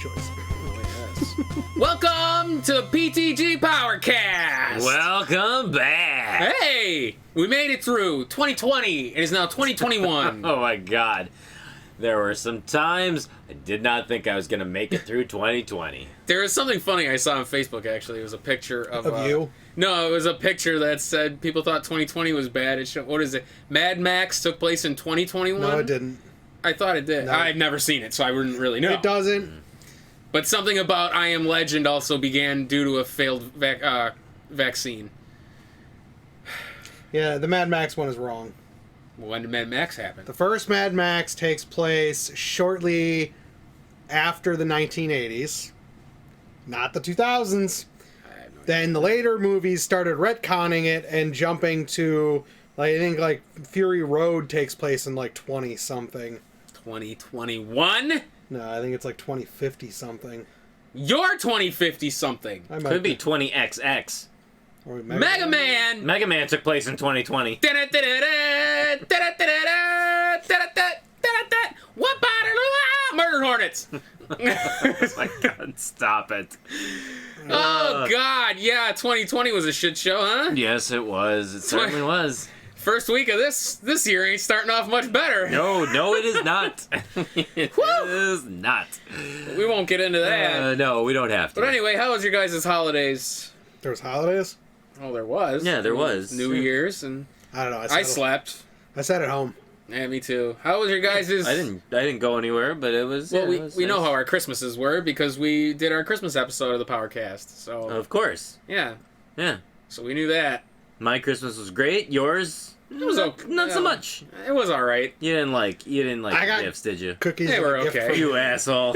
choice. Welcome to PTGPowercast! Welcome back! Hey! We made it through 2020. It is now 2021. Oh my god. There were some times I did not think I was going to make it through 2020. There was something funny I saw on Facebook, actually. It was a picture of you? No, it was a picture that said people thought 2020 was bad. It showed, what is it? Mad Max took place in 2021? No, it didn't. I thought it did. No. I've never seen it, so I wouldn't really know. It doesn't. But something about I Am Legend also began due to a failed vaccine. Yeah, the Mad Max one is wrong. When did Mad Max happen? The first Mad Max takes place shortly after the 1980s, not the 2000s. Then the later movies started retconning it and jumping to, like, I think, like, Fury Road takes place in, like, 20-something. 2021? No, I think it's, like, 2050-something. You're 2050-something. Could be 20XX. Or Mega Man! Mega Man took place in 2020. What bottle? Murder Hornets! Oh my god, stop it. Oh god, yeah, 2020 was a shit show, huh? Yes, it was. It certainly was. First week of this year ain't starting off much better. No, it is not. It is not. We won't get into that. No, we don't have to. But anyway, how was your guys' holidays? There was holidays? Oh, there was. Yeah, there was. New Year's, and I don't know. I slept. I sat at home. Yeah, me too. How was your guys'... I didn't go anywhere, but it was... Well, yeah, we know how our Christmases were because we did our Christmas episode of the Powercast. So Of course. yeah, Yeah. so we knew that. My Christmas was great. Yours? It was okay. Not so much. It was all right. You didn't like I got- gifts, did you? Cookies They and were a gift okay. from- You asshole.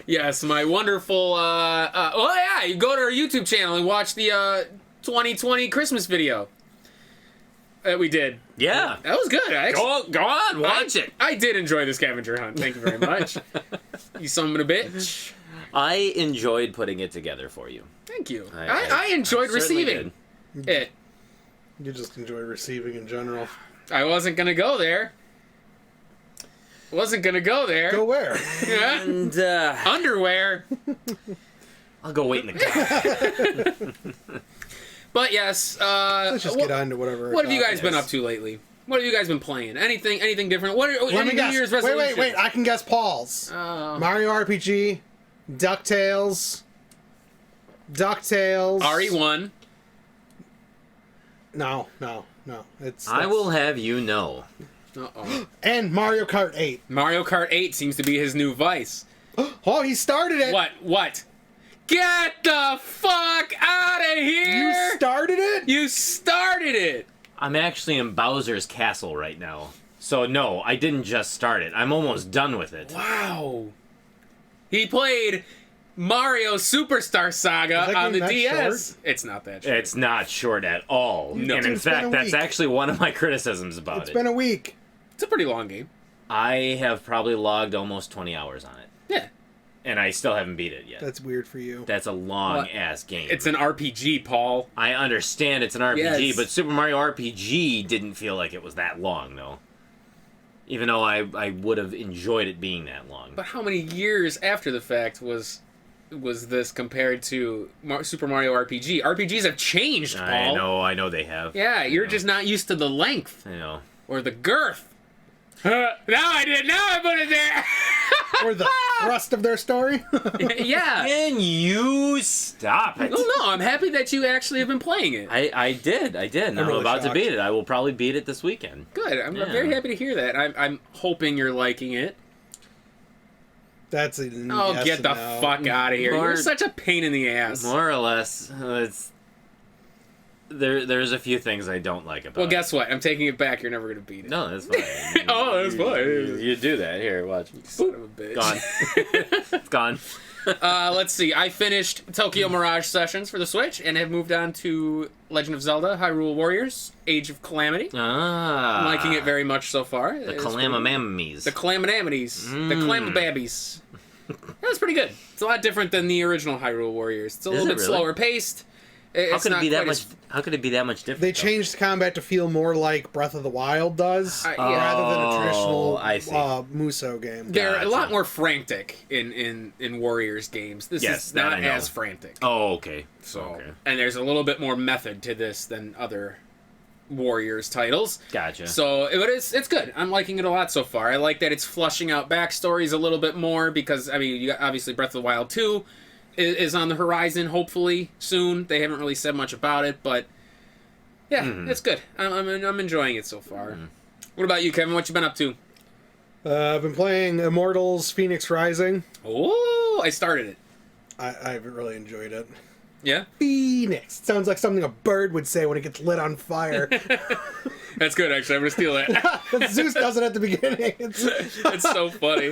Yes, my wonderful. Oh yeah, you go to our YouTube channel and watch the 2020 Christmas video that we did. Yeah. That was good. I actually, Go on, watch it. I did enjoy the scavenger hunt. Thank you very much. You son of a bitch. I enjoyed putting it together for you. Thank you. I I enjoyed certainly receiving it. You just enjoy receiving in general. I wasn't gonna go there. Go where? Yeah. And Underwear. I'll go wait in the car. But yes. Let's just get on to whatever. What have you guys been is. up to lately? What have you guys been playing? Anything different? What are Let any me New guess. Year's resolutions? Wait. I can guess Paul's. Mario RPG, DuckTales. RE1. No. It's. I will have you know. Uh-oh. And Mario Kart 8. Mario Kart 8 seems to be his new vice. Oh, he started it. What? Get the fuck out of here! You started it? You started it! I'm actually in Bowser's castle right now. So no, I didn't just start it. I'm almost done with it. Wow. He played Mario Superstar Saga on the that DS. short? It's not that short. It's not short at all. No. And in It's been fact, a that's week. actually one of my criticisms about It's it. been a week. It's a pretty long game. I have probably logged almost 20 hours on it. Yeah. And I still haven't beat it yet. That's weird for you. That's a long-ass game. It's an RPG, Paul. I understand it's an RPG, Yes. but Super Mario RPG didn't feel like it was that long, though. Even though I would have enjoyed it being that long. But how many years after the fact was this compared to Super Mario RPG? RPGs have changed, Paul. I know they have. Yeah, you're just not used to the length I know. or the girth. Now I put it there. Or the thrust of their story. Yeah. Can you stop it? No, I'm happy that you actually have been playing it. I did. And I'm really about to shocked. beat it. I will probably beat it this weekend. Good. I'm Yeah. very happy to hear that. I'm hoping you're liking it. That's a Oh, yes get and the no. fuck out of here. More- You're such a pain in the ass. More or less. There's a few things I don't like about Well, it. guess what? I'm taking it back. You're never going to beat it. No, that's fine. Oh, that's fine. You do that. Here, watch. Son of a bitch. Gone. It's gone. Let's see. I finished Tokyo Mirage Sessions for the Switch and have moved on to Legend of Zelda Hyrule Warriors Age of Calamity. Ah. I'm liking it very much so far. The It's Calamamammies. The Calamamities. The Clamababbies. That's pretty good. It's a lot different than the original Hyrule Warriors. It's a little it bit really? slower paced. How It's could it not be that quite much? as- How could it be that much different? They though? changed the combat to feel more like Breath of the Wild does, Yeah. rather than a traditional I see. Muso game. They're a lot Gotcha. more frantic in Warriors games. This Yes, is that not I know. as frantic. Oh, okay. So, okay. and there's a little bit more method to this than other Warriors titles. Gotcha. So it's good. I'm liking it a lot so far. I like that it's flushing out backstories a little bit more because I mean, you got, obviously Breath of the Wild 2 is on the horizon. Hopefully soon. They haven't really said much about it, but yeah, it's good. I'm enjoying it so far. What about you, Kevin? What you been up to? I've been playing Immortals Phoenix Rising. Oh, I started it. I've really enjoyed it. Yeah, Phoenix. Sounds like something a bird would say when it gets lit on fire. that's good. Actually, I'm gonna steal that. Zeus does it at the beginning. It's so funny.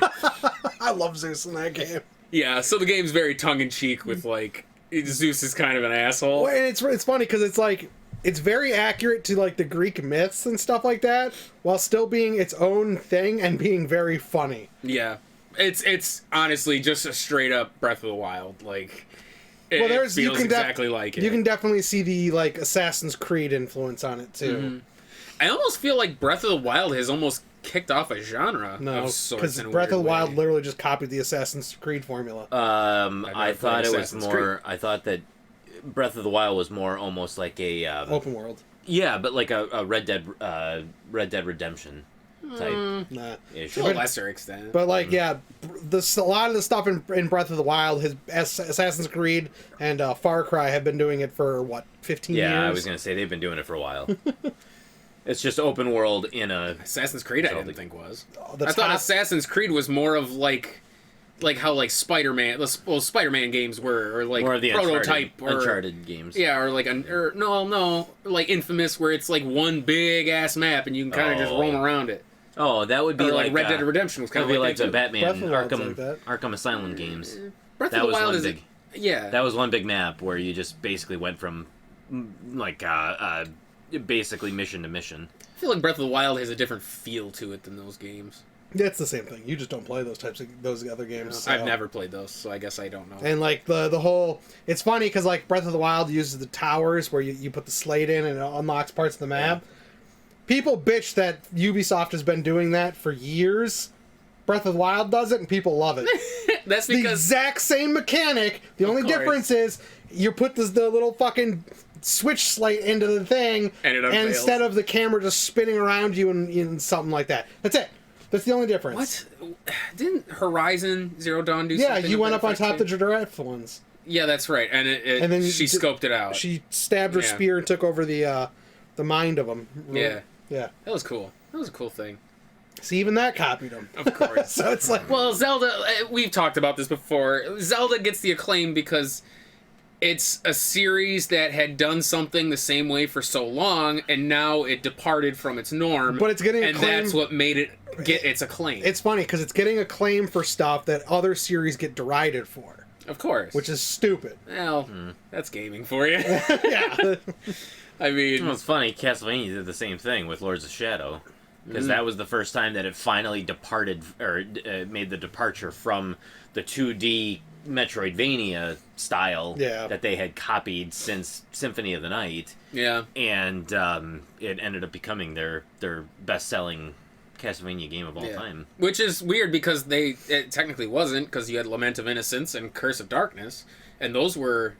I love Zeus in that game. Yeah, so the game's very tongue-in-cheek with, like, Zeus is kind of an asshole. Well, and it's funny because it's like it's very accurate to like the Greek myths and stuff like that, while still being its own thing and being very funny. Yeah. It's honestly just a straight-up Breath of the Wild. Like, it There's feels exactly like it. You can definitely see the like Assassin's Creed influence on it too. I almost feel like Breath of the Wild has almost kicked off a genre No, of sorts because in a Breath of weird the Wild way. literally just copied the Assassin's Creed formula. I thought it was Assassin's more. I thought that Breath of the Wild was more almost like a Open world. yeah, but like a Red Dead Redemption type Nah. ish. To a lesser extent. But like, yeah, a lot of the stuff in Breath of the Wild, Assassin's Creed and Far Cry have been doing it for what 15 years. Yeah, I was gonna say they've been doing it for a while. It's just open world in a. Assassin's Creed I didn't think was. The I thought top- Assassin's Creed was more of like how like Spider-Man, Spider-Man games were, or like More of the prototype, Uncharted games. Yeah, or like like Infamous, where it's like one big ass map and you can kind of just Oh. roam around it. Oh, that would be Or like Red Dead Redemption. Redemption was That kind would of be like like the that, Batman Breath of the Wild's Arkham like that. Arkham Asylum games. Breath That of the was Wild one is big. yeah. That was one big map where you just basically went from like basically mission to mission. I feel like Breath of the Wild has a different feel to it than those games. It's the same thing. You just don't play those other games. So. I've never played those, so I guess I don't know. And like the whole, it's funny because like Breath of the Wild uses the towers where you put the slate in and it unlocks parts of the map. People bitch that Ubisoft has been doing that for years. Breath of the Wild does it, and people love it. That's The because exact same mechanic. The only course. difference is you put the little fucking switch slate into the thing, And it unveils. instead of the camera just spinning around you and something like that. That's it. That's the only difference. what didn't Horizon Zero Dawn do? Yeah, something you with went that up on effect top of too? the giraffe ones. Yeah, that's right. And And then she scoped it out. She stabbed her Yeah. spear and took over the mind of them. Yeah. Yeah. That was cool. That was a cool thing. See, even that copied them. Of course. So it's like, Well, Zelda, we've talked about this before. Zelda gets the acclaim because it's a series that had done something the same way for so long, and now it departed from its norm. But it's getting and acclaim- that's what made it get its acclaim. it's funny because it's getting acclaim for stuff that other series get derided for, of course. which is stupid. well, that's gaming for you. Yeah. I mean, Well, it's funny. Castlevania did the same thing with Lords of Shadow, because that was the first time that it finally departed or made the departure from the 2D Metroidvania style Yeah. that they had copied since Symphony of the Night, yeah. and it ended up becoming their best-selling Castlevania game of all Yeah. time. Which is weird because it technically wasn't, because you had Lament of Innocence and Curse of Darkness, and those were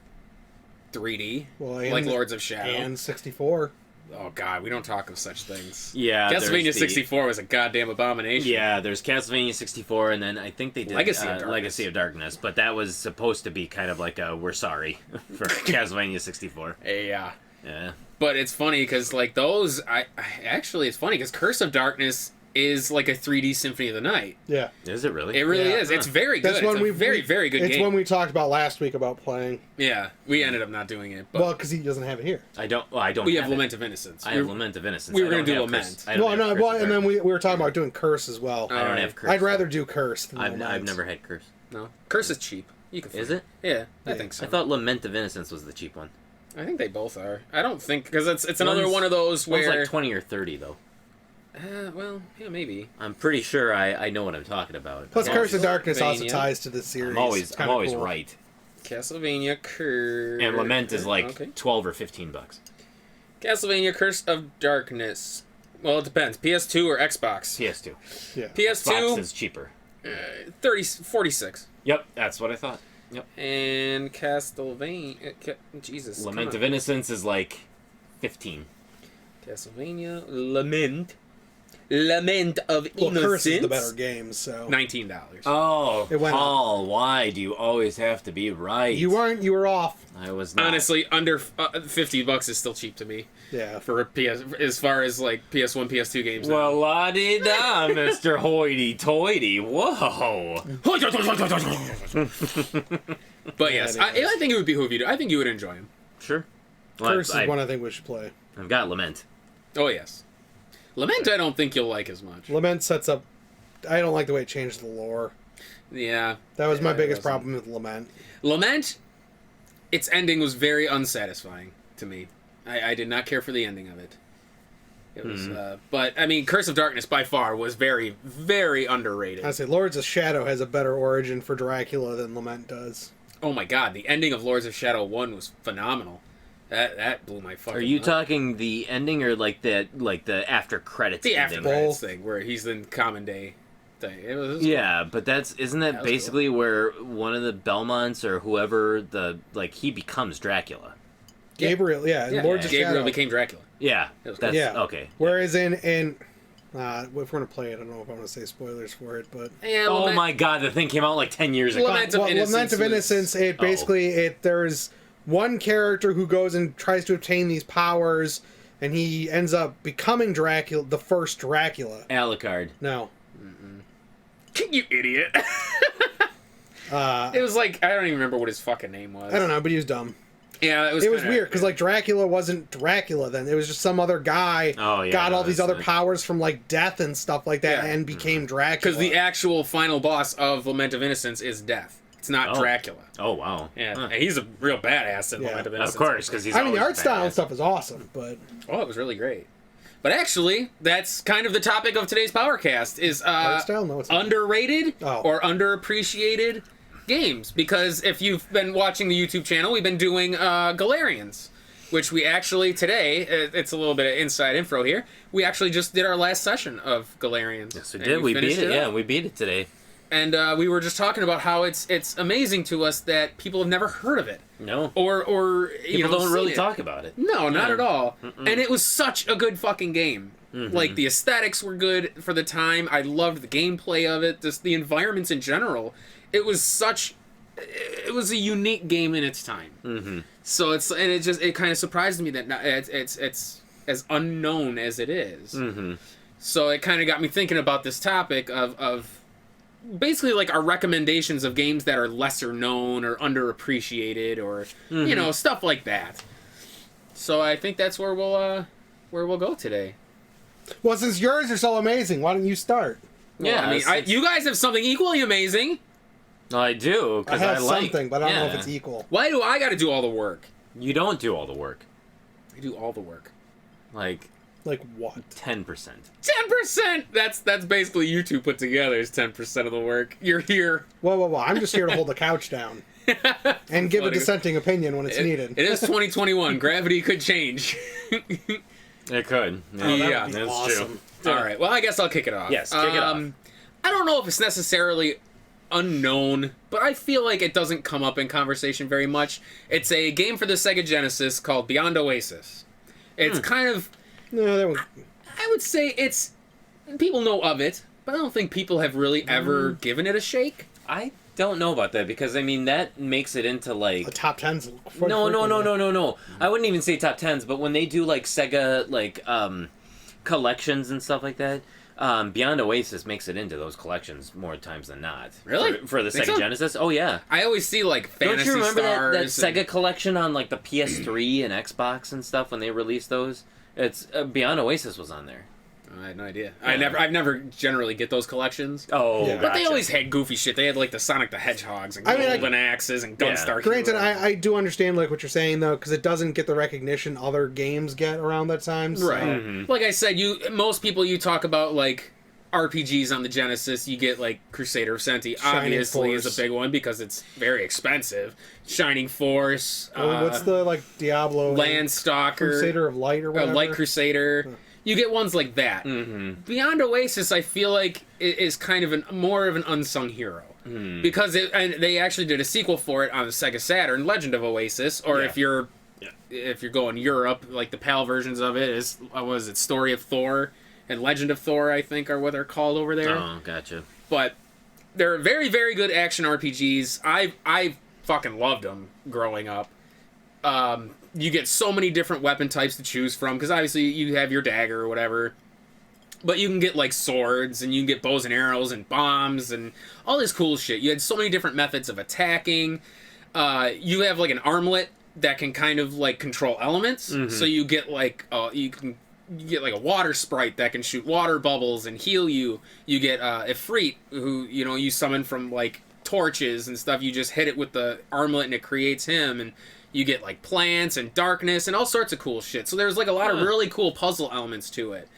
3D, Well, like Lords of Shadow. And 64. Oh god, we don't talk of such things. Yeah, Castlevania there's the- 64 was a goddamn abomination. Yeah, there's Castlevania 64, and then I think they did Legacy of Darkness. Legacy of Darkness, but that was supposed to be kind of like a we're sorry for Castlevania 64. Yeah. Yeah. But it's funny because like those, I actually it's funny because Curse of Darkness is like a 3D Symphony of the Night. Yeah. Is it really? It really Yeah. is. It's very good. That's one It's a very good It's game. one we talked about last week about playing. Yeah, we ended up not doing it. But Well, because he doesn't have it here. I don't. Well, I don't. we have it. Lament of Innocence. I have Lament of Innocence. we were I gonna don't do have Lament. Curse. I don't Well, have no, Curse well, of and then Darkness. we were talking about doing Curse as well. I don't Alright. have Curse. I'd rather do Curse than I've Lament. never had Curse. No, Curse is cheap. You can. Is find it? Yeah, I Yeah. think so. I thought Lament of Innocence was the cheap one. I think they both are. I don't think because it's another One's- one of those One's where. like 20 or 30 though. Well, yeah, maybe. I'm pretty sure I know what I'm talking about. Plus, Yeah. Curse of Darkness also Castlevania. ties to this series. I'm It's always kinda cool. right. Castlevania Curse. And Lament is like Okay. $12 or $15. Castlevania Curse of Darkness. Well, it depends. PS2 or Xbox? PS2. Yeah. Xbox PS2, is cheaper. 46. Yep, that's what I thought. Yep. And Castlevania... Jesus. Lament come of on. Innocence is like 15. Castlevania Lament. Lament of Well, Innocence. Curse is the better game, so. $19. Oh, It went Paul, why do you always have to be right? You weren't, you were off. I was not. Honestly, under $50 is still cheap to me. Yeah. For a PS, as far as like PS1, PS2 games. now. Well, la-di-da, Mr. Hoity-toity. Whoa. But yes, Yeah, it I think it would behoove you to. I think you would enjoy him. Sure. Well, Curse is one I think we should play. I've got Lament. Oh yes, Lament. I don't think you'll like as much. Lament sets up. I don't like the way it changed the lore. Yeah, That was my Yeah, it biggest wasn't- problem with Lament. Lament. Its ending was very unsatisfying to me. I did not care for the ending of it. It was, but I mean, Curse of Darkness by far was very, very underrated. I say Lords of Shadow has a better origin for Dracula than Lament does. Oh my god, the ending of Lords of Shadow 1 was phenomenal. That blew my fucking. Are you mind. talking the ending or like the after credits the after ending? credits thing where he's in common day thing? It was Yeah, but isn't that was basically where one of the Belmonts or whoever he becomes Dracula? Gabriel, yeah, Yeah, Lords of Gabriel Shadow. became Dracula. Yeah, was that's cool. Yeah. okay. Whereas if we're gonna play it, I don't know if I want to say spoilers for it, but Yeah, Oh Lament- my god, the thing came out like 10 years ago. Lament of Innocence Lament of was- Innocence, it basically there's one character who goes and tries to obtain these powers, and he ends up becoming Dracula, the first Dracula. Alucard. No, You idiot. It was like, I don't even remember what his fucking name was. I don't know, but he was dumb. Yeah, it was It was kinda- weird because like Dracula wasn't Dracula then; it was just some other guy Oh, yeah, got all these that's other like- powers from like death and stuff like that, Yeah. and became Dracula. Because the actual final boss of Lament of Innocence is Death. It's not Oh. Dracula. Oh wow. Yeah, Huh. and he's a real badass in Yeah. Lament of Of Innocence. course, because he's. I mean, the always art style and badass. stuff is awesome, but Oh, it was really great. But actually, that's kind of the topic of today's Powercast is art style, no, it's not. underrated Oh. or underappreciated games. Because if you've been watching the YouTube channel, we've been doing Galarians, which we actually today, it's a little bit of inside info here, we actually just did our last session of Galarians. Yes, we And did. We beat finished it. Yeah, up. we beat it today. And we were just talking about how it's amazing to us that people have never heard of it. No. Or you People know, don't seen really it. talk about it. No, not Yeah. at all. And it was such a good fucking game. Like, the aesthetics were good for the time. I loved the gameplay of it. Just the environments in general. It was a unique game in its time. Mm-hmm. So it kind of surprised me that it's as unknown as it is. Mm-hmm. So it kind of got me thinking about this topic of basically like our recommendations of games that are lesser known or underappreciated or you know, stuff like that. So I think that's where we'll go today. well, since yours are so amazing, why don't you start? Well, Yeah, I mean, it's- you guys have something equally amazing. I do I because have I like something, but I don't know if yeah. it's equal. Why do I got to do all the work? You don't do all the work. I do all the work. Like Like what? 10%. 10%. That's basically you two put together is 10% of the work. You're here. Whoa! I'm just here to hold the couch down and give a Funny. dissenting opinion when it's needed. It is 2021. Gravity could change. It could. Oh, that Yeah, would be that's awesome. All right. Well, I guess I'll kick it off. Yes, kick it off. I don't know if it's necessarily unknown, but I feel like it doesn't come up in conversation very much. It's a game for the Sega Genesis called Beyond Oasis. It's kind of, No, that one. I would say it's, people know of it, but I don't think people have really ever given it a shake. I don't know about that because I mean that makes it into like The top tens. no. I wouldn't even say top tens, but when they do like Sega like collections and stuff like that, Beyond Oasis makes it into those collections more times than not. Really? For the Think Sega so? Genesis? Oh yeah. I always see like Fantasy Don't you remember that Stars. and- Sega collection on like the PS3 and Xbox and stuff when they released those? It's Beyond Oasis was on there. I had no idea. Yeah. I've never generally get those collections. Oh, Yeah. But they gotcha. always had goofy shit. They had like the Sonic the Hedgehogs and I mean, Golden Axes and Gunstar Granted, Heroes. I do understand like what you're saying though, because it doesn't get the recognition other games get around that time. So. Right. Mhm. Like I said, most people you talk about like RPGs on the Genesis, you get like Crusader of Senti, Shining obviously Force. is a big one because it's very expensive. Shining Force. What's the like Diablo? Landstalker. Crusader of Light or whatever? Light Crusader. Huh. You get ones like that. Mm-hmm. Beyond Oasis, I feel like is kind of more of an unsung hero. Because and they actually did a sequel for it on the Sega Saturn, Legend of Oasis, or if you're going Europe, like the PAL versions of it is, what was it, Story of Thor and Legend of Thor, I think, are what they're called over there. Oh, gotcha. But they're very, very good action RPGs. I fucking loved them growing up. You get so many different weapon types to choose from, because obviously you have your dagger or whatever. But you can get, like, swords, and you can get bows and arrows and bombs and all this cool shit. You had so many different methods of attacking. You have, like, an armlet that can kind of, like, control elements. So you get, like, you get, like, a water sprite that can shoot water bubbles and heal you. You get Ifrit, who, you know, you summon from, like, torches and stuff. You just hit it with the armlet and it creates him. And you get, like, plants and darkness and all sorts of cool shit. So there's, like, a lot of really cool puzzle elements to it.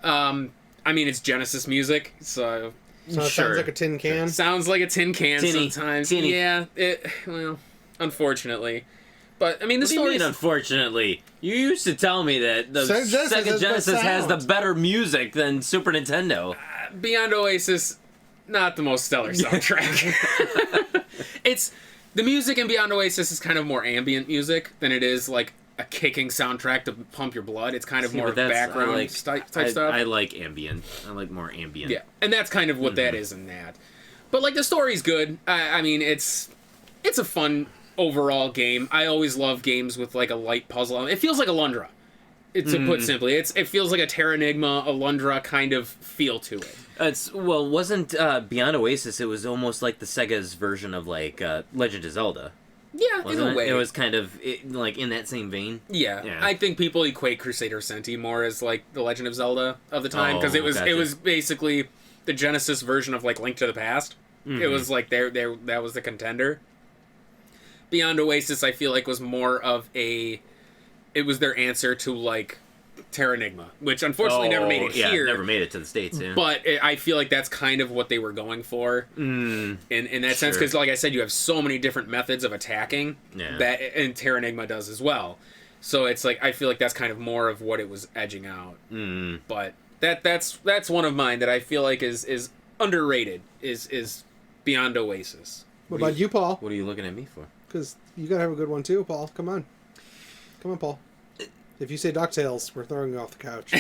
I mean, it's Genesis music, so So it Sure. sounds like a tin can. sounds like a tin can Tinny. sometimes. Tinny. Yeah, well, unfortunately. But, I mean, the What do you mean, story's... unfortunately? You used to tell me that the Sega Genesis Sega has Genesis the has the sound. better music than Super Nintendo. Beyond Oasis, not the most stellar soundtrack. It's... The music in Beyond Oasis is kind of more ambient music than it is, like, a kicking soundtrack to pump your blood. It's kind of See, more but that's- I background like- type I, stuff. I like ambient. I like more ambient. Yeah, and that's kind of what that is in that. But, like, the story's good. I mean, it's a fun overall game. I always love games with, like, a light puzzle. It feels like a Lundra, to put simply. It feels like a Terranigma, a Lundra kind of feel to it. Wasn't Beyond Oasis? It was almost like the Sega's version of like Legend of Zelda. Yeah, Wasn't in a way. It was kind of like in that same vein. Yeah, I think people equate Crusader Senti more as, like, the Legend of Zelda of the time, because it gotcha. was basically the Genesis version of, like, Link to the Past. It was like that was the contender. Beyond Oasis, I feel like, was more of it was their answer to, like, Terranigma, which unfortunately never made it here. Never made it to the States. Yeah. But I feel like that's kind of what they were going for in that sense, because, like I said, you have so many different methods of attacking that, and Terranigma does as well. So it's like, I feel like that's kind of more of what it was edging out. But that's one of mine that I feel like is underrated. Is Beyond Oasis. What about you, Paul? What are you looking at me for? Because you gotta have a good one too, Paul. Come on, Paul. If you say DuckTales, we're throwing you off the couch.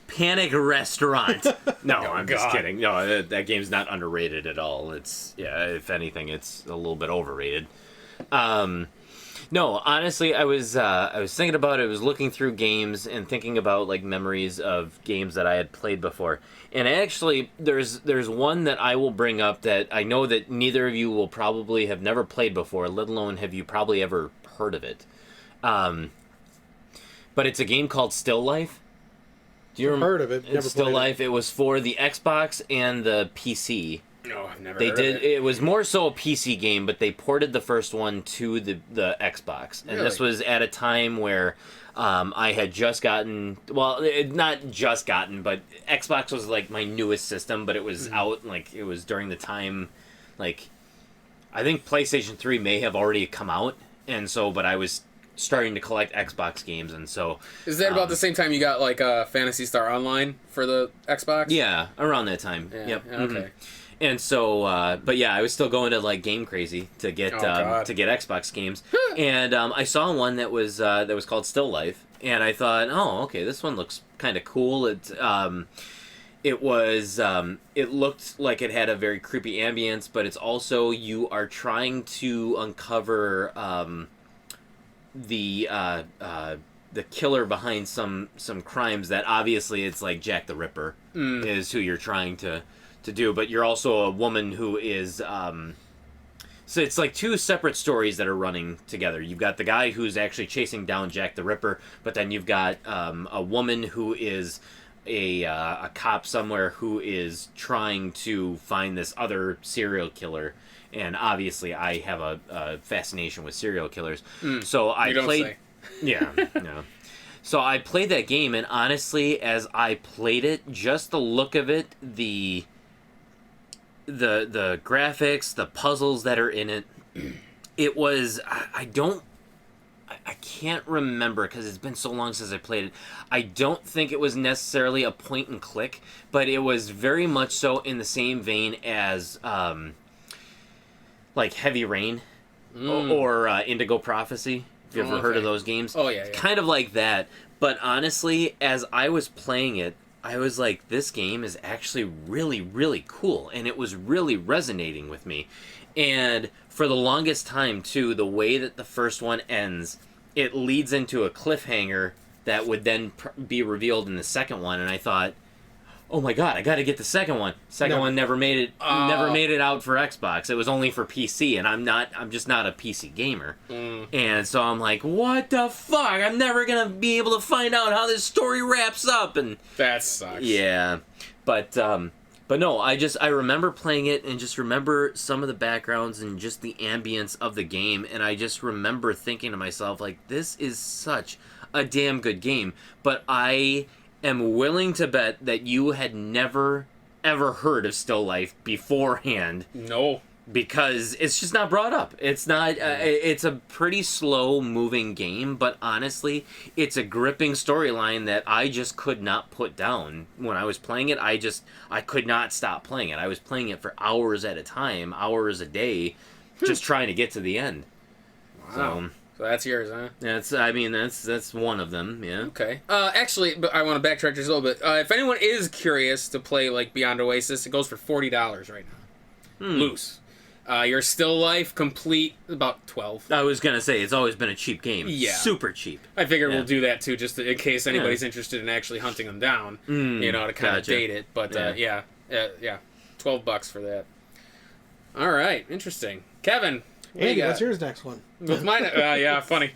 Panic Restaurant. No, Oh, I'm just God. kidding. No, that game's not underrated at all. It's if anything, it's a little bit overrated. No, honestly, I was thinking about it. I was looking through games and thinking about like memories of games that I had played before. And actually, there's one that I will bring up that I know that neither of you will probably have never played before, let alone have you probably ever heard of it. But it's a game called Still Life. Do you Heard of it? Never Still played it. Life. It was for the Xbox and the PC. No, I've never They heard did. of it. It was more so a PC game, but they ported the first one to the Xbox, and this Really? was at a time where I had just gotten. Well, not just gotten, but Xbox was like my newest system, but it was out. Like it was during the time, like I think PlayStation 3 may have already come out, and so but I was starting to collect Xbox games, and so Is that about the same time you got, like, Phantasy Star Online for the Xbox? yeah, around that time. Yeah, Yep. okay. mhm. And so, but yeah, I was still going to like Game Crazy to get God. Xbox games, and I saw one that was called Still Life, and I thought, oh, okay, this one looks kind of cool. It looked like it had a very creepy ambience, but it's also you are trying to uncover the killer behind some crimes that obviously it's like Jack the Ripper is who you're trying to do, but you're also a woman who is so it's like two separate stories that are running together. You've got the guy who's actually chasing down Jack the Ripper, but then you've got a woman who is a cop somewhere who is trying to find this other serial killer. And obviously I have a fascination with serial killers, so I You don't played say. yeah, no. So I played that game, and honestly, as I played it, just the look of it, the graphics, the puzzles that are in it, it was, I can't remember because it's been so long since I played it. I don't think it was necessarily a point and click, but it was very much so in the same vein as like Heavy Rain or Indigo Prophecy. Have you ever heard of those games? Oh, yeah. Kind of like that. But honestly, as I was playing it, I was like, this game is actually really, really cool. And it was really resonating with me. And for the longest time, too, the way that the first one ends, it leads into a cliffhanger that would then be revealed in the second one. And I thought, oh my god, I got to get the second one. Second one never made it out for Xbox. It was only for PC, and I'm just not a PC gamer. And so I'm like, what the fuck? I'm never gonna be able to find out how this story wraps up. And that sucks. Yeah, but no, I remember playing it and just remember some of the backgrounds and just the ambience of the game, and I just remember thinking to myself, like, this is such a damn good game. But I am willing to bet that you had never ever heard of Still Life beforehand. No. Because it's just not brought up. It's not. It's a pretty slow moving game, but honestly, it's a gripping storyline that I just could not put down when I was playing it. I could not stop playing it. I was playing it for hours at a time, hours a day, just trying to get to the end. Wow. So that's yours, huh? That's one of them. Yeah. Okay. Actually, but I want to backtrack just a little bit. If anyone is curious to play like Beyond Oasis, it goes for $40 right now, loose. Your Still Life complete about $12. I was gonna say it's always been a cheap game. Yeah, super cheap. I figured we'll do that too, just in case anybody's interested in actually hunting them down. To kind of date it. But $12 for that. All right, interesting. Kevin, Andy, what's yours next one? With mine, yeah, funny.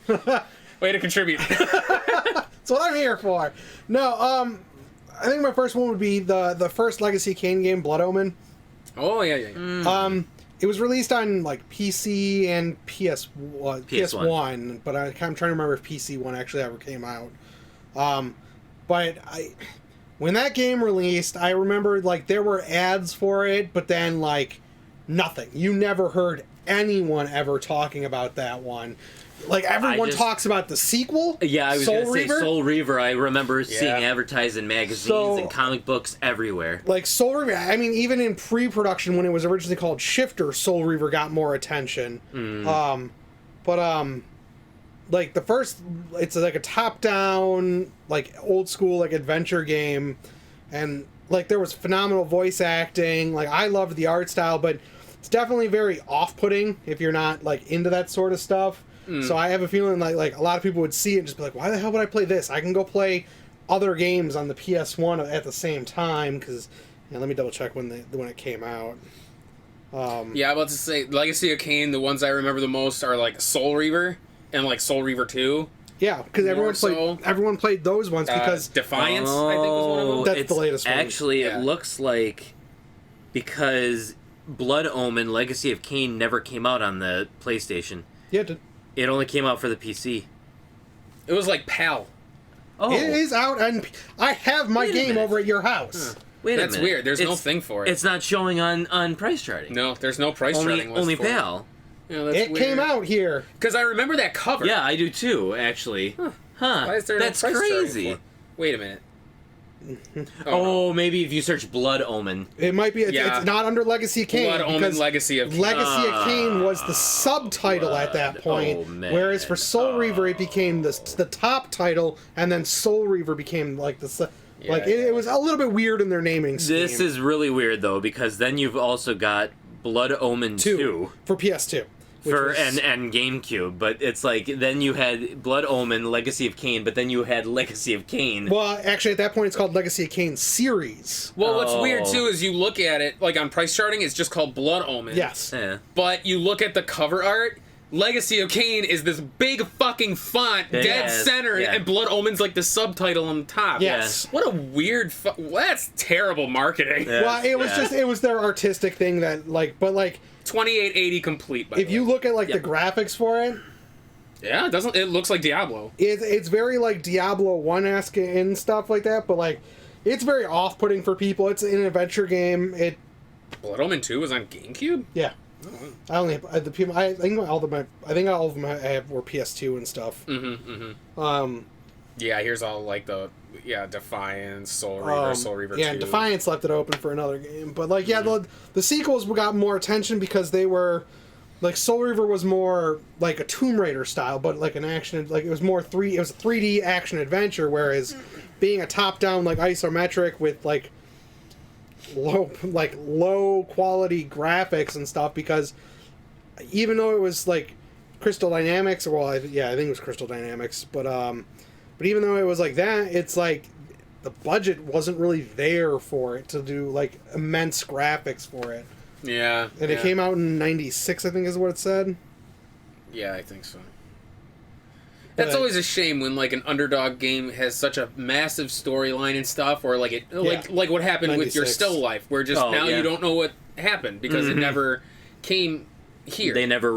Way to contribute. That's what I'm here for. No, I think my first one would be the first Legacy Kain game, Blood Omen. Oh yeah. It was released on like PC and PS1, but I'm trying to remember if PC one actually ever came out. But when that game released, I remember like there were ads for it, but then like nothing. You never heard anyone ever talking about that one. Like everyone talks about the sequel. Yeah, I was going to say Soul Reaver. I remember seeing advertised in magazines and comic books everywhere. Like Soul Reaver, I mean, even in pre-production when it was originally called Shifter, Soul Reaver got more attention. Like the first, it's like a top-down, like old school, like adventure game, and like there was phenomenal voice acting. Like I loved the art style, but it's definitely very off-putting if you're not like into that sort of stuff. So I have a feeling like a lot of people would see it and just be like, why the hell would I play this? I can go play other games on the PS1 at the same time, because let me double check when it came out. Yeah, I'm about to say Legacy of Kain. The ones I remember the most are like Soul Reaver and like Soul Reaver 2. Yeah, because everyone played those ones because Defiance, I think, was one of them. That's the latest one. Actually, it looks like because Blood Omen Legacy of Kain never came out on the PlayStation. Yeah, it did. It only came out for the PC. It was like PAL. Oh. It is out, and I have my game over at your house. Wait a minute. That's weird. There's no thing for it. It's not showing on price charting. No, there's no price charting list only for PAL. Yeah, that's it weird. Came out here. Because I remember that cover. Yeah, I do too, actually. Huh. Why is there That's no price crazy. for? Wait a minute. Maybe if you search Blood Omen. It might be. It's not under Legacy of Kain. Blood Omen Legacy of Kain. Legacy of Kain was the subtitle at that point. Whereas for Soul Reaver, it became the top title, and then Soul Reaver became like the... It was a little bit weird in their naming scheme. This is really weird, though, because then you've also got Blood Omen 2. For PS2. And GameCube, but it's like then you had Blood Omen, Legacy of Kain, but then you had Legacy of Kain. Well, actually, at that point, it's called Legacy of Kain series. Well, what's weird too is you look at it like on price charting, it's just called Blood Omen. Yes. Yeah. But you look at the cover art. Legacy of Kain is this big fucking font, dead center, and Blood Omen's like the subtitle on the top. Yes. What a weird... that's terrible marketing. Yeah. Well, it was their artistic thing that, 2880 complete, by if you look at, the graphics for it, Yeah, it looks like Diablo. It's very like Diablo 1-esque and stuff like that, but like it's very off-putting for people. It's an adventure game. Blood Omen 2 was on GameCube? Yeah. I only have the people. I think all of them I have were PS2 and stuff. Yeah, here's all like Defiance, Soul Reaver, Soul Reaver 2. Yeah, Defiance left it open for another game, but like the sequels got more attention because they were like Soul Reaver was more like a Tomb Raider style, but like an action it was more it was a 3D action adventure, whereas being a top down like isometric with like low quality graphics and stuff, because even though it was like Crystal Dynamics, I think it was Crystal Dynamics, but even though it was like that, it's like the budget wasn't really there for it to do like immense graphics for it. Yeah. And it came out in 96, I think is what it said. Yeah, I think so. That's always a shame when like an underdog game has such a massive storyline and stuff, or like like what happened 96. with your Still Life, where just you don't know what happened because it never came here. They never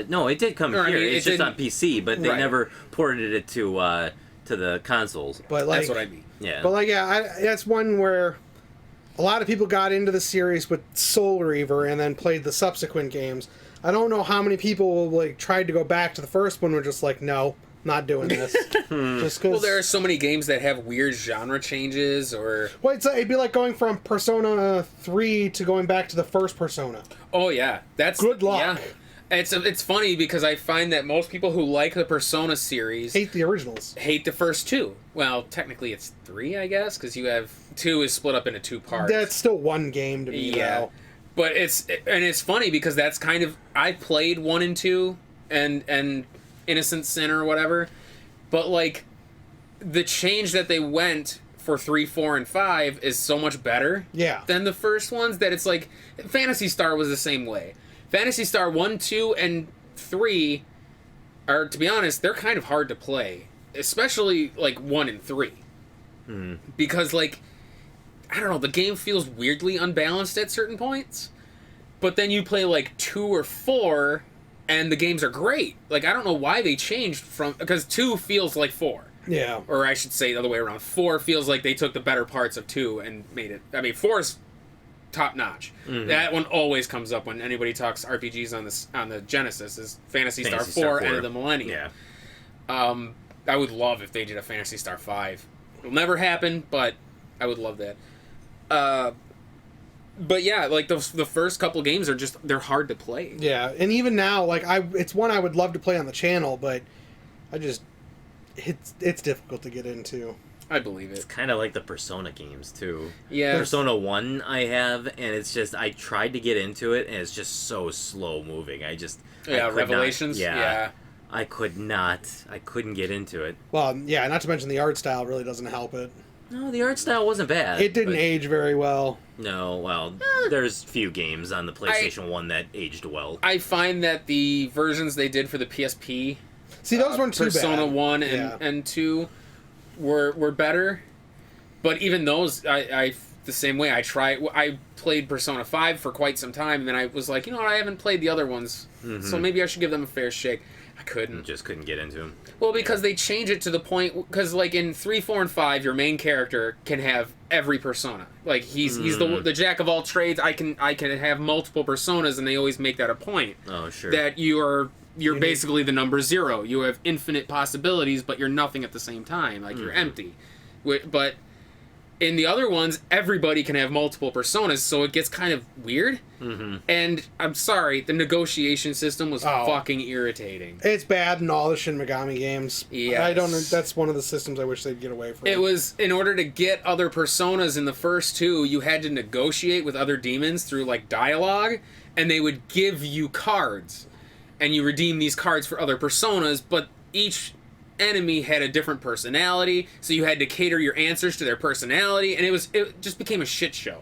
no, it did come here. It's just on PC, but they never ported it to the consoles. But like, that's what I mean. Yeah. But like that's one where a lot of people got into the series with Soul Reaver and then played the subsequent games. I don't know how many people like tried to go back to the first one and were just like, no, not doing this. Just cause... Well, there are so many games that have weird genre changes, or... Well, it'd be like going from Persona 3 to going back to the first Persona. Oh, yeah. That's... Good luck. Yeah. It's funny because I find that most people who like the Persona series... Hate the originals. Hate the first two. Well, technically it's 3, I guess, because you have... 2 is split up into 2 parts. That's still one game to me, though. But it's funny because that's kind of... I played 1 and 2 and Innocent Sin or whatever, but like the change that they went for 3, 4, and 5 is so much better than the first ones that it's like... Phantasy Star was the same way. Phantasy Star 1, 2, and 3 are, to be honest, they're kind of hard to play. Especially, like, 1 and 3. Because, like, I don't know, the game feels weirdly unbalanced at certain points. But then you play, like, 2 or 4, and the games are great. Like, I don't know why they changed from... Because 2 feels like 4. Yeah. Or I should say the other way around. 4 feels like they took the better parts of 2 and made it... I mean, 4 is top notch. That one always comes up when anybody talks RPGs on the Genesis, is Phantasy Star 4 End of the Millennium. Yeah. I would love if they did a Phantasy Star 5. It'll never happen, but I would love that. But yeah, like the first couple games are they're hard to play. Yeah, and even now, like it's one I would love to play on the channel, but it's difficult to get into. I believe it. It's kind of like the Persona games, too. Yeah. Persona 1 I have, and it's just, I tried to get into it, and it's just so slow moving. Revelations? Yeah. I couldn't get into it. Well, yeah, not to mention the art style really doesn't help it. No, the art style wasn't bad. It didn't age very well. No, well, there's few games on the PlayStation 1 that aged well. I find that the versions they did for the PSP... See, those weren't too bad. Persona 1 and 2... were better, but even those, I the same way. I played Persona 5 for quite some time, and then I was like, I haven't played the other ones, so maybe I should give them a fair shake. I couldn't. Just couldn't get into them. Well, because they change it to the point, because like in 3, 4, and 5, your main character can have every persona. Like he's the jack of all trades. I can have multiple personas, and they always make that a point. Oh, sure. That you're basically the number 0. You have infinite possibilities, but you're nothing at the same time. Like, you're empty. But in the other ones, everybody can have multiple personas, so it gets kind of weird. And I'm sorry, the negotiation system was fucking irritating. It's bad in all the Shin Megami games. Yes. That's one of the systems I wish they'd get away from. It was, in order to get other personas in the first 2, you had to negotiate with other demons through, like, dialogue, and they would give you cards. And you redeem these cards for other personas, but each enemy had a different personality, so you had to cater your answers to their personality, and it just became a shit show.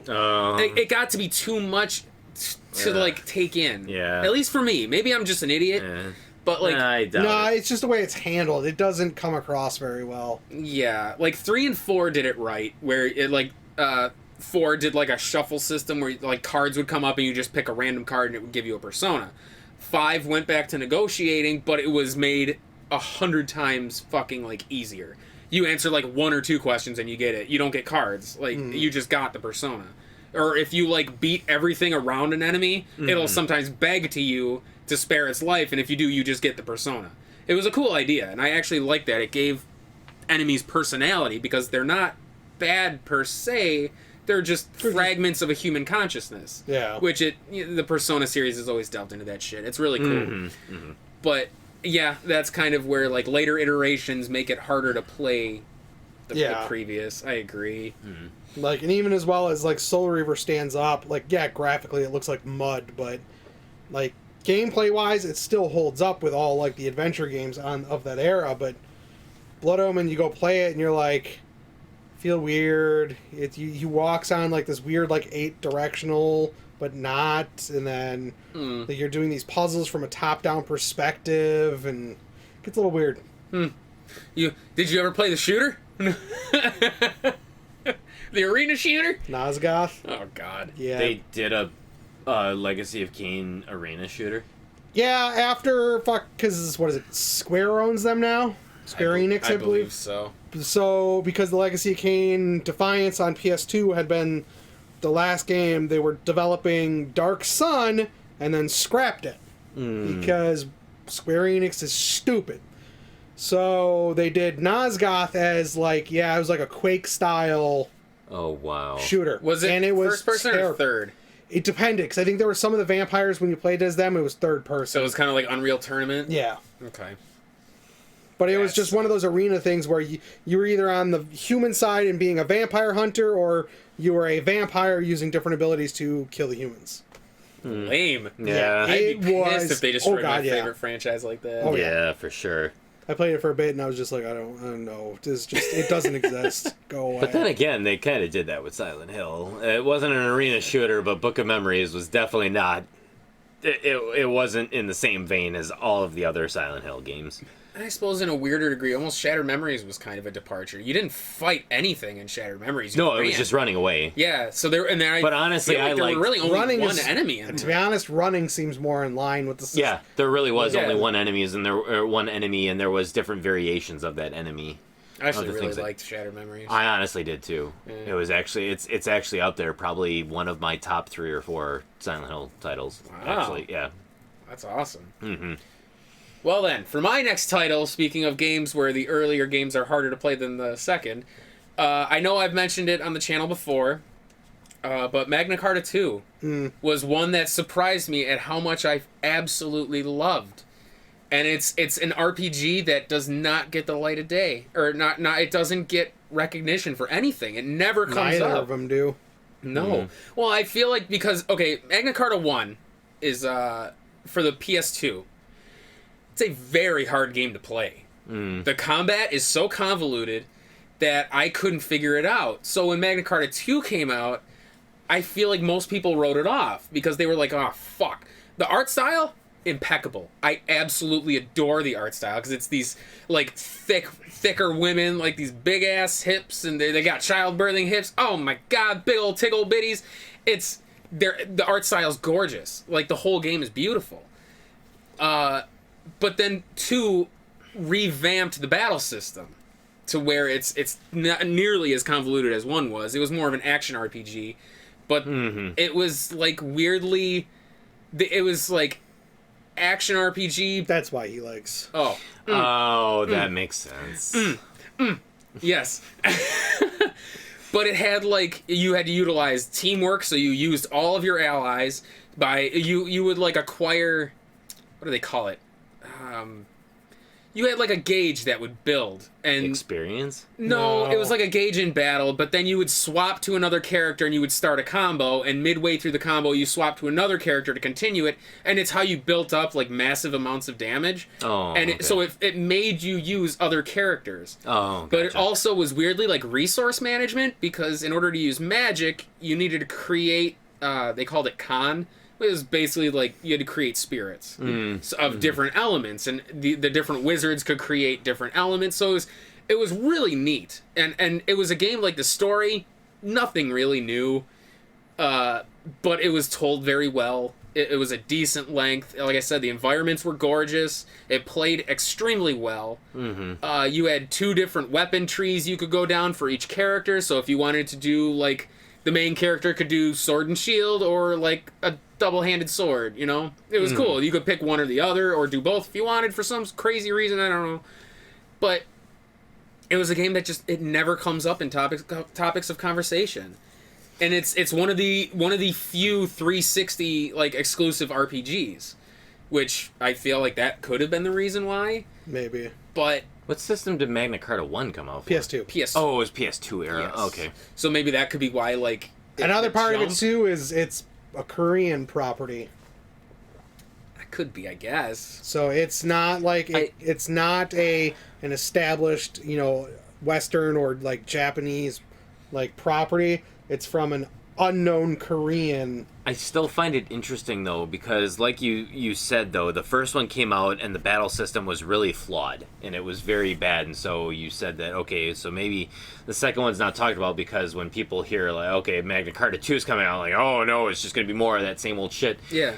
It got to be too much to like take in. Yeah. At least for me. Maybe I'm just an idiot. But like, no, it's just the way it's handled. It doesn't come across very well. Yeah, like 3 and 4 did it right, where it like 4 did like a shuffle system where like cards would come up and you just pick a random card and it would give you a persona. 5 went back to negotiating, but it was made 100 times fucking like easier. You answer like 1 or 2 questions and you get it. You don't get cards. Like you just got the persona. Or if you like beat everything around an enemy, it'll sometimes beg to you to spare its life, and if you do, you just get the persona. It was a cool idea, and I actually liked that. It gave enemies personality because they're not bad per se. They're just fragments of a human consciousness. Yeah. Which the Persona series has always delved into that shit. It's really cool. But yeah, that's kind of where like later iterations make it harder to play the previous. I agree. Like, and even as well as like Soul Reaver stands up, like, yeah, graphically it looks like mud, but like gameplay wise it still holds up with all like the adventure games of that era. But Blood Omen, you go play it and you're like, feel weird. He walks on like this weird like 8 directional but not, and then like, you're doing these puzzles from a top-down perspective, and it gets a little weird. Did you ever play the shooter? The arena shooter? Nosgoth? Oh god. Yeah. They did a Legacy of Kain arena shooter. Yeah, after because what is it? Square owns them now. Square Enix, I believe. So. So because the Legacy of Kain Defiance on PS2 had been the last game, they were developing Dark Sun and then scrapped it because Square Enix is stupid. So they did Nosgoth as like, it was like a Quake style. Oh wow! Shooter. Was it, and it was first person or third? It depended, because I think there were some of the vampires when you played as them, it was third person. So it was kind of like Unreal Tournament? Yeah. Okay. But it was just one of those arena things where you were either on the human side and being a vampire hunter, or you were a vampire using different abilities to kill the humans. Lame. Yeah. I'd be pissed if they destroyed my yeah. favorite franchise like that. Oh, yeah, for sure. I played it for a bit and I was just like, I don't know. It doesn't exist. Go away. But then again, they kind of did that with Silent Hill. It wasn't an arena shooter, but Book of Memories was definitely not. It wasn't in the same vein as all of the other Silent Hill games. I suppose in a weirder degree, almost Shattered Memories was kind of a departure. You didn't fight anything in Shattered Memories. No, it was just running away. Yeah, so there. But honestly, there were really only running one enemy in there. To be honest, running seems more in line with the system. Yeah, there really was only one enemy, and there was different variations of that enemy. I actually really liked Shattered Memories. I honestly did too. Yeah. It was actually it's actually out there, probably one of my top 3 or 4 Silent Hill titles. Wow. Actually, yeah. That's awesome. Mm-hmm. Well then, for my next title, speaking of games where the earlier games are harder to play than the second, I know I've mentioned it on the channel before, but Magna Carta 2 was one that surprised me at how much I absolutely loved. And it's an RPG that does not get the light of day, or not it doesn't get recognition for anything. It never comes up. Neither of them do. No. Well, I feel like because Magna Carta 1 is for the PS2. It's a very hard game to play. The combat is so convoluted that I couldn't figure it out. So when Magna Carta 2 came out, I feel like most people wrote it off because they were like, oh, fuck. The art style? Impeccable. I absolutely adore the art style because it's these like thicker women, like these big ass hips, and they got childbirthing hips. Oh my god, big old tickle bitties. The art style's gorgeous. Like the whole game is beautiful. But then 2 revamped the battle system to where it's not nearly as convoluted as 1 was. It was more of an action RPG, but it was like weirdly, it was like action RPG. That's why he likes. That makes sense. Yes. But it had like, you had to utilize teamwork, so you used all of your allies you would like acquire, what do they call it? You had like a gauge that would build and experience. No, it was like a gauge in battle, but then you would swap to another character and you would start a combo, and midway through the combo you swap to another character to continue it, and it's how you built up like massive amounts of damage. So it made you use other characters. Gotcha. But it also was weirdly like resource management, because in order to use magic you needed to create they called it Khan. It was basically like you had to create spirits of different elements, and the different wizards could create different elements. So it was really neat, and it was a game like the story, nothing really new, but it was told very well. It was a decent length. Like I said, the environments were gorgeous. It played extremely well. Mm-hmm. You had 2 different weapon trees you could go down for each character. So if you wanted to do, like, the main character could do sword and shield or, like, a double-handed sword, you know? It was cool. You could pick one or the other or do both if you wanted for some crazy reason. I don't know. But it was a game that it never comes up in topics of conversation. And it's one of the few 360 like exclusive RPGs, which I feel like that could have been the reason why. Maybe. But what system did Magna Carta 1 come out for? PS2. PS2. Oh, it was PS2 era. Yes. Okay. So maybe that could be why, like... Another part of it, jumped. too, is it's a Korean property. That could be, I guess. So it's not like... it's not an established, Western or, like, Japanese, like, property. It's from an unknown Korean... I still find it interesting, though, because like you said, though, the first one came out and the battle system was really flawed, and it was very bad, and so you said that, okay, so maybe the second one's not talked about because when people hear, like, okay, Magna Carta 2 is coming out, like, oh, no, it's just going to be more of that same old shit. Yeah.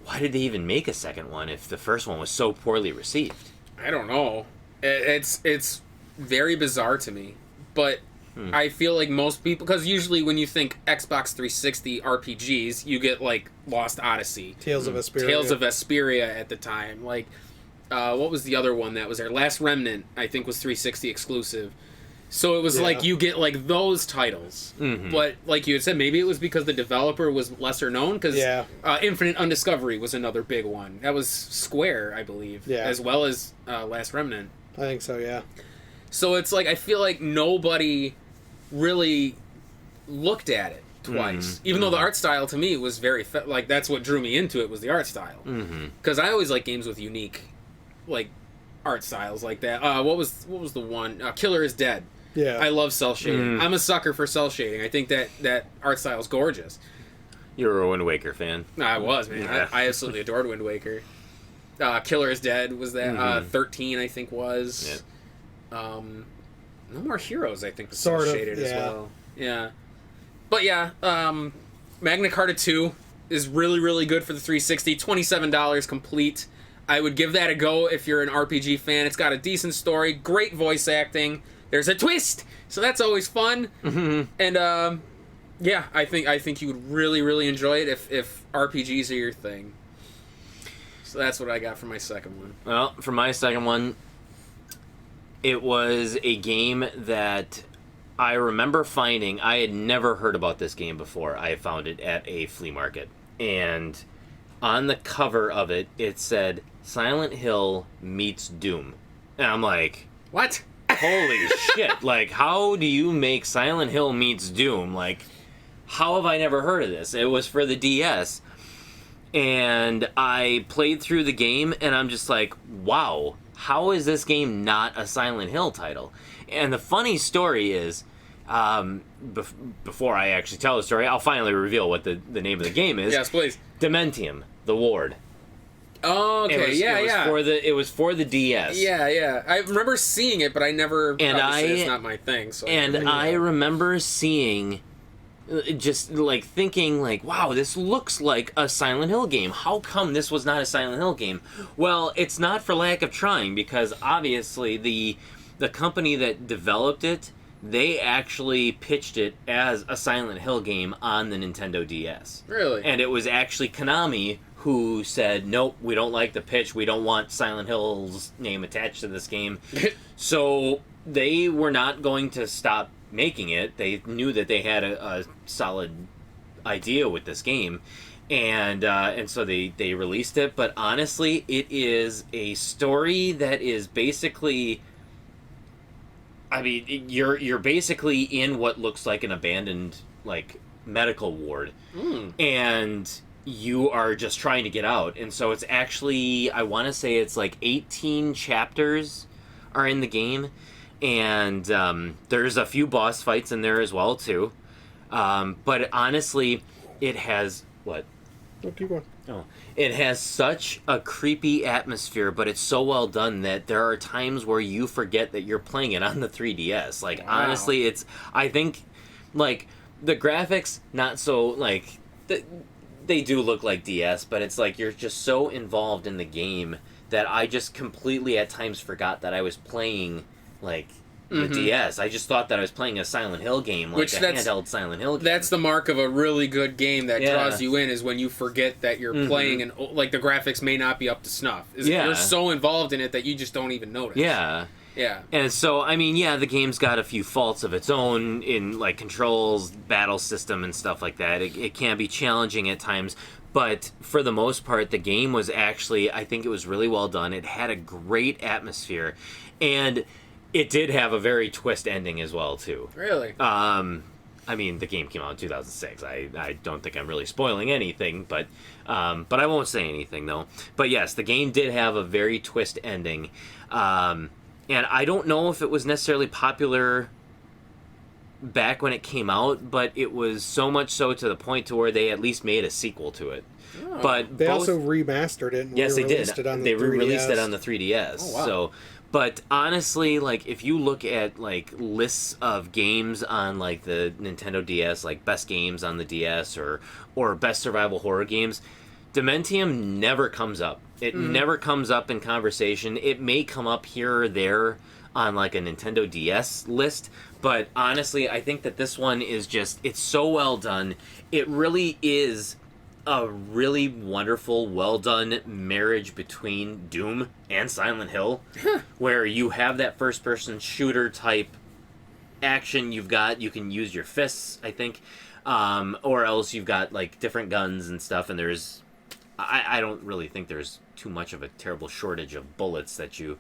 Why did they even make a second one if the first one was so poorly received? I don't know. It's very bizarre to me, but... I feel like most people, because usually when you think Xbox 360 RPGs, you get like Lost Odyssey, Tales of Vesperia at the time. Like, what was the other one that was there? Last Remnant, I think, was 360 exclusive. So it was like you get like those titles, but like you had said, maybe it was because the developer was lesser known. Because Infinite Undiscovery was another big one. That was Square, I believe, as well as Last Remnant. I think so. Yeah. So it's like I feel like nobody really looked at it twice, even though the art style to me was very like that's what drew me into it was the art style. Because I always like games with unique, like art styles like that. What was the one? Killer is Dead. Yeah, I love cell shading. I'm a sucker for cell shading. I think that art style is gorgeous. You're a Wind Waker fan. I was, man. Yeah. I absolutely adored Wind Waker. Killer is Dead was that. 13, I think, was. Yeah. No More Heroes, I think, was sort of shaded as well. Yeah. But yeah, Magna Carta 2 is really, really good for the 360. $27 complete. I would give that a go if you're an RPG fan. It's got a decent story, great voice acting. There's a twist, so that's always fun. And yeah, I think you would really, really enjoy it if RPGs are your thing. So that's what I got for my second one. Well, for my second one, it was a game that I remember finding. I had never heard about this game before. I found it at a flea market. And on the cover of it, it said, Silent Hill meets Doom. And I'm like... What? Holy shit. Like, how do you make Silent Hill meets Doom? Like, how have I never heard of this? It was for the DS. And I played through the game, and I'm just like, wow. How is this game not a Silent Hill title? And the funny story is, before I actually tell the story, I'll finally reveal what the name of the game is. Yes, please. Dementium, the Ward. Oh, okay, it was for the DS. Yeah. I remember seeing it, but I never... And it's not my thing. So I remember seeing... just like thinking like, wow, this looks like a Silent Hill game. How come this was not a Silent Hill game? Well, it's not for lack of trying, because obviously the company that developed it, they actually pitched it as a Silent Hill game on the Nintendo DS. Really? And it was actually Konami who said, nope, we don't like the pitch. We don't want Silent Hill's name attached to this game. So they were not going to stop making it. They knew that they had a solid idea with this game, and so they released it. But honestly, it is a story that is basically, I mean, you're basically in what looks like an abandoned like medical ward, and you are just trying to get out. And so it's actually, I want to say it's like 18 chapters are in the game. And there's a few boss fights in there as well, too. But honestly, it has... What? Oh, keep going. Oh. It has such a creepy atmosphere, but it's so well done that there are times where you forget that you're playing it on the 3DS. Like, wow. Honestly, it's... I think, like, the graphics, not so, like... they do look like DS, but it's like you're just so involved in the game that I just completely at times forgot that I was playing like the DS. I just thought that I was playing a Silent Hill game, like handheld Silent Hill game. That's the mark of a really good game that draws you in, is when you forget that you're playing and like the graphics may not be up to snuff. You're so involved in it that you just don't even notice. Yeah. Yeah. And so, I mean, the game's got a few faults of its own in, like, controls, battle system, and stuff like that. It can be challenging at times, but for the most part, the game was actually, I think it was really well done. It had a great atmosphere, and it did have a very twist ending as well, too. Really? I mean, the game came out in 2006. I don't think I'm really spoiling anything, but I won't say anything, though. But yes, the game did have a very twist ending. And I don't know if it was necessarily popular back when it came out, but it was so much so to the point to where they at least made a sequel to it. Oh. But they also remastered it. And yes, they did. They re-released it 3DS. on the 3DS. Oh, wow. So, but honestly, like if you look at like lists of games on like the Nintendo DS, like best games on the DS or best survival horror games, Dementium never comes up. It never comes up in conversation. It may come up here or there on like a Nintendo DS list, but honestly, I think that this one is just, it's so well done. It really is a really wonderful, well done marriage between Doom and Silent Hill, where you have that first person shooter type action you can use your fists, I think, or else you've got like different guns and stuff, and there's I don't really think there's too much of a terrible shortage of bullets that you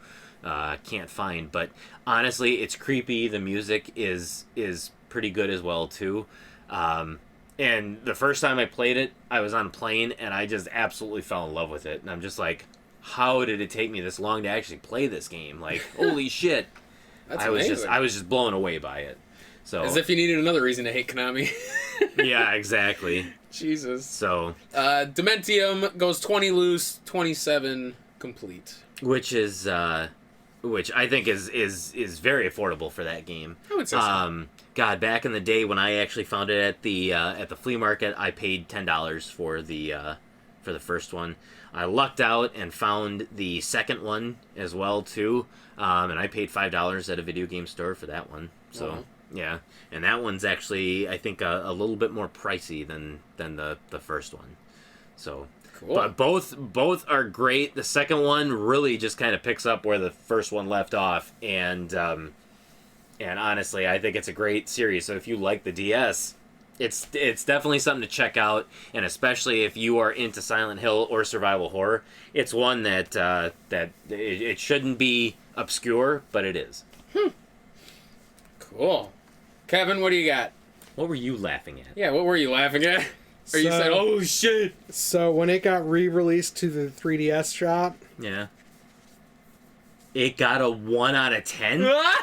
can't find, but honestly, it's creepy. The music is pretty good as well too. And the first time I played it, I was on a plane, and I just absolutely fell in love with it. And I'm just like, how did it take me this long to actually play this game? Like, holy shit! That's I amazing. was just blown away by it. So as if you needed another reason to hate Konami. yeah, exactly. Jesus. So Dementium goes 20 loose, 27 complete. which I think is very affordable for that game. I would say so. God, back in the day when I actually found it at the flea market, I paid $10 for the first one. I lucked out and found the second one as well too, and I paid $5 at a video game store for that one. So. Wow. Yeah, and that one's actually, I think, a little bit more pricey than the first one. So, Cool. But both are great. The second one really just kind of picks up where the first one left off, and honestly, I think it's a great series. So if you like the DS, it's definitely something to check out, and especially if you are into Silent Hill or survival horror, it's one that it shouldn't be obscure, but it is. Cool. Kevin, what do you got? What were you laughing at? Yeah, what were you laughing at? Or you said, oh shit! So when it got re-released to the 3DS shop, Yeah. It got a 1 out of 10? Why?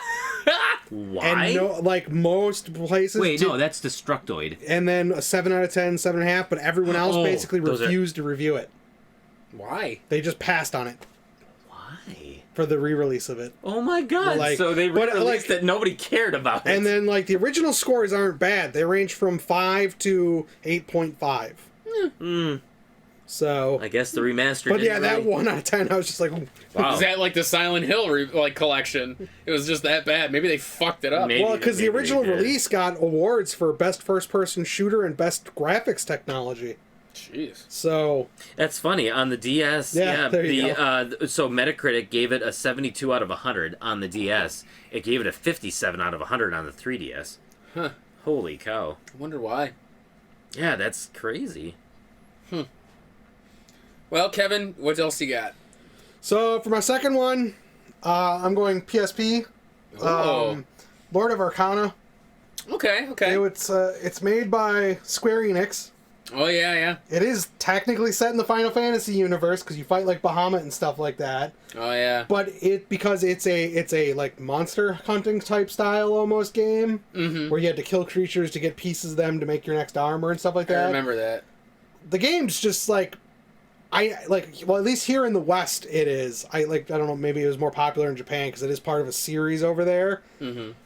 and no, like most places, Wait, no, that's Destructoid. and then a 7 out of 10, 7.5, but everyone else Oh, basically those are- refused to review it. Why? They just passed on it Why? for the re-release of it. Oh my god, Like, so they but, released like- that nobody cared about it. And then, like, the original scores aren't bad. They range from 5 to 8.5. So, I guess the remaster but didn't yeah, that really- 1 out of 10, I was just like, Wow. Is that like the Silent Hill collection? It was just that bad. Maybe they fucked it up. Maybe. well, because the maybe they original did. release got awards for best first-person shooter and best graphics technology. Jeez. So, That's funny. On the DS, Yeah, there you so Metacritic gave it a 72 out of 100 on the DS. It gave it a 57 out of 100 on the 3DS. Huh. Holy cow. I wonder why. Yeah, that's crazy. Well, Kevin, what else you got? so for my second one, I'm going PSP. Oh. Lord of Arcana. Okay. It's made by Square Enix. Oh, yeah. It is technically set in the Final Fantasy universe because you fight like Bahamut and stuff like that. Oh, yeah. But because it's a like monster hunting type style almost game where you had to kill creatures to get pieces of them to make your next armor and stuff like that. I remember that. The game's just like at least here in the West it is. I don't know, maybe it was more popular in Japan because it is part of a series over there.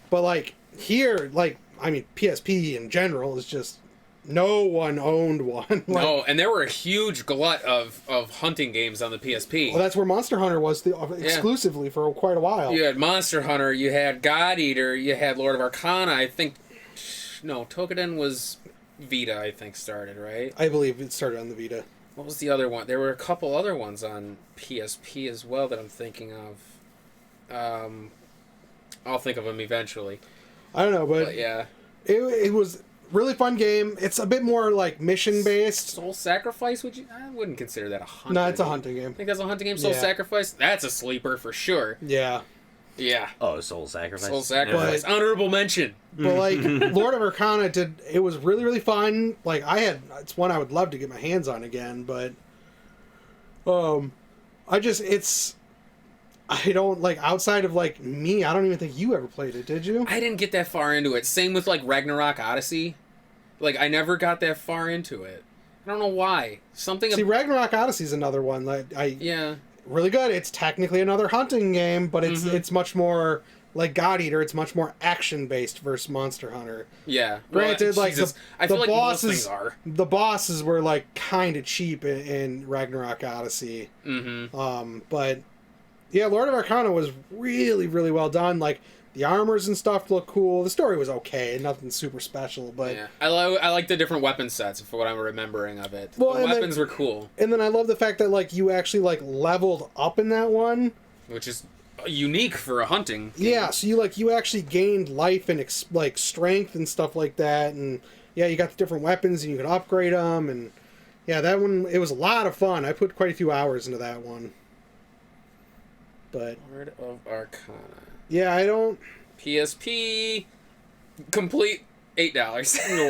But like here, like I mean PSP in general is just no one owned one. Like, No, and there were a huge glut of hunting games on the PSP. well, that's where Monster Hunter was exclusively for quite a while. You had Monster Hunter, you had God Eater, you had Lord of Arcana. I think, no, Tokuden was Vita. I think started right. I believe it started on the Vita. What was the other one? There were a couple other ones on PSP as well that I'm thinking of. I'll think of them eventually. I don't know, but yeah, it was really fun game. It's a bit more like mission based. Soul Sacrifice? I wouldn't consider that a hunting. No, it's a hunting game. I think that's a hunting game. Soul Yeah. Sacrifice. That's a sleeper for sure. Yeah. Yeah. Oh, Soul Sacrifice. Soul Sacrifice. But- Honorable mention. But like Lord of Arcana it was really, really fun. Like it's one I would love to get my hands on again, but I don't like outside of like me, I don't even think you ever played it, did you? I didn't get that far into it. Same with like Ragnarok Odyssey. Like I never got that far into it. I don't know why. See, Ragnarok Odyssey is another one that yeah. really good. It's technically another hunting game, but it's much more like God Eater. It's much more action based versus Monster Hunter. Yeah. Granted, Well, like Jesus, I the feel like most bosses things are. the bosses were like kind of cheap in Ragnarok Odyssey. But yeah, Lord of Arcana was really, really well done. Like the armors and stuff look cool. The story was okay, nothing super special, but Yeah. I like the different weapon sets for what I'm remembering of it. Well, the and weapons were cool, and then I love the fact that like you actually like leveled up in that one. which is unique for a hunting game. Yeah, so you actually gained life and like strength and stuff like that, and yeah, you got the different weapons and you could upgrade them, and yeah, that one it was a lot of fun. I put quite a few hours into that one. But Lord of Arcana. yeah, I don't. PSP complete $8.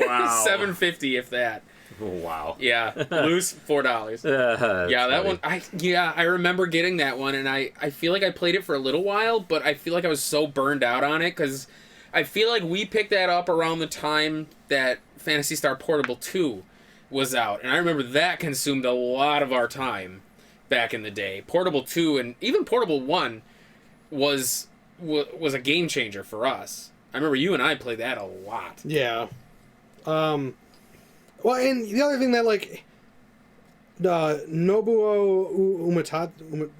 Wow. $7.50 if that. Wow. Yeah, loose $4. Yeah, that one. I remember getting that one, and I feel like I played it for a little while, but I feel like I was so burned out on it because I feel like we picked that up around the time that Phantasy Star Portable 2 was out, and I remember that consumed a lot of our time back in the day. Portable 2 and even Portable 1 was a game changer for us. I remember you and I played that a lot. Yeah. Well, and the other thing that like Nobuo Uematsu,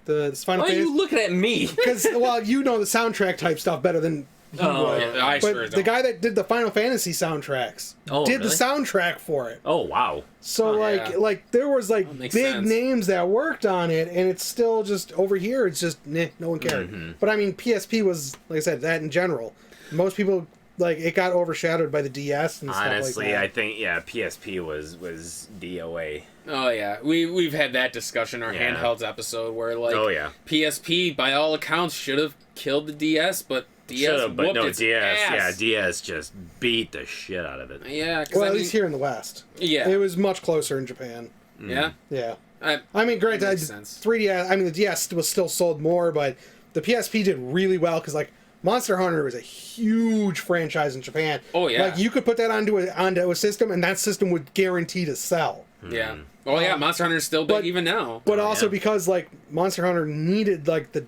the Final Why are Fantasy, you looking at me? because well, you know the soundtrack type stuff better than he would. Yeah, I But sure the don't. guy that did the Final Fantasy soundtracks did the really? soundtrack for it. Oh, wow. So yeah. like there was like That big makes sense. names that worked on it, and it's still just over here. It's just no one cared. But I mean, PSP was like I said that in general. Most people like it got overshadowed by the DS and Honestly, stuff like that. I think, PSP was DOA. Oh yeah, we've had that discussion in our Yeah. handhelds episode where like Oh, yeah. PSP by all accounts should have killed the DS, but DS Should've, but whooped no, its DS. ass. Yeah, DS just beat the shit out of it. Yeah, 'cause Well, I at mean, least here in the West. Yeah. It was much closer in Japan. yeah. Yeah. I mean, granted, Makes sense. 3DS, I mean, the DS was still sold more, but the PSP did really well because, like, Monster Hunter was a huge franchise in Japan. Oh, yeah. Like, you could put that onto a system, and that system would guarantee to sell. Yeah. Oh yeah, Monster Hunter is still big but- even now. But also yeah. because, like, Monster Hunter needed, like, the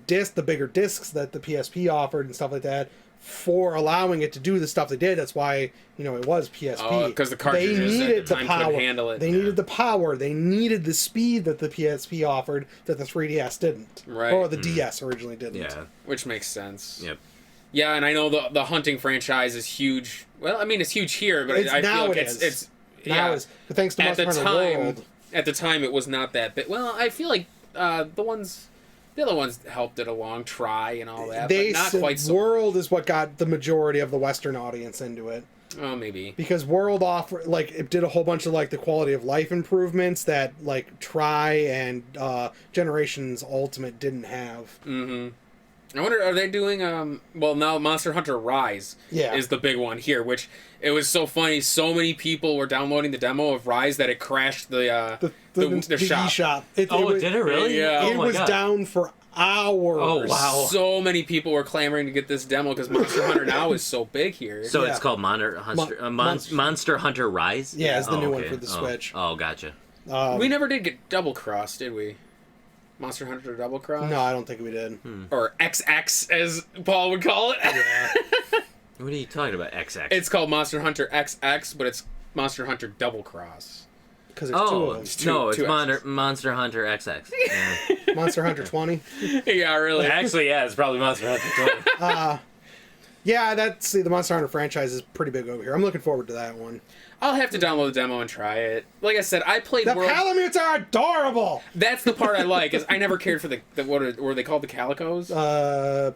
bigger discs that the PSP offered and stuff like that for allowing it to do the stuff they did. That's why, you know, it was PSP. Oh, 'cause the cartridges they at needed the time couldn't power. handle it. They Yeah. needed the power. They needed the speed that the PSP offered that the 3DS didn't. Right. Or the DS originally didn't. Yeah. Which makes sense. Yep. Yeah, and I know the hunting franchise is huge. Well, I mean it's huge here, but It's- I now feel like it it's is. it's Now yeah. is thanks to At Monster the Hunter time, World. at the time it was not that big. Well, I feel like the other ones helped it along, Try and all that, They but not said quite so. World is what got the majority of the Western audience into it. Oh, maybe. Because World offered, like, it did a whole bunch of, like, the quality of life improvements that, like, Try and Generations Ultimate didn't have. Mm-hmm. I wonder, are they doing, well, now Monster Hunter Rise Yeah. is the big one here, which it was so funny. So many people were downloading the demo of Rise that it crashed the shop. eShop. Did it really? Yeah. It was down for hours. Oh, wow. So many people were clamoring to get this demo because Monster Hunter now is so big here. So Yeah. it's called Monster Hunter Rise? Yeah, it's the new one okay. for the Switch. Oh, gotcha. We never did get Double Cross, did we? Monster Hunter Double Cross? No, I don't think we did. Or XX, as Paul would call it. Yeah. What are you talking about, XX? It's called Monster Hunter XX, but it's Monster Hunter Double Cross. Because there's two of them. It's Monster Hunter XX. Yeah. Monster Hunter 20. Yeah, really. Actually, yeah, it's probably Monster Hunter 20. Yeah, the Monster Hunter franchise is pretty big over here. I'm looking forward to that one. I'll have to download the demo and try it. Like I said, I played The Palamutes are adorable! That's the part I like, is I never cared for the what were they called, the calicos?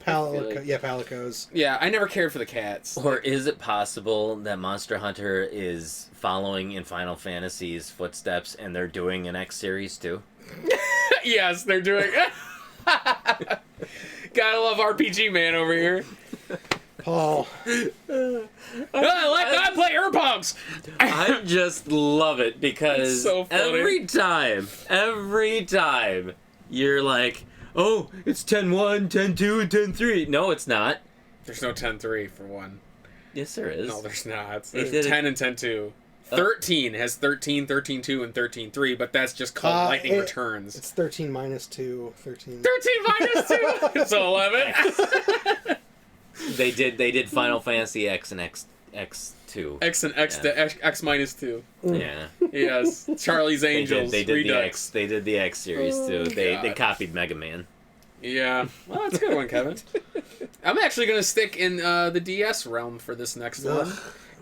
Palicos. Yeah, I never cared for the cats. Or is it possible that Monster Hunter is following in Final Fantasy's footsteps and they're doing an X series too? Yes, they're doing Gotta love RPG man over here. Paul. I play Earpunks! I just love it because It's so funny. every time you're like, oh, it's 10-1, 10-2, and 10-3. No, it's not. There's no 10-3 for one. Yes, there is. No, there's not. They There's did 10 and 10-2. 13 has 13, 13-2, and 13-3, but that's just called Lightning Returns. It's 13 minus 2. 13 minus 2! So 11. They did Final Fantasy X and X2. X and X, Yeah. X minus 2. Yeah. Yes. Charlie's Angels. They did the Redux. X. They did the X series too. They God. copied Mega Man. Yeah. Well, that's a good one, Kevin. I'm actually going to stick in the DS realm for this next one.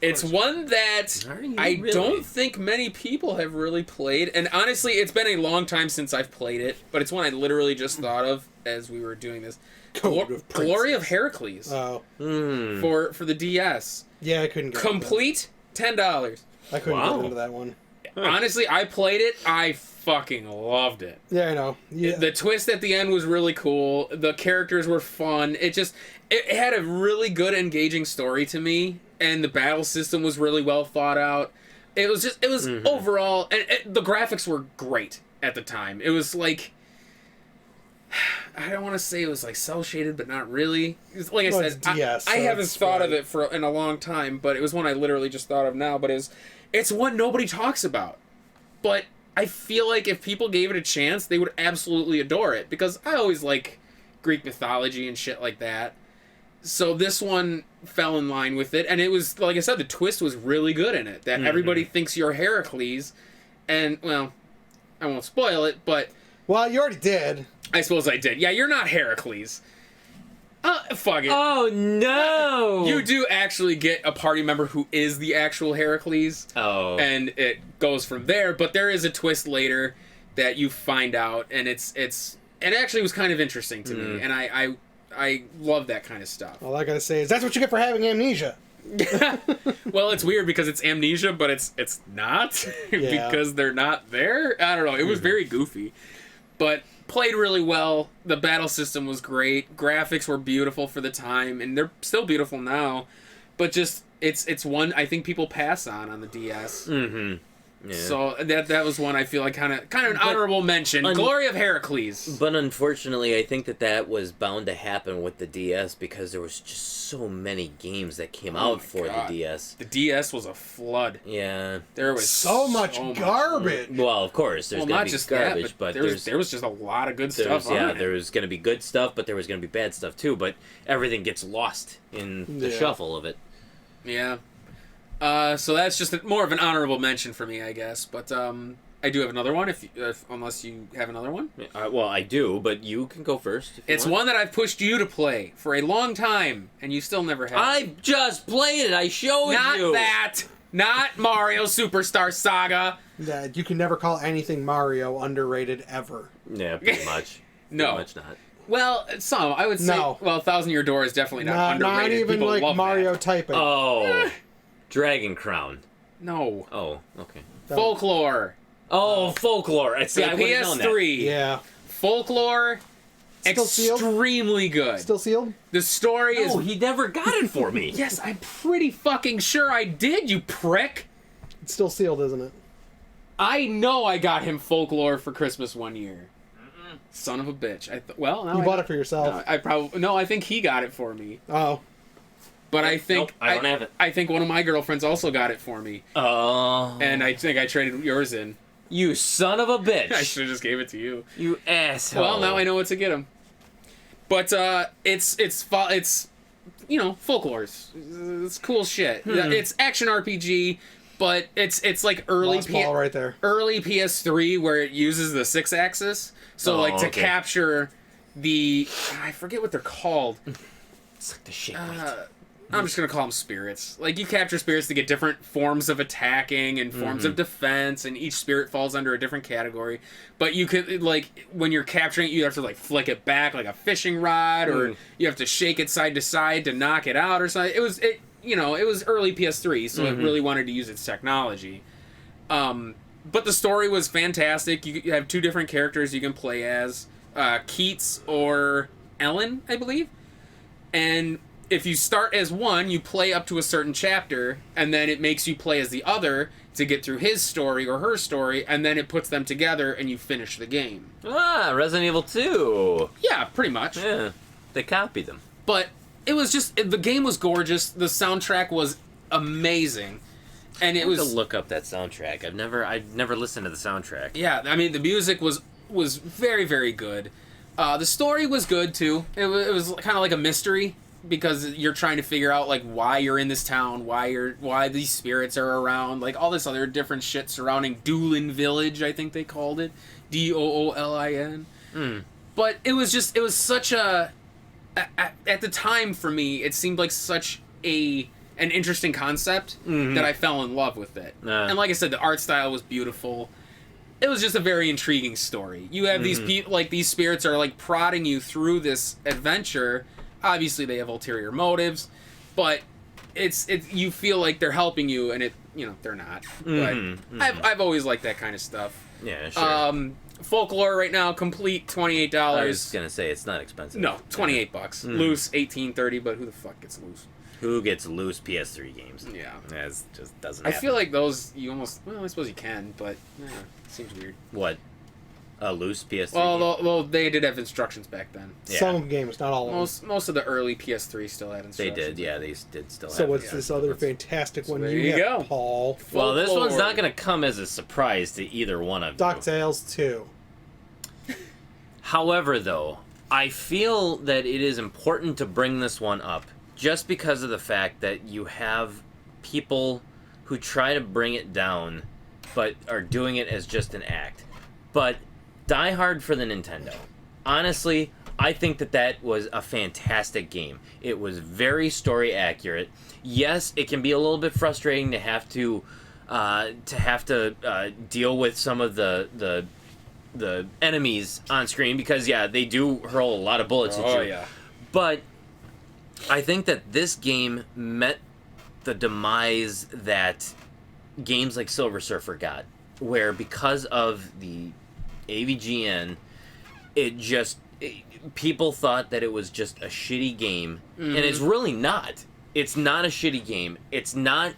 It's one that Are you I really? don't think many people have really played. And honestly, it's been a long time since I've played it. But it's one I literally just thought of as we were doing this. Code of Glory of Princess. Heracles. Oh. For the DS. Yeah, I couldn't get into Complete, $10. that. I couldn't Wow. get into that one. Honestly, I played it. I fucking loved it. Yeah, I know. Yeah. The twist at the end was really cool. The characters were fun. It had a really good, engaging story to me, and the battle system was really well thought out. It was overall, and the graphics were great at the time. It was like, I don't want to say it was like cel shaded, but not really. Like I Well, said, it's DS, I so haven't it's thought of right. it in a long time, but it was one I literally just thought of now. But it's one nobody talks about. But I feel like if people gave it a chance, they would absolutely adore it, because I always like Greek mythology and shit like that. So this one fell in line with it, and it was, like I said, the twist was really good in it. That everybody thinks you're Heracles, and, well, I won't spoil it, but Well, you already did. I suppose I did. Yeah, you're not Heracles. Fuck it. Oh no! You do actually get a party member who is the actual Heracles. Oh. And it goes from there, but there is a twist later that you find out, and it actually was kind of interesting to me, and I love that kind of stuff. All I gotta say is that's what you get for having amnesia. Well, it's weird because it's amnesia, but it's not Yeah. because they're not there. I don't know. It was very goofy, but played really well. The battle system was great. Graphics were beautiful for the time, and they're still beautiful now. But just it's one I think people pass on the DS. Mm-hmm. Yeah. So that was one I feel like kind of an honorable mention. Glory of Heracles. But unfortunately, I think that was bound to happen with the DS because there was just so many games that came out for God. the DS. The DS was a flood. Yeah. There was So much garbage. Well, of course, there's Well, gonna not be just garbage, that, but there was just a lot of good stuff on it. there was gonna be good stuff, but there was gonna be bad stuff too. But everything gets lost in the Yeah. shuffle of it. Yeah. So that's just more of an honorable mention for me, I guess. But I do have another one, unless you have another one. Well, I do, but you can go first. If you It's want. one that I've pushed you to play for a long time, and you still never have. I just played it. I showed Not you. that! Not Mario Superstar Saga! Yeah, you can never call anything Mario underrated ever. Yeah, pretty much. No. Pretty much not. Well, some. I would say, No. well, Thousand Year Door is definitely not Not underrated. even People like love Mario that. typing. Oh, Dragon Crown. No. Oh, okay. Folklore. Oh, Folklore. I see. The I would've known that. PS3. Yeah. Folklore. Still sealed? Extremely good. Still sealed? The story is. No, he never got it for me. Yes, I'm pretty fucking sure I did, you prick. It's still sealed, isn't it? I know I got him Folklore for Christmas one year. Son of a bitch. You bought it for yourself. I think he got it for me. Oh. But I think Nope, I don't have it. I think one of my girlfriends also got it for me, Oh. and I think I traded yours in. You son of a bitch. I should have just gave it to you. You asshole. Well, now I know what to get him. But it's Folklore. It's cool shit. It's action RPG. but it's like early Lost ball right there. early PS3 where it uses the 6-axis. So to capture the I forget what they're called. It's like the shape. I'm just gonna call them spirits. Like you capture spirits to get different forms of attacking and forms of defense, and each spirit falls under a different category. But you could like when you're capturing it, you have to like flick it back like a fishing rod, or you have to shake it side to side to knock it out or something. It was early PS3, so it really wanted to use its technology. But the story was fantastic. You have 2 different characters you can play as, Keats or Ellen, I believe. And if you start as one, you play up to a certain chapter, and then it makes you play as the other to get through his story or her story, and then it puts them together and you finish the game. Ah, Resident Evil 2. Yeah, pretty much. Yeah, they copied them. But it was just, the game was gorgeous, the soundtrack was amazing, and it was... I have to look up that soundtrack. I've never listened to the soundtrack. Yeah, I mean, the music was very, very good. The story was good, too. It was kind of like a mystery, because you're trying to figure out like why you're in this town, why these spirits are around, like all this other different shit surrounding Doolin Village, I think they called it, Doolin. But it was such a at the time for me it seemed like such an interesting concept that I fell in love with it. And like I said, the art style was beautiful. It was just a very intriguing story. You have these these spirits are like prodding you through this adventure. Obviously, they have ulterior motives, but it's you feel like they're helping you, and they're not. But I've always liked that kind of stuff. Yeah, sure. Folklore right now, complete $28. I was gonna say it's not expensive. No, $28. Loose $18.30, but who the fuck gets loose? Who gets loose PS3 games? Yeah, that just doesn't. I happen. feel like those you almost. Well, I suppose you can, but it seems weird. What? A loose PS3 Well, they did have instructions back then. Yeah. Some games, not all of them. Most of the early PS3 still had They instructions. did, yeah, they did still have. So what's it, this other fantastic one there you you have, go. Paul? Well, this Folklore. one's not going to come as a surprise to either one of you. DuckTales 2. However, though, I feel that it is important to bring this one up just because of the fact that you have people who try to bring it down but are doing it as just an act. But Die Hard for the Nintendo. Honestly, I think that was a fantastic game. It was very story accurate. Yes, it can be a little bit frustrating to have to deal with some of the enemies on screen because they do hurl a lot of bullets at you. Oh yeah. But I think that this game met the demise that games like Silver Surfer got, where because of the AVGN, people thought that it was just a shitty game, and it's really not. It's not a shitty game. It's not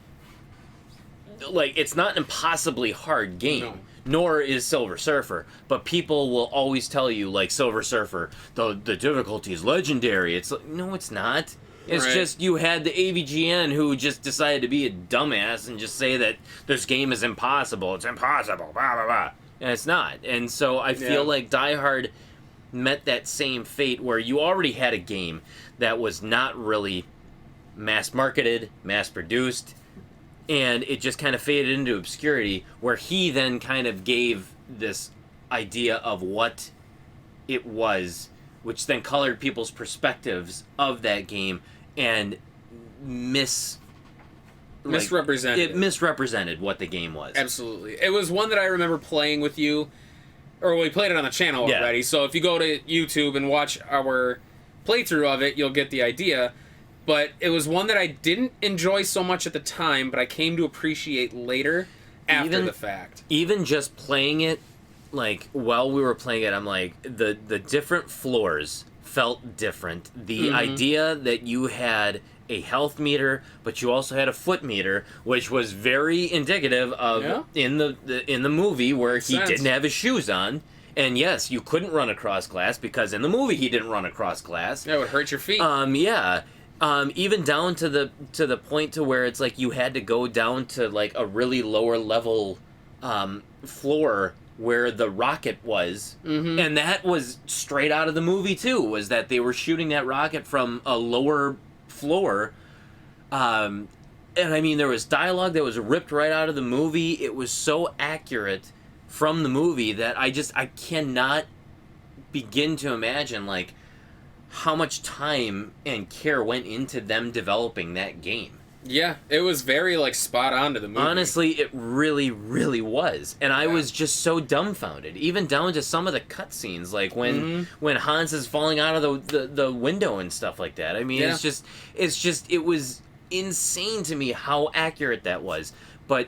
an impossibly hard game. No. Nor is Silver Surfer, but people will always tell you, like, Silver Surfer, the difficulty is legendary. It's like, no, it's not. It's just you had the AVGN who just decided to be a dumbass and just say that this game is impossible. It's impossible, blah, blah, blah. And it's not. And so I feel like Die Hard met that same fate where you already had a game that was not really mass-marketed, mass-produced, and it just kind of faded into obscurity, where he then kind of gave this idea of what it was, which then colored people's perspectives of that game and misrepresented. It misrepresented what the game was. Absolutely. It was one that I remember playing with you, or we played it on the channel already, so if you go to YouTube and watch our playthrough of it, you'll get the idea. But it was one that I didn't enjoy so much at the time, but I came to appreciate later after the fact. Even just playing it, like, while we were playing it, I'm like, the different floors felt different. The idea that you had a health meter, but you also had a foot meter, which was very indicative of in the movie where he didn't have his shoes on. And yes, you couldn't run across glass because in the movie he didn't run across glass. That would hurt your feet. Even down to the point to where it's like you had to go down to like a really lower level floor where the rocket was, and that was straight out of the movie too. Was that they were shooting that rocket from a lower floor, and And I mean, there was dialogue that was ripped right out of the movie. It was so accurate from the movie that I cannot begin to imagine, like, how much time and care went into them developing that game. Yeah, it was very, like, spot on to the movie. Honestly, it really, really was. And I was just so dumbfounded. Even down to some of the cutscenes, like when Hans is falling out of the window and stuff like that. I mean, it was insane to me how accurate that was. But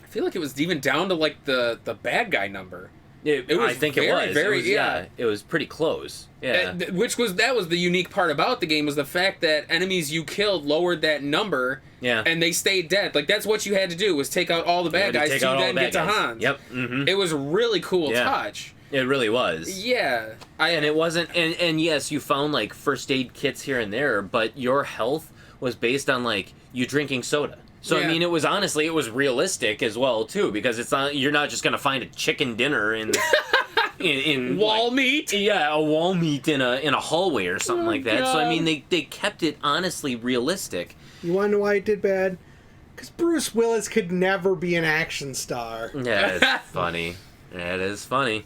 I feel like it was even down to, like, the bad guy number. It was, I think it was. It was pretty close. Yeah. That was the unique part about the game, was the fact that enemies you killed lowered that number. Yeah. And they stayed dead. Like, that's what you had to do, was take out all the bad guys to then get to Hans. Yep. Mm-hmm. It was a really cool touch. It really was. Yeah. And it wasn't, and yes, you found, like, first aid kits here and there, but your health was based on, like, you drinking soda. So, I mean, it was realistic as well, too, because it's not, you're not just going to find a chicken dinner in wall meat? Yeah, a wall meat in a hallway or something like that. God. So, I mean, they kept it honestly realistic. You want to know why it did bad? Because Bruce Willis could never be an action star. Yeah, it's funny. That is funny.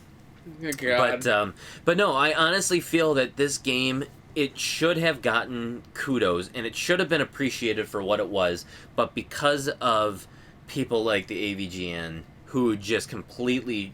Oh, God. But no, I honestly feel that this game, it should have gotten kudos, and it should have been appreciated for what it was, but because of people like the AVGN, who just completely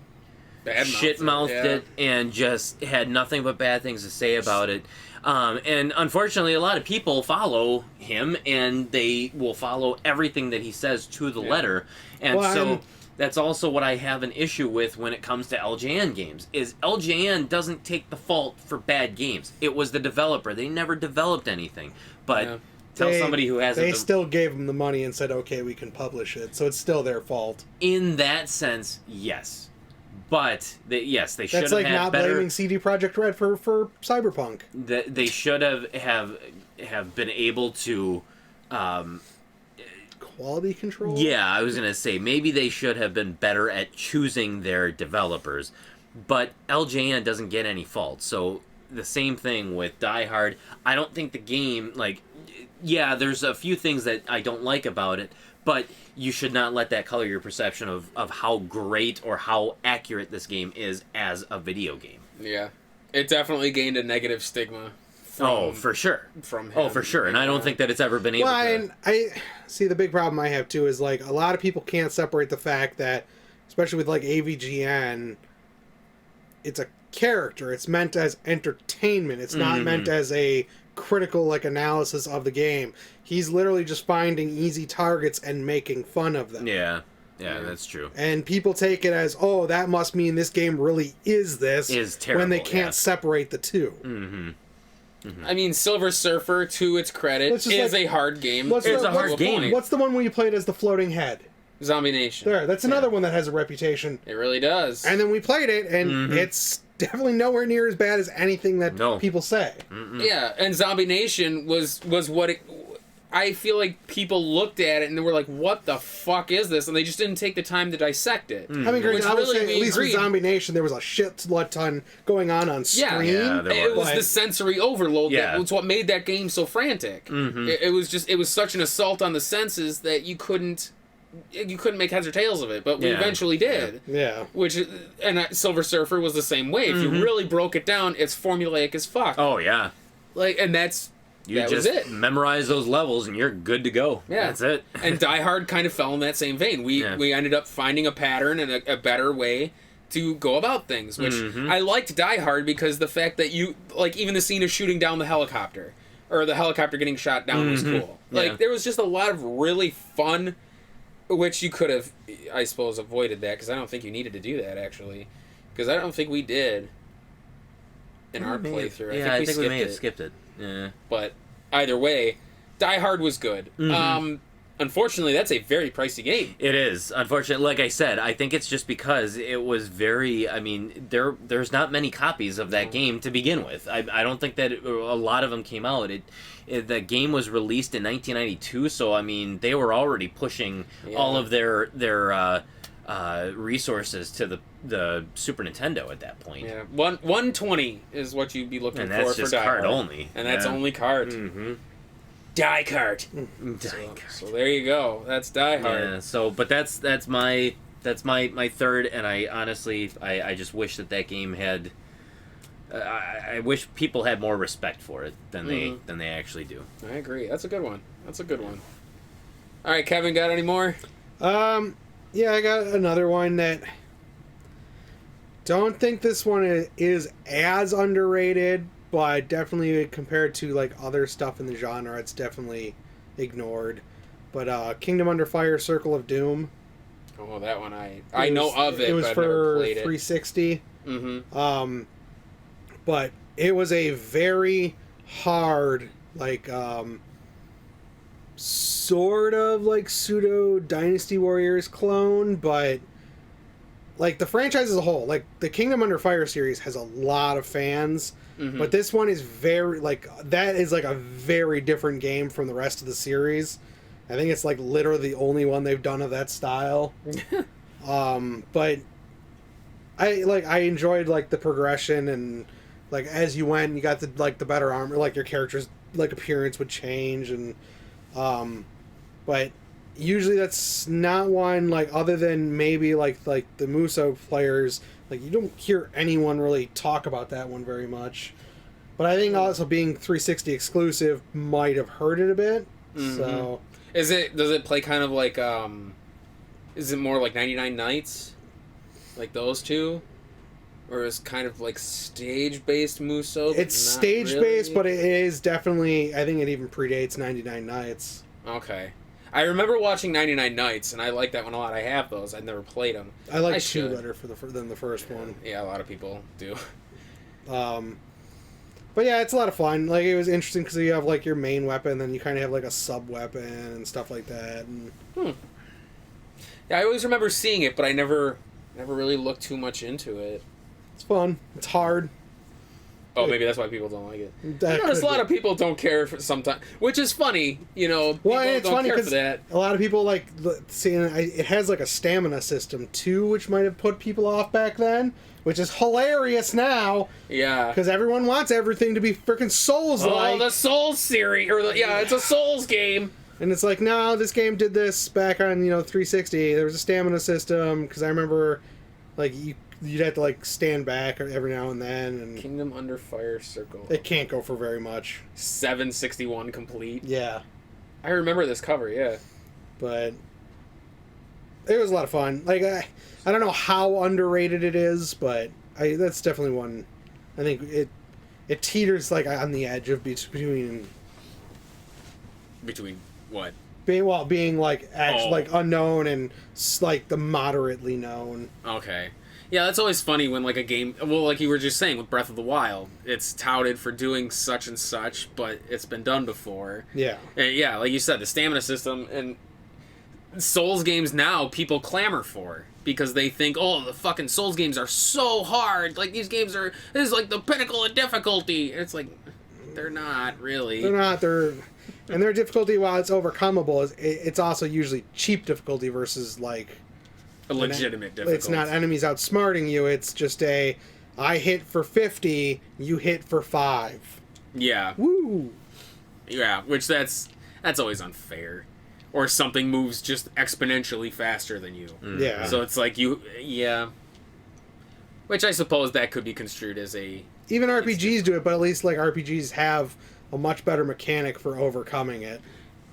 shit-mouthed it and just had nothing but bad things to say about it. And unfortunately, a lot of people follow him, and they will follow everything that he says to the letter. And that's also what I have an issue with when it comes to LJN games, is LJN doesn't take the fault for bad games. It was the developer. They never developed anything. But tell somebody who hasn't... They still gave them the money and said, okay, we can publish it. So it's still their fault. In that sense, yes. But, they should have had better... That's like not blaming CD Projekt Red for Cyberpunk. They should have been able to... Quality control? Yeah, I was going to say, maybe they should have been better at choosing their developers. But LJN doesn't get any fault. So, the same thing with Die Hard. I don't think the game, like... Yeah, there's a few things that I don't like about it, but you should not let that color your perception of how great or how accurate this game is as a video game. Yeah. It definitely gained a negative stigma. For sure. From him. Oh, for sure. And I don't think that it's ever been able to... And I see, the big problem I have, too, is, like, a lot of people can't separate the fact that, especially with, like, AVGN, it's a character. It's meant as entertainment. It's not meant as a critical, like, analysis of the game. He's literally just finding easy targets and making fun of them. Yeah, that's true. And people take it as, oh, that must mean this game really is this. Is terrible, when they can't separate the two. Mm-hmm. I mean, Silver Surfer, to its credit, is a hard game. It's a hard game. What's the one where you played as the floating head? Zombie Nation. There, that's another one that has a reputation. It really does. And then we played it, and it's definitely nowhere near as bad as anything that people say. Yeah, and Zombie Nation was what it... I feel like people looked at it and they were like, what the fuck is this? And they just didn't take the time to dissect it. I mean, I would say, at least with Zombie Nation, there was a shit ton going on screen. Yeah, it was the sensory overload that was what made that game so frantic. It was such an assault on the senses that you couldn't make heads or tails of it, but we eventually did. Yeah. And Silver Surfer was the same way. If you really broke it down, it's formulaic as fuck. Oh, yeah. And that's... You just memorize those levels and you're good to go. Yeah. That's it. And Die Hard kind of fell in that same vein. We ended up finding a pattern and a better way to go about things, which I liked Die Hard because the fact that even the scene of shooting down the helicopter, or the helicopter getting shot down was cool. Like, there was just a lot of really fun, which you could have, I suppose, avoided that, because I don't think you needed to do that, actually. Because I don't think we did in our playthrough. I think we may have skipped it. Yeah. But either way, Die Hard was good. Unfortunately, that's a very pricey game. It is. Unfortunately, like I said, I think it's just because it was very... I mean, there's not many copies of that game to begin with. I don't think that a lot of them came out. The game was released in 1992, so, I mean, they were already pushing all of their resources to the Super Nintendo at that point. Yeah, 120 is what you'd be looking for. And that's just Die card Hard. only. And that's only card. Die Cart. So there you go. That's Die Hard. Yeah. So, but that's my third, and I honestly I just wish that game had. I wish people had more respect for it than they actually do. I agree. That's a good one. All right, Kevin, got any more? Yeah, I got another one that. Don't think this one is as underrated, but definitely compared to like other stuff in the genre, it's definitely ignored. But Kingdom Under Fire: Circle of Doom. Oh, that one I know of it. It was but I've for never played 360. Mm-hmm. But it was a very hard, like, sort of like pseudo Dynasty Warriors clone, but like the franchise as a whole, like the Kingdom Under Fire series has a lot of fans, but this one is very like that is like a very different game from the rest of the series. I think it's like literally the only one they've done of that style. But I enjoyed like the progression, and like as you went, you got the better armor, like your character's like appearance would change, and but usually that's not one like other than maybe like the Muso players, like you don't hear anyone really talk about that one very much. But I think also being 360 exclusive might have hurt it a bit. So does it play kind of like is it more like 99 Nights, like those two, or is kind of like stage based Muso? It's stage based, but it is definitely, I think it even predates 99 Nights. Okay. I remember watching 99 Nights, and I like that one a lot. I have those. I've never played them. I like two better than the first one. Yeah, a lot of people do. But yeah, it's a lot of fun. Like, it was interesting because you have like your main weapon, then you kind of have like a sub weapon and stuff like that. And yeah, I always remember seeing it, but I never really looked too much into it. It's fun. It's hard. Oh, maybe that's why people don't like it. I notice a lot of people don't care for sometimes, which is funny. You know, people it's don't funny care for that. A lot of people like seeing it has like a stamina system too, which might have put people off back then, which is hilarious now. Yeah, because everyone wants everything to be freaking Souls-like. Oh, the Souls series, it's a Souls game. And it's like, no, this game did this back on 360. There was a stamina system because I remember, like you'd have to like stand back every now and then. And Kingdom Under Fire Circle. It can't go for very much. 761 complete. Yeah, I remember this cover. Yeah, but it was a lot of fun. Like I don't know how underrated it is, but that's definitely one. I think it teeters like on the edge of between what? Being like actually like unknown and like the moderately known. Okay. Yeah, that's always funny when like a game, well, like you were just saying with Breath of the Wild, it's touted for doing such and such, but it's been done before. Yeah. And yeah, like you said, the stamina system and Souls games now people clamor for because they think, oh, the fucking Souls games are so hard. Like this is like the pinnacle of difficulty. And it's like, they're not really. They're not. And their difficulty, while it's overcomeable, it's also usually cheap difficulty versus like a legitimate difficulty. It's not enemies outsmarting you. It's just I hit for 50, you hit for 5. Yeah. Woo. Yeah, which that's always unfair. Or something moves just exponentially faster than you. Yeah. So it's like which I suppose that could be construed as a. Even RPGs do it, but at least like RPGs have a much better mechanic for overcoming it.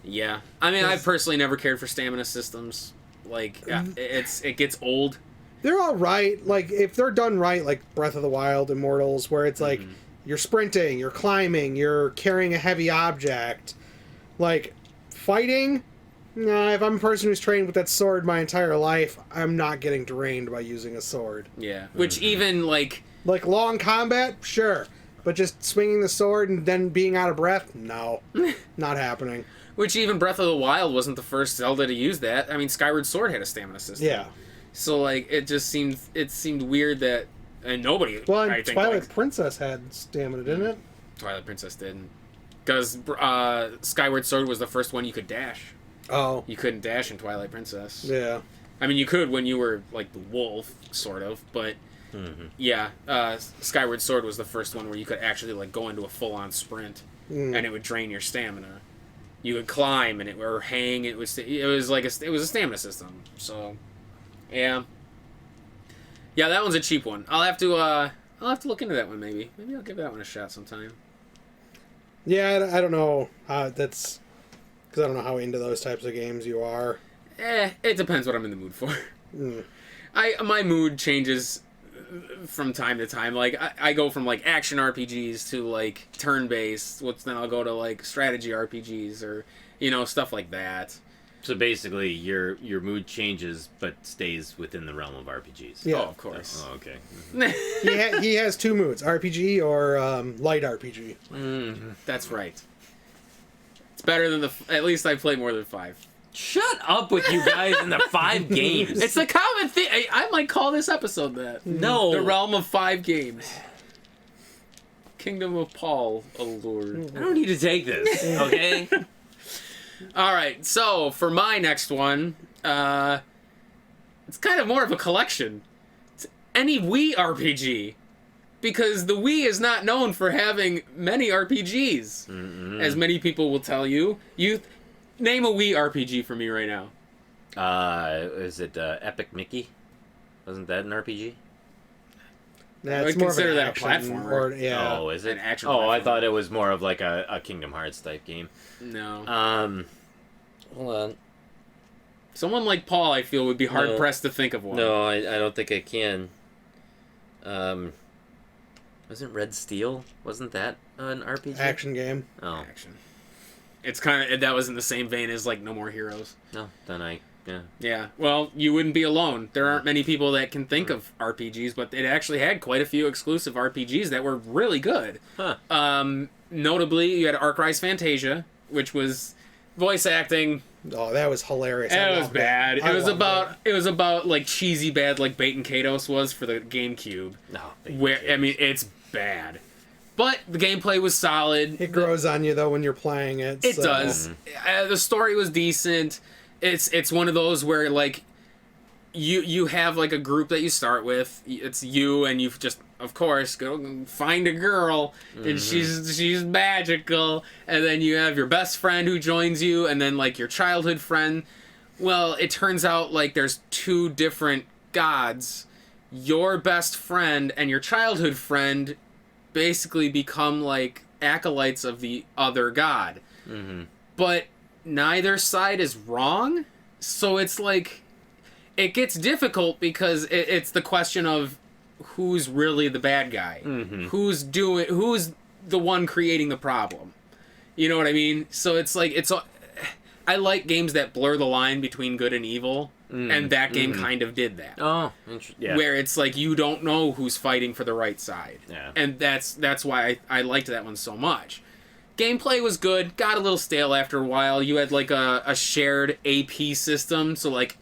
Yeah, I mean, I've personally never cared for stamina systems. Like, it gets old. They're all right. Like if they're done right, like Breath of the Wild, Immortals, where it's like you're sprinting, you're climbing, you're carrying a heavy object. Like fighting, nah, if I'm a person who's trained with that sword my entire life, I'm not getting drained by using a sword. Yeah, which even like long combat, sure. But just swinging the sword and then being out of breath? No. Not happening. Which even Breath of the Wild wasn't the first Zelda to use that. I mean, Skyward Sword had a stamina system. Yeah. So, like, it seemed weird that... And nobody... Well, and Twilight Princess had stamina, didn't it? Twilight Princess didn't. Because Skyward Sword was the first one you could dash. Oh. You couldn't dash in Twilight Princess. Yeah. I mean, you could when you were, like, the wolf, sort of, but... Yeah, Skyward Sword was the first one where you could actually like go into a full-on sprint, and it would drain your stamina. you could climb and or hang. It was like it was a stamina system. So, yeah, that one's a cheap one. I'll have to look into that one maybe. Maybe I'll give that one a shot sometime. Yeah, I don't know. That's because I don't know how into those types of games you are. It depends what I'm in the mood for. Mm. My mood changes from time to time. Like I go from like action RPGs to like turn-based, then I'll go to like strategy RPGs or stuff like that. So basically, your mood changes but stays within the realm of RPGs. Yeah, oh, of course. Oh, okay. He has two moods: RPG or light RPG. That's right. It's better than at least I play more than 5. Shut up with you guys in the 5 games. It's a common thing. I might call this episode that. No. The realm of 5 games. Kingdom of Paul, oh Lord. I don't need to take this, okay? All right, so for my next one, it's kind of more of a collection. It's any Wii RPG. Because the Wii is not known for having many RPGs, as many people will tell you. Name a Wii RPG for me right now. Is it Epic Mickey? Wasn't that an RPG? That's I would more of consider an that a action, platformer. or, yeah. Oh, is it? An action Oh, I platformer. thought it was more of like a Kingdom Hearts type game. No. Hold on. Someone like Paul, I feel, would be hard-pressed to think of one. No, I don't think I can. Wasn't Red Steel? Wasn't that an RPG? Action game. Oh. Action. It's kind of... That was in the same vein as, like, No More Heroes. No, then yeah. Yeah. Well, you wouldn't be alone. There aren't many people that can think of RPGs, but it actually had quite a few exclusive RPGs that were really good. Huh. Notably, you had Arc Rise Fantasia, which was voice acting... Oh, that was hilarious. It was bad. It was it. about like cheesy bad like Bait & Kados was for the GameCube. No. I mean, it's bad. But the gameplay was solid. It grows on you though when you're playing it. It so. does. The story was decent. It's one of those where like you have like a group that you start with. It's you and you just of course go find a girl and she's magical, and then you have your best friend who joins you, and then like your childhood friend. Well, it turns out like there's 2 different gods. Your best friend and your childhood friend basically become like acolytes of the other god. But neither side is wrong, so it's like it gets difficult because it's the question of who's really the bad guy, who's the one creating the problem. You know what I mean? So it's like I like games that blur the line between good and evil, and that game kind of did that. Oh, yeah. Where it's like you don't know who's fighting for the right side. Yeah. And that's why I liked that one so much. Gameplay was good, got a little stale after a while. You had like a shared AP system, so like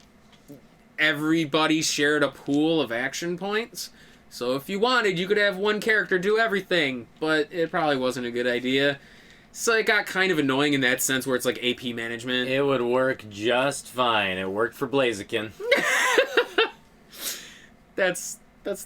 everybody shared a pool of action points. So if you wanted, you could have one character do everything, but it probably wasn't a good idea. So it got kind of annoying in that sense where it's like AP management. It would work just fine. It worked for Blaziken. That's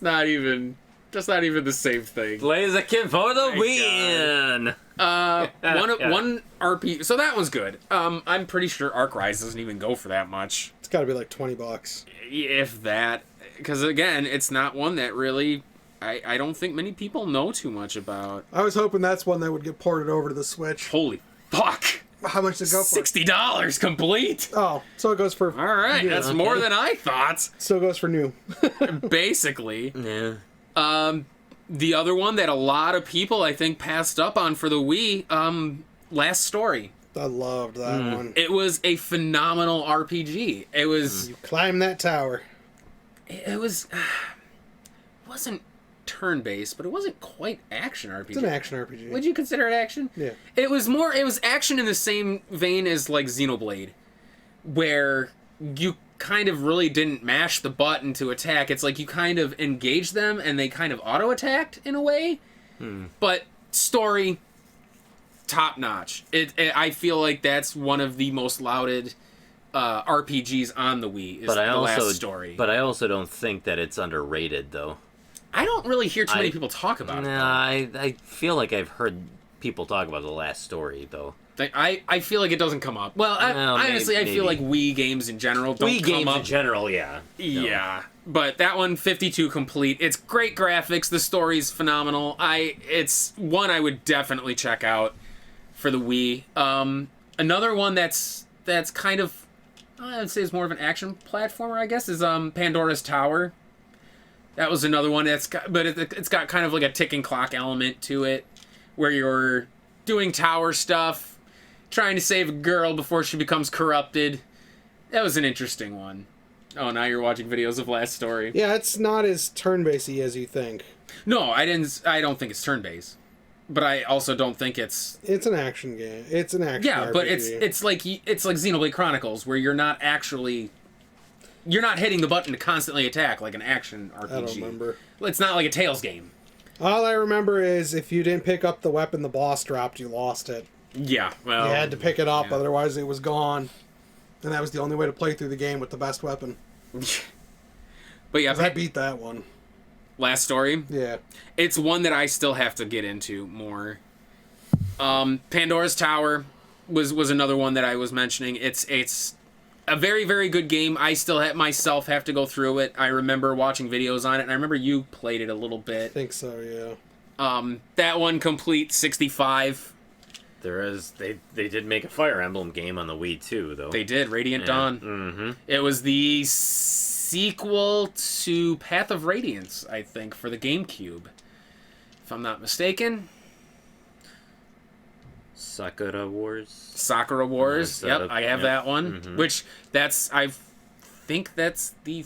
not even the same thing. Blaziken for the win! One RP. So that was good. I'm pretty sure Arc Rise doesn't even go for that much. It's got to be like $20. If that, because again, it's not one that really I don't think many people know too much about. I was hoping that's one that would get ported over to the Switch. Holy fuck! How much did it go for? $60 complete. Oh, so it goes for. All right, yeah, that's okay. more than I thought. Still goes for new. Basically. Yeah. The other one that a lot of people I think passed up on for the Wii, Last Story. I loved that one. It was a phenomenal RPG. It was. You climb that tower. It was. It wasn't turn-based, but it wasn't quite action RPG. It's an action RPG. Would you consider it action? Yeah. It was action in the same vein as like Xenoblade, where you kind of really didn't mash the button to attack. It's like you kind of engaged them and they kind of auto-attacked in a way. But story, top-notch. I feel like that's one of the most lauded RPGs on the Wii, is Last Story. But I also don't think that it's underrated, though. I don't really hear too many people talk about it. I feel like I've heard people talk about The Last Story, though. I feel like it doesn't come up. Well, honestly, I feel like Wii games in general don't Wii come games up. in general, yeah. Yeah. But that one, 52 complete. It's great graphics. The story's phenomenal. It's one I would definitely check out for the Wii. Another one that's kind of, I would say is more of an action platformer, I guess, is Pandora's Tower. That was another one it's got kind of like a ticking clock element to it, where you're doing tower stuff, trying to save a girl before she becomes corrupted. That was an interesting one. Oh, now you're watching videos of Last Story. Yeah, it's not as turn-based as you think. No, I don't think it's turn-based. But I also don't think it's... It's an action game. It's an action Yeah, RPG. but it's like Xenoblade Chronicles, where you're not hitting the button to constantly attack like an action RPG. I don't remember. It's not like a Tales game. All I remember is if you didn't pick up the weapon the boss dropped, you lost it. Yeah, well... You had to pick it up, yeah. otherwise it was gone. And that was the only way to play through the game with the best weapon. But yeah, I beat that one. Last Story. Yeah. It's one that I still have to get into more. Pandora's Tower was another one that I was mentioning. It's a very, very good game. I still myself have to go through it. I remember watching videos on it, and I remember you played it a little bit. I think so, yeah. That one complete 65. They did make a Fire Emblem game on the Wii too, though. They did, Radiant Dawn. Mm-hmm. It was the sequel to Path of Radiance, I think, for the GameCube. If I'm not mistaken. Sakura Wars. Sakura Wars. Yep, I have that one. Mm-hmm. Which I think that's the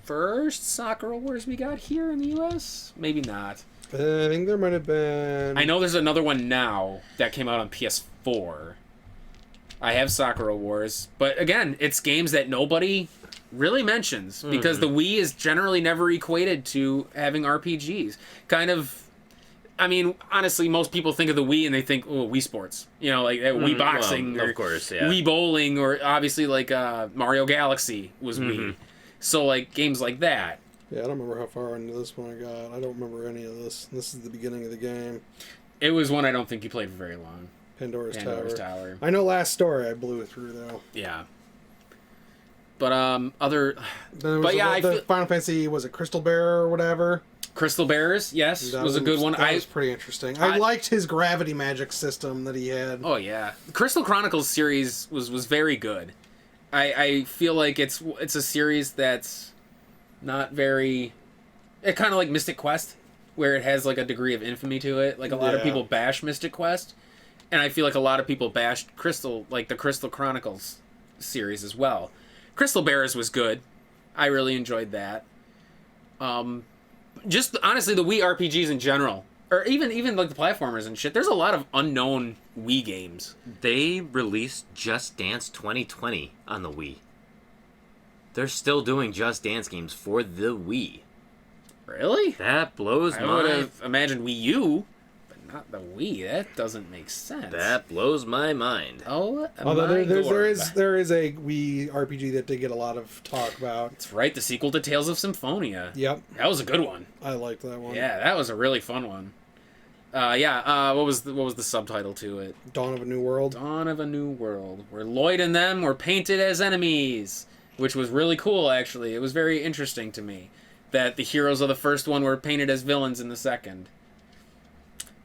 first Sakura Wars we got here in the US. Maybe not. I think there might have been... I know there's another one now that came out on PS4. I have Sakura Wars, but again, it's games that nobody really mentions because the Wii is generally never equated to having RPGs. Kind of, I mean, honestly, most people think of the Wii and they think, oh, Wii Sports. You know, like Wii Boxing, well, or of course, yeah. Wii Bowling, or obviously like Mario Galaxy was Wii. So like games like that. Yeah, I don't remember how far into this one I got. I don't remember any of this. This is the beginning of the game. It was one I don't think you played for very long. Pandora's Tower. I know Last Story I blew through, though. Yeah. But other... Then there was the Final Fantasy, was it Crystal Bearer or whatever? Crystal Bearers, yes, was a good one. That was pretty interesting. I liked his gravity magic system that he had. Oh, yeah. Crystal Chronicles series was very good. I feel like it's a series that's not very... It kind of like Mystic Quest, where it has like a degree of infamy to it. Like a lot of people bash Mystic Quest, and I feel like a lot of people bashed the Crystal Chronicles series as well. Crystal Bearers was good. I really enjoyed that. Just honestly, the Wii RPGs in general, or even like the platformers and shit. There's a lot of unknown Wii games. They released Just Dance 2020 on the Wii. They're still doing Just Dance games for the Wii. Really? That blows I would have imagined Wii U, but not the Wii. That doesn't make sense. That blows my mind. Oh, although there is a Wii RPG that did get a lot of talk about. That's right, the sequel to Tales of Symphonia. Yep, that was a good one. I liked that one. Yeah, that was a really fun one. What was the subtitle to it? Dawn of a New World. Dawn of a New World, where Lloyd and them were painted as enemies, which was really cool. Actually, it was very interesting to me that the heroes of the first one were painted as villains in the second.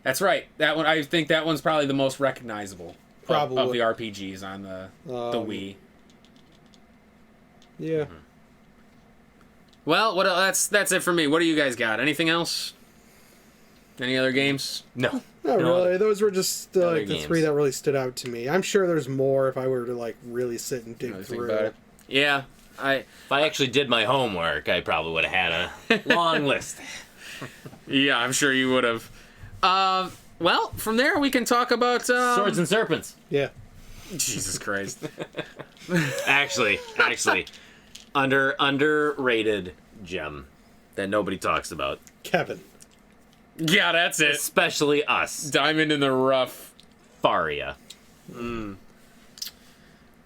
That's right. That one, I think that one's probably the most recognizable of the RPGs on the Wii. Yeah. Well, that's it for me. What do you guys got? Anything else? Any other games? No. Not really. Those were just like the games. three that really stood out to me. I'm sure there's more if I were to like really sit and dig through about it. Yeah. If I actually did my homework, I probably would have had a long list. Yeah, I'm sure you would have. Well, from there we can talk about Swords and Serpents. Yeah. Jesus Christ. Actually, underrated gem that nobody talks about. Kevin. Yeah, that's it. Especially us. Diamond in the rough. Faria.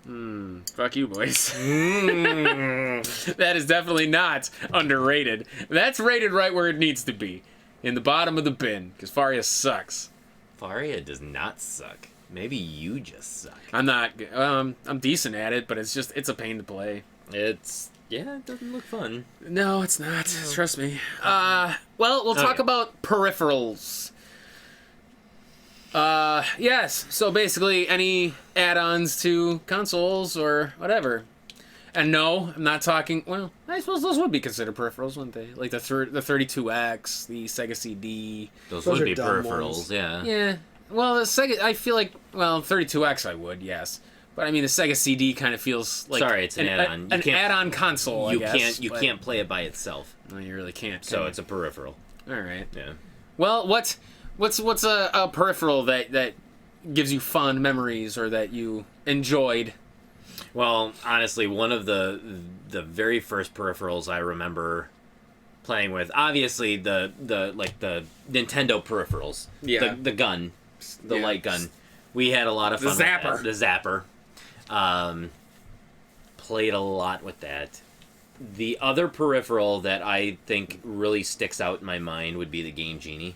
Fuck you, boys. That is definitely not underrated. That's rated right where it needs to be. In the bottom of the bin. Because Faria sucks. Faria does not suck. Maybe you just suck. I'm not. I'm decent at it, but it's a pain to play. It doesn't look fun. No, it's not. No. Trust me. Well, we'll talk about peripherals. Yes. So basically, any add-ons to consoles or whatever. And no, I'm not talking. Well, I suppose those would be considered peripherals, wouldn't they? Like the 32X, the Sega CD. Those would be peripherals. Ones. Yeah. Yeah. Well, the Sega. I feel like 32X. I would. Yes. But I mean, the Sega CD kind of feels like it's an add-on. An add-on console. You can't play it by itself. No, you really can't. So it's a peripheral. All right. Yeah. Well, what's a peripheral that gives you fond memories or that you enjoyed? Well, honestly, one of the very first peripherals I remember playing with, obviously the Nintendo peripherals. Yeah. The gun, the light gun. We had a lot of fun. The zapper. Played a lot with that. The other peripheral that I think really sticks out in my mind would be the Game Genie.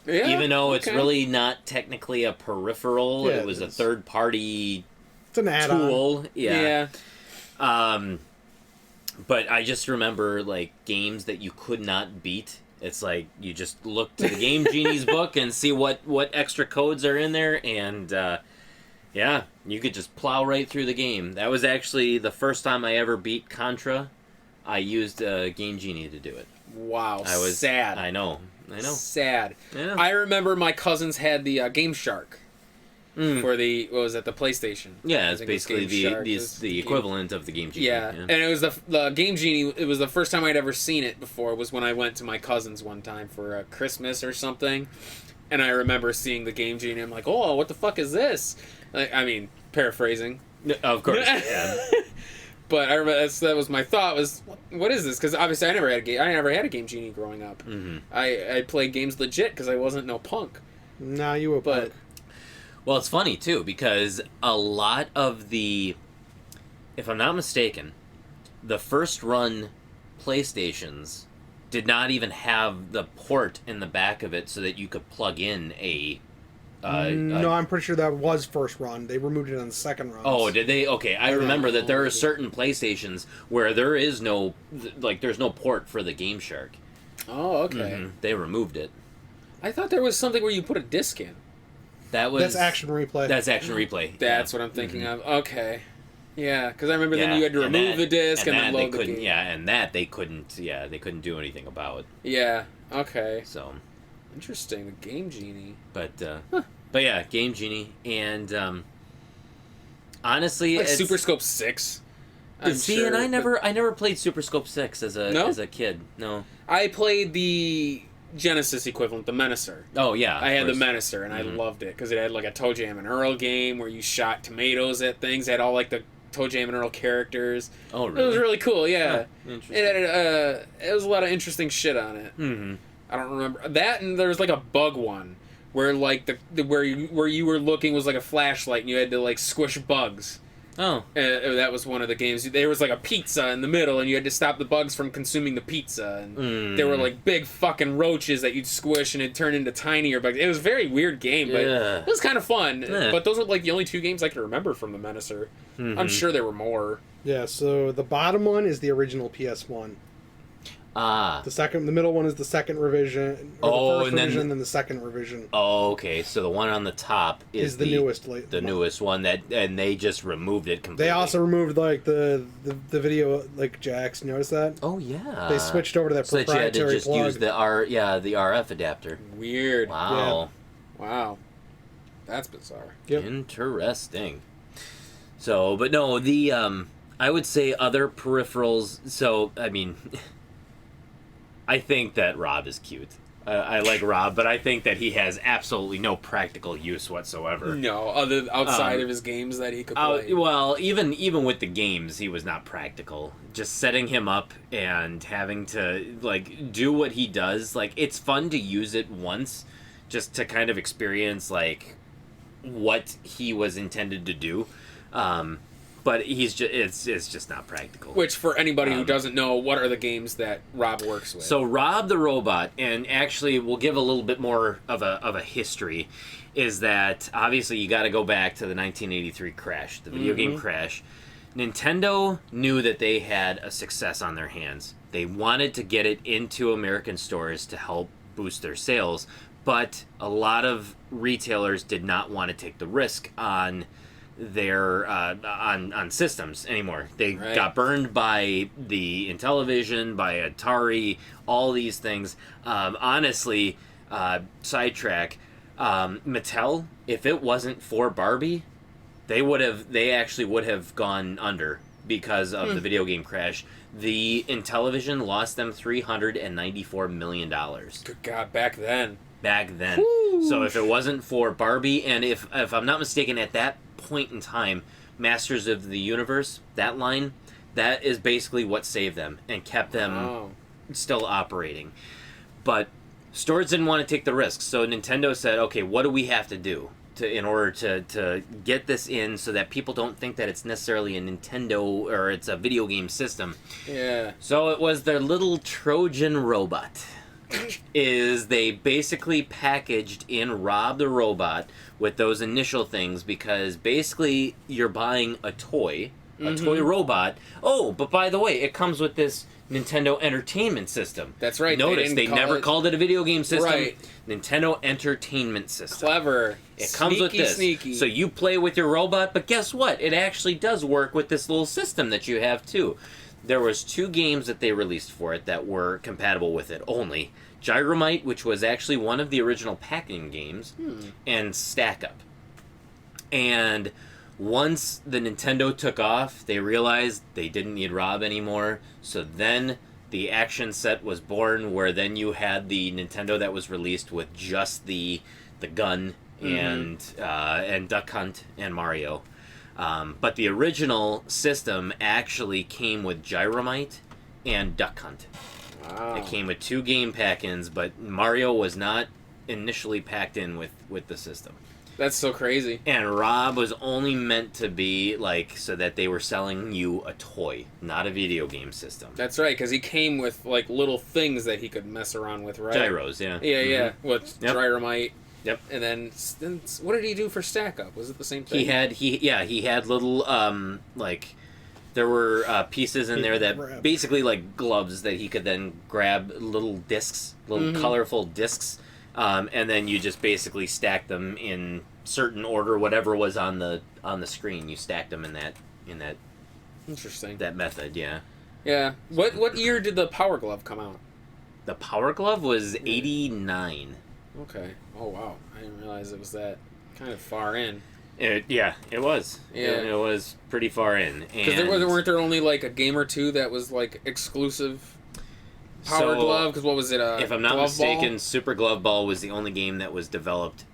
Yeah, even though it's really not technically a peripheral, it was a third-party it's an add-on tool. Yeah. But I just remember like games that you could not beat. It's like you just look to the Game Genie's book and see what extra codes are in there, and you could just plow right through the game. That was actually the first time I ever beat Contra. I used Game Genie to do it. Wow, I was sad. I know. Sad. Yeah. I remember my cousins had the Game Shark for the the PlayStation. Yeah, it's basically the equivalent of the Game Genie. Yeah, and it was the Game Genie. It was the first time I'd ever seen it before. Was when I went to my cousin's one time for Christmas or something, and I remember seeing the Game Genie. I'm like, oh, what the fuck is this? I mean, paraphrasing. Of course. Yeah. But I remember that was my thought was, what is this? Because obviously I never had a Game Genie growing up. Mm-hmm. I played games legit because I wasn't no punk. Nah, you were punk. Well, it's funny too because a lot of the, if I'm not mistaken, the first run PlayStations did not even have the port in the back of it so that you could plug in a. No, I'm pretty sure that was first run. They removed it on the second run. Oh, did they? Okay, I remember that there are certain PlayStations where there is no, there's no port for the Game Shark. Oh, okay. Mm-hmm. They removed it. I thought there was something where you put a disc in. That's Action Replay. That's Action Replay. That's what I'm thinking of. Okay. Yeah, because I remember then you had to remove the disc and then load the game. Yeah, and that they couldn't do anything about. Yeah, okay. So... Interesting, the Game Genie. But yeah, Game Genie, and honestly, like Super Scope 6. And I never played Super Scope 6 as a kid. No, I played the Genesis equivalent, the Menacer. Oh yeah, I had the Menacer, and I loved it because it had like a Toe Jam and Earl game where you shot tomatoes at things. It had all like the Toe Jam and Earl characters. Oh really? It was really cool. Yeah, interesting. It was a lot of interesting shit on it. Mm-hmm. I don't remember that, and there was like a bug one where like where you were looking was like a flashlight, and you had to like squish bugs. Oh, that was one of the games. There was like a pizza in the middle, and you had to stop the bugs from consuming the pizza. And there were like big fucking roaches that you'd squish, and it'd turn into tinier bugs. It was a very weird game, but it was kind of fun. Yeah. But those were like the only two games I could remember from the Menacer. Mm-hmm. I'm sure there were more. Yeah. So the bottom one is the original PS1. The middle one is the second revision. Or the first revision, then the second revision. Oh, okay. So the one on the top is the newest. The newest one and they just removed it completely. They also removed like the video like jacks. You notice that? Oh yeah. They switched over to that proprietary that you had to just plug. use the RF adapter. Weird. Wow. Yeah. Wow. That's bizarre. Yep. Interesting. So, but no, the I would say other peripherals. So, I mean. I think that Rob is cute. I like Rob, but I think that he has absolutely no practical use whatsoever. No, outside of his games that he could play. Well, even with the games, he was not practical. Just setting him up and having to like do what he does, like it's fun to use it once, just to kind of experience like what he was intended to do. but it's just not practical. Which, for anybody who doesn't know, what are the games that Rob works with? So Rob the Robot, and actually we'll give a little bit more of a history, is that obviously you got to go back to the 1983 crash, the video game crash. Nintendo knew that they had a success on their hands. They wanted to get it into American stores to help boost their sales, but a lot of retailers did not want to take the risk on their on systems anymore. They got burned by the Intellivision, by Atari, all these things. Honestly, sidetrack, Mattel, if it wasn't for Barbie, they actually would have gone under because of the video game crash. The Intellivision lost them $394 million. Good God, back then. Whoosh. So if it wasn't for Barbie, and if I'm not mistaken, at that point in time, Masters of the Universe, that line, that is basically what saved them and kept them still operating. But stores didn't want to take the risk, so Nintendo said, okay, what do we have to do in order to get this in so that people don't think that it's necessarily a Nintendo or it's a video game system? Yeah. So it was their little Trojan robot. Is they basically packaged in Rob the Robot with those initial things, because basically you're buying a toy robot. Oh, but by the way, it comes with this Nintendo Entertainment System. That's right. Notice they never called it a video game system. Right. Nintendo Entertainment System. Clever. It comes with this. Sneaky. So you play with your robot, but guess what? It actually does work with this little system that you have too. There was 2 games that they released for it that were compatible with it only. Gyromite, which was actually one of the original Pac-Man games, and Stack Up. And once the Nintendo took off, they realized they didn't need Rob anymore. So then the action set was born, where then you had the Nintendo that was released with just the gun and Duck Hunt and Mario. But the original system actually came with Gyromite and Duck Hunt. Wow. It came with 2 game pack-ins, but Mario was not initially packed in with the system. That's so crazy. And Rob was only meant to be, like, so that they were selling you a toy, not a video game system. That's right, because he came with, like, little things that he could mess around with, right? Gyros, yeah. Yeah. With Gyromite. Yep. And then what did he do for Stack Up? Was it the same thing? He had little, like, there were pieces in there that basically, like, gloves that he could then grab, little discs, little colorful discs, and then you just basically stack them in certain order, whatever was on the screen. You stacked them in that Interesting. that method, yeah. Yeah. What year did the Power Glove come out? The Power Glove was 89. Okay. Oh wow, I didn't realize it was that kind of far in. It was. Yeah. It was pretty far in. Because weren't there only like a game or two that was like exclusive Power Glove? Because what was it? If I'm not Glove mistaken, Ball? Super Glove Ball was the only game that was developed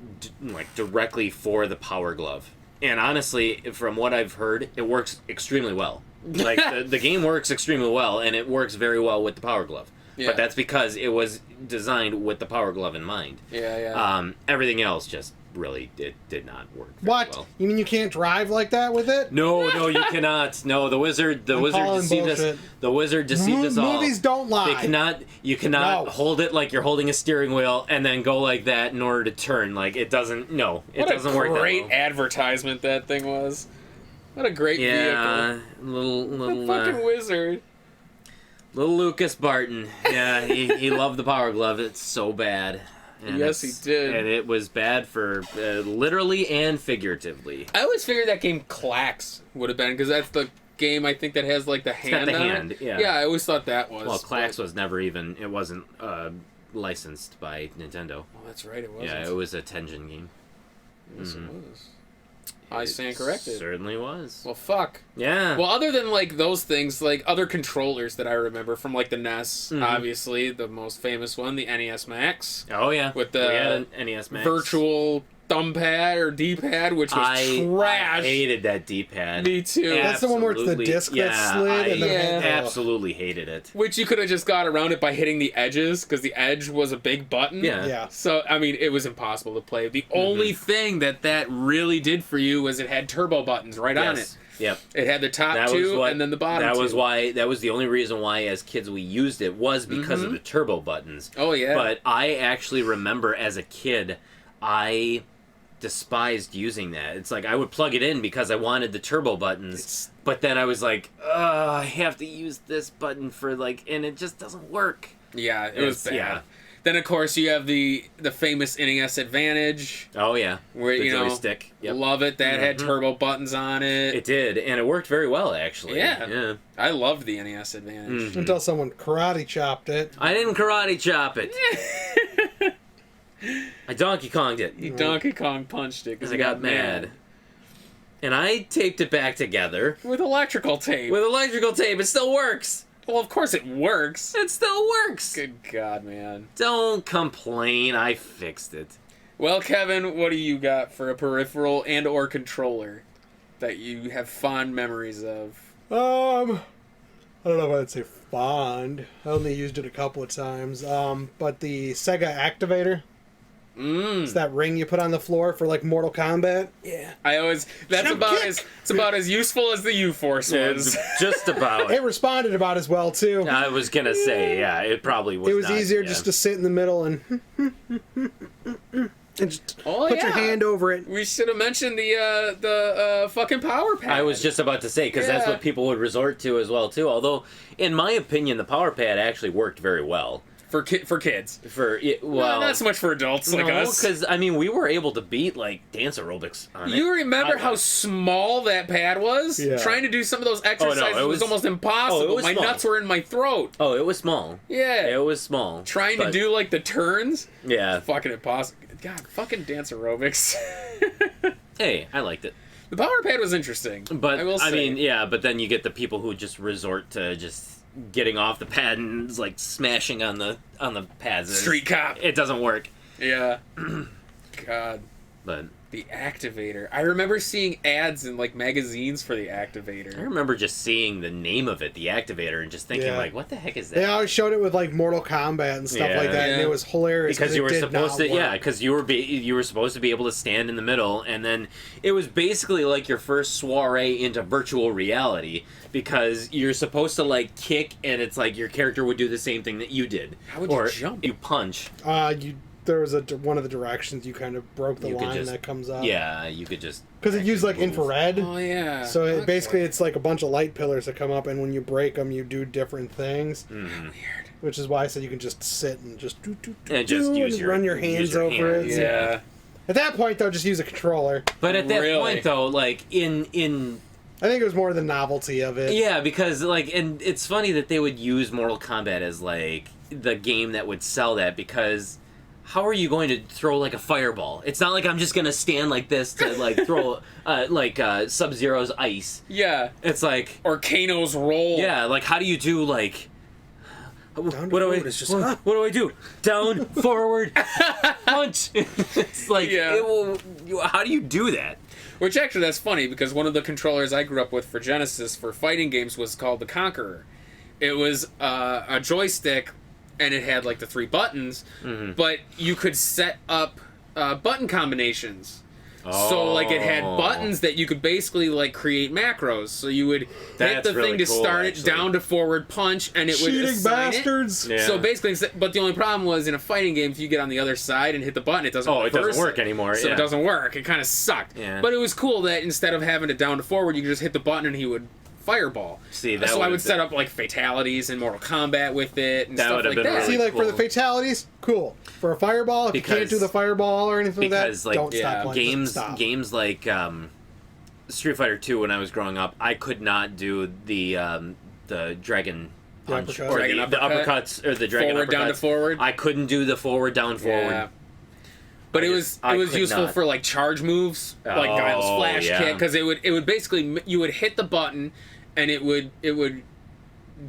like directly for the Power Glove. And honestly, from what I've heard, it works extremely well. Like the game works extremely well, and it works very well with the Power Glove. Yeah. But that's because it was designed with the Power Glove in mind. Yeah. Everything else just really did not work very What? well. You mean you can't drive like that with it? No, you cannot. No, the wizard deceived us. The wizard deceived us all. Movies don't lie. You cannot hold it like you're holding a steering wheel and then go like that in order to turn. Like it doesn't. No, it doesn't work that well. What a great advertisement that thing was. What a great vehicle. Little fucking wizard. Little Lucas Barton. Yeah, he loved the Power Glove. It's so bad. And yes, he did. And it was bad for literally and figuratively. I always figured that game Clax would have been, because that's the game I think that has like the hand. Got the on hand, it. yeah. Yeah, I always thought that was. Well, Clax was never even. It wasn't licensed by Nintendo. Oh, that's right. It wasn't. Yeah, it was a Tengen game. Yes, it was. I stand corrected. Certainly was. Well, fuck. Yeah. Well, other than like those things, like other controllers that I remember from like the NES, obviously the most famous one, the NES Max. Oh yeah. With we had the an NES Max. virtual thumb pad or D-pad, which was trash. I hated that D-pad. Me too. That's the one where it's the disc that slid. And then absolutely hated it. Which you could have just got around it by hitting the edges, because the edge was a big button. Yeah. So, I mean, it was impossible to play. The only thing that really did for you was it had turbo buttons right on it. Yep. It had the top two and then the bottom two. That was the only reason why, as kids, we used it, was because of the turbo buttons. Oh, yeah. But I actually remember as a kid, I despised using that. It's like I would plug it in because I wanted the turbo buttons, but then I was like, I have to use this button for and it just doesn't work. Yeah, it was bad. Yeah. Then, of course, you have the famous NES Advantage. Oh, yeah. Where, the joystick. Yep. Love it. That had turbo buttons on it. It did, and it worked very well, actually. Yeah. I loved the NES Advantage. Until someone karate chopped it. I didn't karate chop it. I Donkey Konged it. He Donkey Kong punched it because I got mad. And I taped it back together. With electrical tape. With electrical tape. It still works. Well, of course it works. It still works. Good God, man. Don't complain. I fixed it. Well, Kevin, what do you got for a peripheral and or controller that you have fond memories of? I don't know if I'd say fond. I only used it a couple of times. But the Sega Activator. It's that ring you put on the floor for Mortal Kombat. Yeah. That's about as useful as the U-Force was. Just about. It responded about as well too. I was gonna say, yeah, it probably was. It was easier just to sit in the middle and just put your hand over it. We should have mentioned the fucking power pad. I was just about to say, because that's what people would resort to as well too. Although, in my opinion, the power pad actually worked very well. For kids. Not so much for adults like us. Because, we were able to beat, dance aerobics on it. You remember how small that pad was? Yeah. Trying to do some of those exercises was almost impossible. My nuts were in my throat. Oh, it was small. Yeah. It was small. Trying to do, the turns? Yeah. Fucking impossible. God, fucking dance aerobics. Hey, I liked it. The power pad was interesting. But, I will say. but then you get the people who just resort to just getting off the pad and smashing on the pads. Street cop. It doesn't work. Yeah. God. But the Activator. I remember seeing ads in magazines for the Activator. I remember just seeing the name of it, the Activator, and just thinking what the heck is that? They always showed it with Mortal Kombat and stuff like that, and it was hilarious because you were supposed to, work. because you were supposed to be able to stand in the middle, and then it was basically your first soiree into virtual reality, because you're supposed to kick, and it's your character would do the same thing that you did. How would you jump? You punch. There was one of the directions you kind of broke the line that comes up. Yeah, you could just... Because it used infrared. Oh, yeah. So basically it's a bunch of light pillars that come up, and when you break them, you do different things. Weird. Which is why I said you can just sit and just run your hands over it. Yeah. At that point, though, just use a controller. But at that point, though, in I think it was more the novelty of it. Yeah, because, and it's funny that they would use Mortal Kombat as, the game that would sell that, because... How are you going to throw a fireball? It's not like I'm just gonna stand like this to throw Sub-Zero's ice. Yeah. It's or Kano's roll. Yeah, how do you do what do I do? Down, forward, punch. It's how do you do that? Which actually that's funny, because one of the controllers I grew up with for Genesis for fighting games was called the Conqueror. It was a joystick. And it had the 3 buttons, but you could set up button combinations. Oh. So it had buttons that you could basically create macros. So you would hit the thing to start it, down to forward punch, and it would assign bastards. It. Yeah. So basically, but the only problem was in a fighting game, if you get on the other side and hit the button, it doesn't. Oh, it doesn't work anymore. So it doesn't work. It kind of sucked. Yeah. But it was cool that instead of having it down to forward, you could just hit the button and he would fireball. See, that so I would set up fatalities in Mortal Kombat with it and that stuff like that. Really See, for the fatalities, cool. For a fireball, if you can't do the fireball or anything like that, don't stop playing. Games like Street Fighter 2 when I was growing up, I could not do the dragon punch or the uppercuts or the dragon forward uppercuts. Down to forward. I couldn't do the forward down forward. Yeah. But it was useful for charge moves, Guile's flash kick, because it would basically you would hit the button, and it would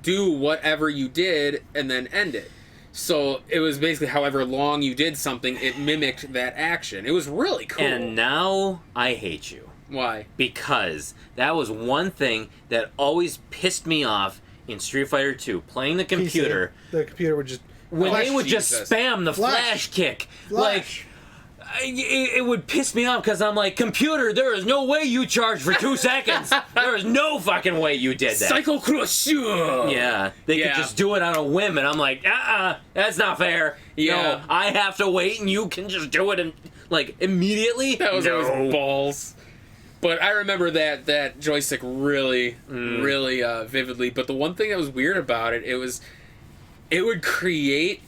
do whatever you did and then end it. So it was basically however long you did something, it mimicked that action. It was really cool. And now I hate you. Why? Because that was one thing that always pissed me off in Street Fighter 2. Playing the computer. The computer would just... When they would just Jesus. spam the flash kick. Flash. It would piss me off because I'm like, computer, there is no way you charged for 2 seconds. There is no fucking way you did that. Psycho Crusher! Yeah, they could just do it on a whim, and I'm like, that's not fair. Yeah. No, I have to wait, and you can just do it and immediately. That was always balls. But I remember that joystick really vividly. But the one thing that was weird about it, it would create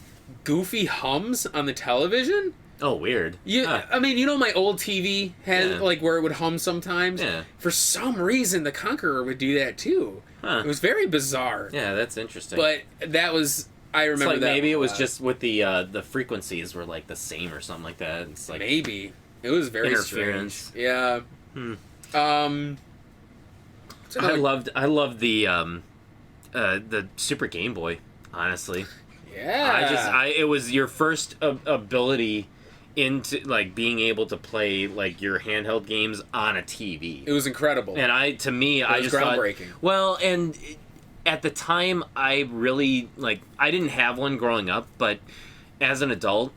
goofy hums on the television. Oh, weird. I mean, my old TV had where it would hum sometimes. Yeah. For some reason, the Conqueror would do that too. Huh. It was very bizarre. Yeah, that's interesting. But that was I remember it's like that. Maybe it was just with the frequencies were like the same or something like that. It's like maybe it was very interference. strange. Yeah. I loved the Super Game Boy. Honestly, Yeah. it was your first ability into being able to play your handheld games on a TV. It was incredible. And I just groundbreaking. At the time, I really I didn't have one growing up, but as an adult,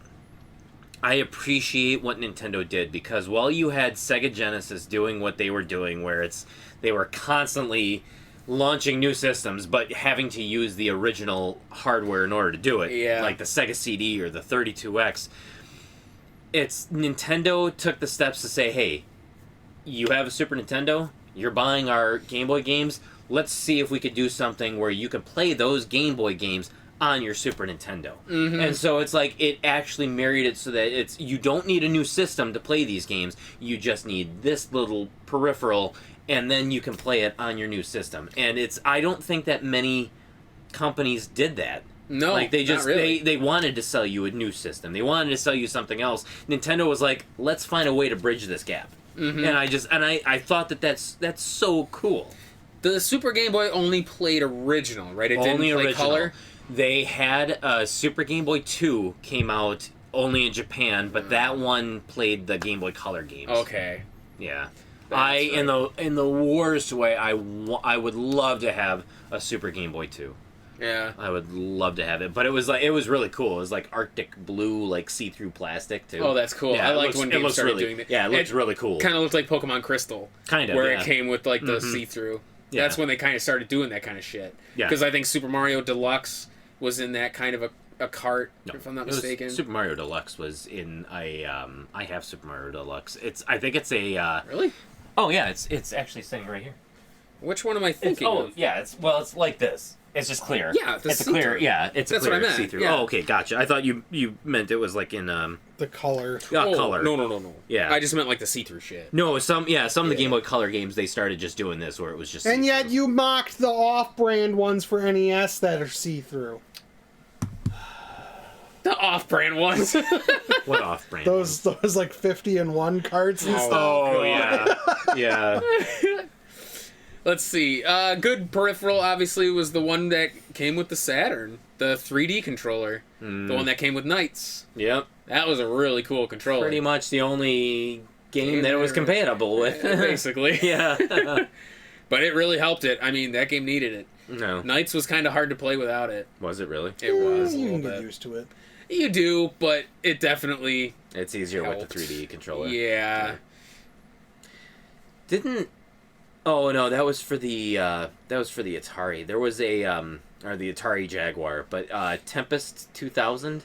I appreciate what Nintendo did because while you had Sega Genesis doing what they were doing, where they were constantly launching new systems, but having to use the original hardware in order to do it, like the Sega CD or the 32X. It's Nintendo took the steps to say, hey, you have a Super Nintendo, you're buying our Game Boy games, let's see if we could do something where you can play those Game Boy games on your Super Nintendo. Mm-hmm. And so it's it actually married it so that you don't need a new system to play these games, you just need this little peripheral, and then you can play it on your new system. And I don't think that many companies did that. No, they just not really. they wanted to sell you a new system. They wanted to sell you something else. Nintendo was like, let's find a way to bridge this gap. Mm-hmm. And I thought that's so cool. The Super Game Boy only played original, right? It Only didn't play original. color. They had Super Game Boy 2 came out only in Japan, but that one played the Game Boy Color games. Okay. Yeah. That's in the worst way, I would love to have a Super Game Boy 2. Yeah. I would love to have it, but it was really cool. It was Arctic blue, see-through plastic too. Oh, that's cool. Yeah, I liked when games started doing that. Yeah, it looked really cool. Kind of looked like Pokemon Crystal. Kind of, where yeah. it came with the Mm-hmm. see-through. Yeah. That's when they kind of started doing that kind of shit. Yeah. Because I think Super Mario Deluxe was in that kind of a cart, if I'm not mistaken. Super Mario Deluxe was in I have Super Mario Deluxe. I think it's a Really? Oh yeah, it's actually sitting right here. Which one am I thinking of? Yeah, it's like this. It's just clear. Yeah, it's a clear. Yeah, That's a clear what I meant, see-through. yeah. Oh, okay, gotcha. I thought you meant it was in The color. color. No. Yeah. I just meant the see-through shit. No, some of the Game Boy Color games they started just doing this where it was just. And see-through. yet you mocked the off-brand ones for NES that are see-through. The off-brand ones. What off-brand? Those 50 and 1 cards and stuff. Oh yeah, yeah. Let's see. Good peripheral, obviously, was the one that came with the Saturn. The 3D controller. The one that came with Knights. Yep. That was a really cool controller. Pretty much the only game that it was compatible with. Basically. Yeah. But it really helped it. I mean, that game needed it. No. Knights was kind of hard to play without it. Was it really? It was a You little can get bit. used to it. You do, but it definitely It's easier helped. with the 3D controller. Yeah. Didn't. Oh no, that was for the Atari. There was a or the Atari Jaguar, but Tempest 2000.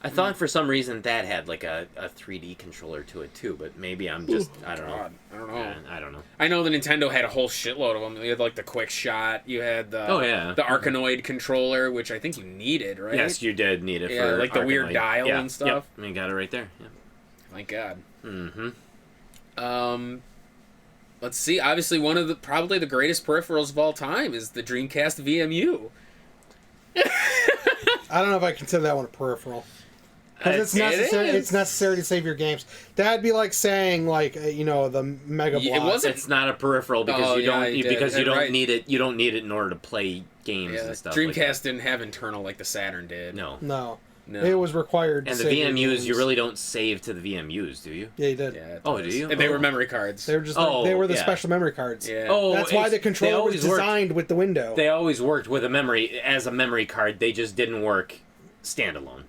I thought for some reason that had a 3D controller to it too, but maybe I'm just I don't know. God, I don't know. Yeah, I don't know. I know the Nintendo had a whole shitload of them. You had the Quick Shot. You had the the Arcanoid controller, which I think you needed, right? Yes, you did need it Yeah, for the weird Arcanoid. dial Yeah, and stuff. Yep. You got it right there. Yeah. Thank God. Mm-hmm. Let's see. Obviously, one of probably the greatest peripherals of all time is the Dreamcast VMU. I don't know if I consider that one a peripheral. Because it's necessary. It's necessary to save your games. That'd be like saying, like, the Mega Block. It wasn't. It's not a peripheral because you don't need it. You don't need it in order to play games and stuff. Dreamcast like didn't have internal like the Saturn did. No. It was required. And the VMUs, you really don't save to the VMUs, do you? Yeah, you did. Yeah, do you? And they were memory cards. They were just. They were the special memory cards. Yeah. Oh, that's why the controller was designed with the window. They always worked with a memory card. They just didn't work standalone.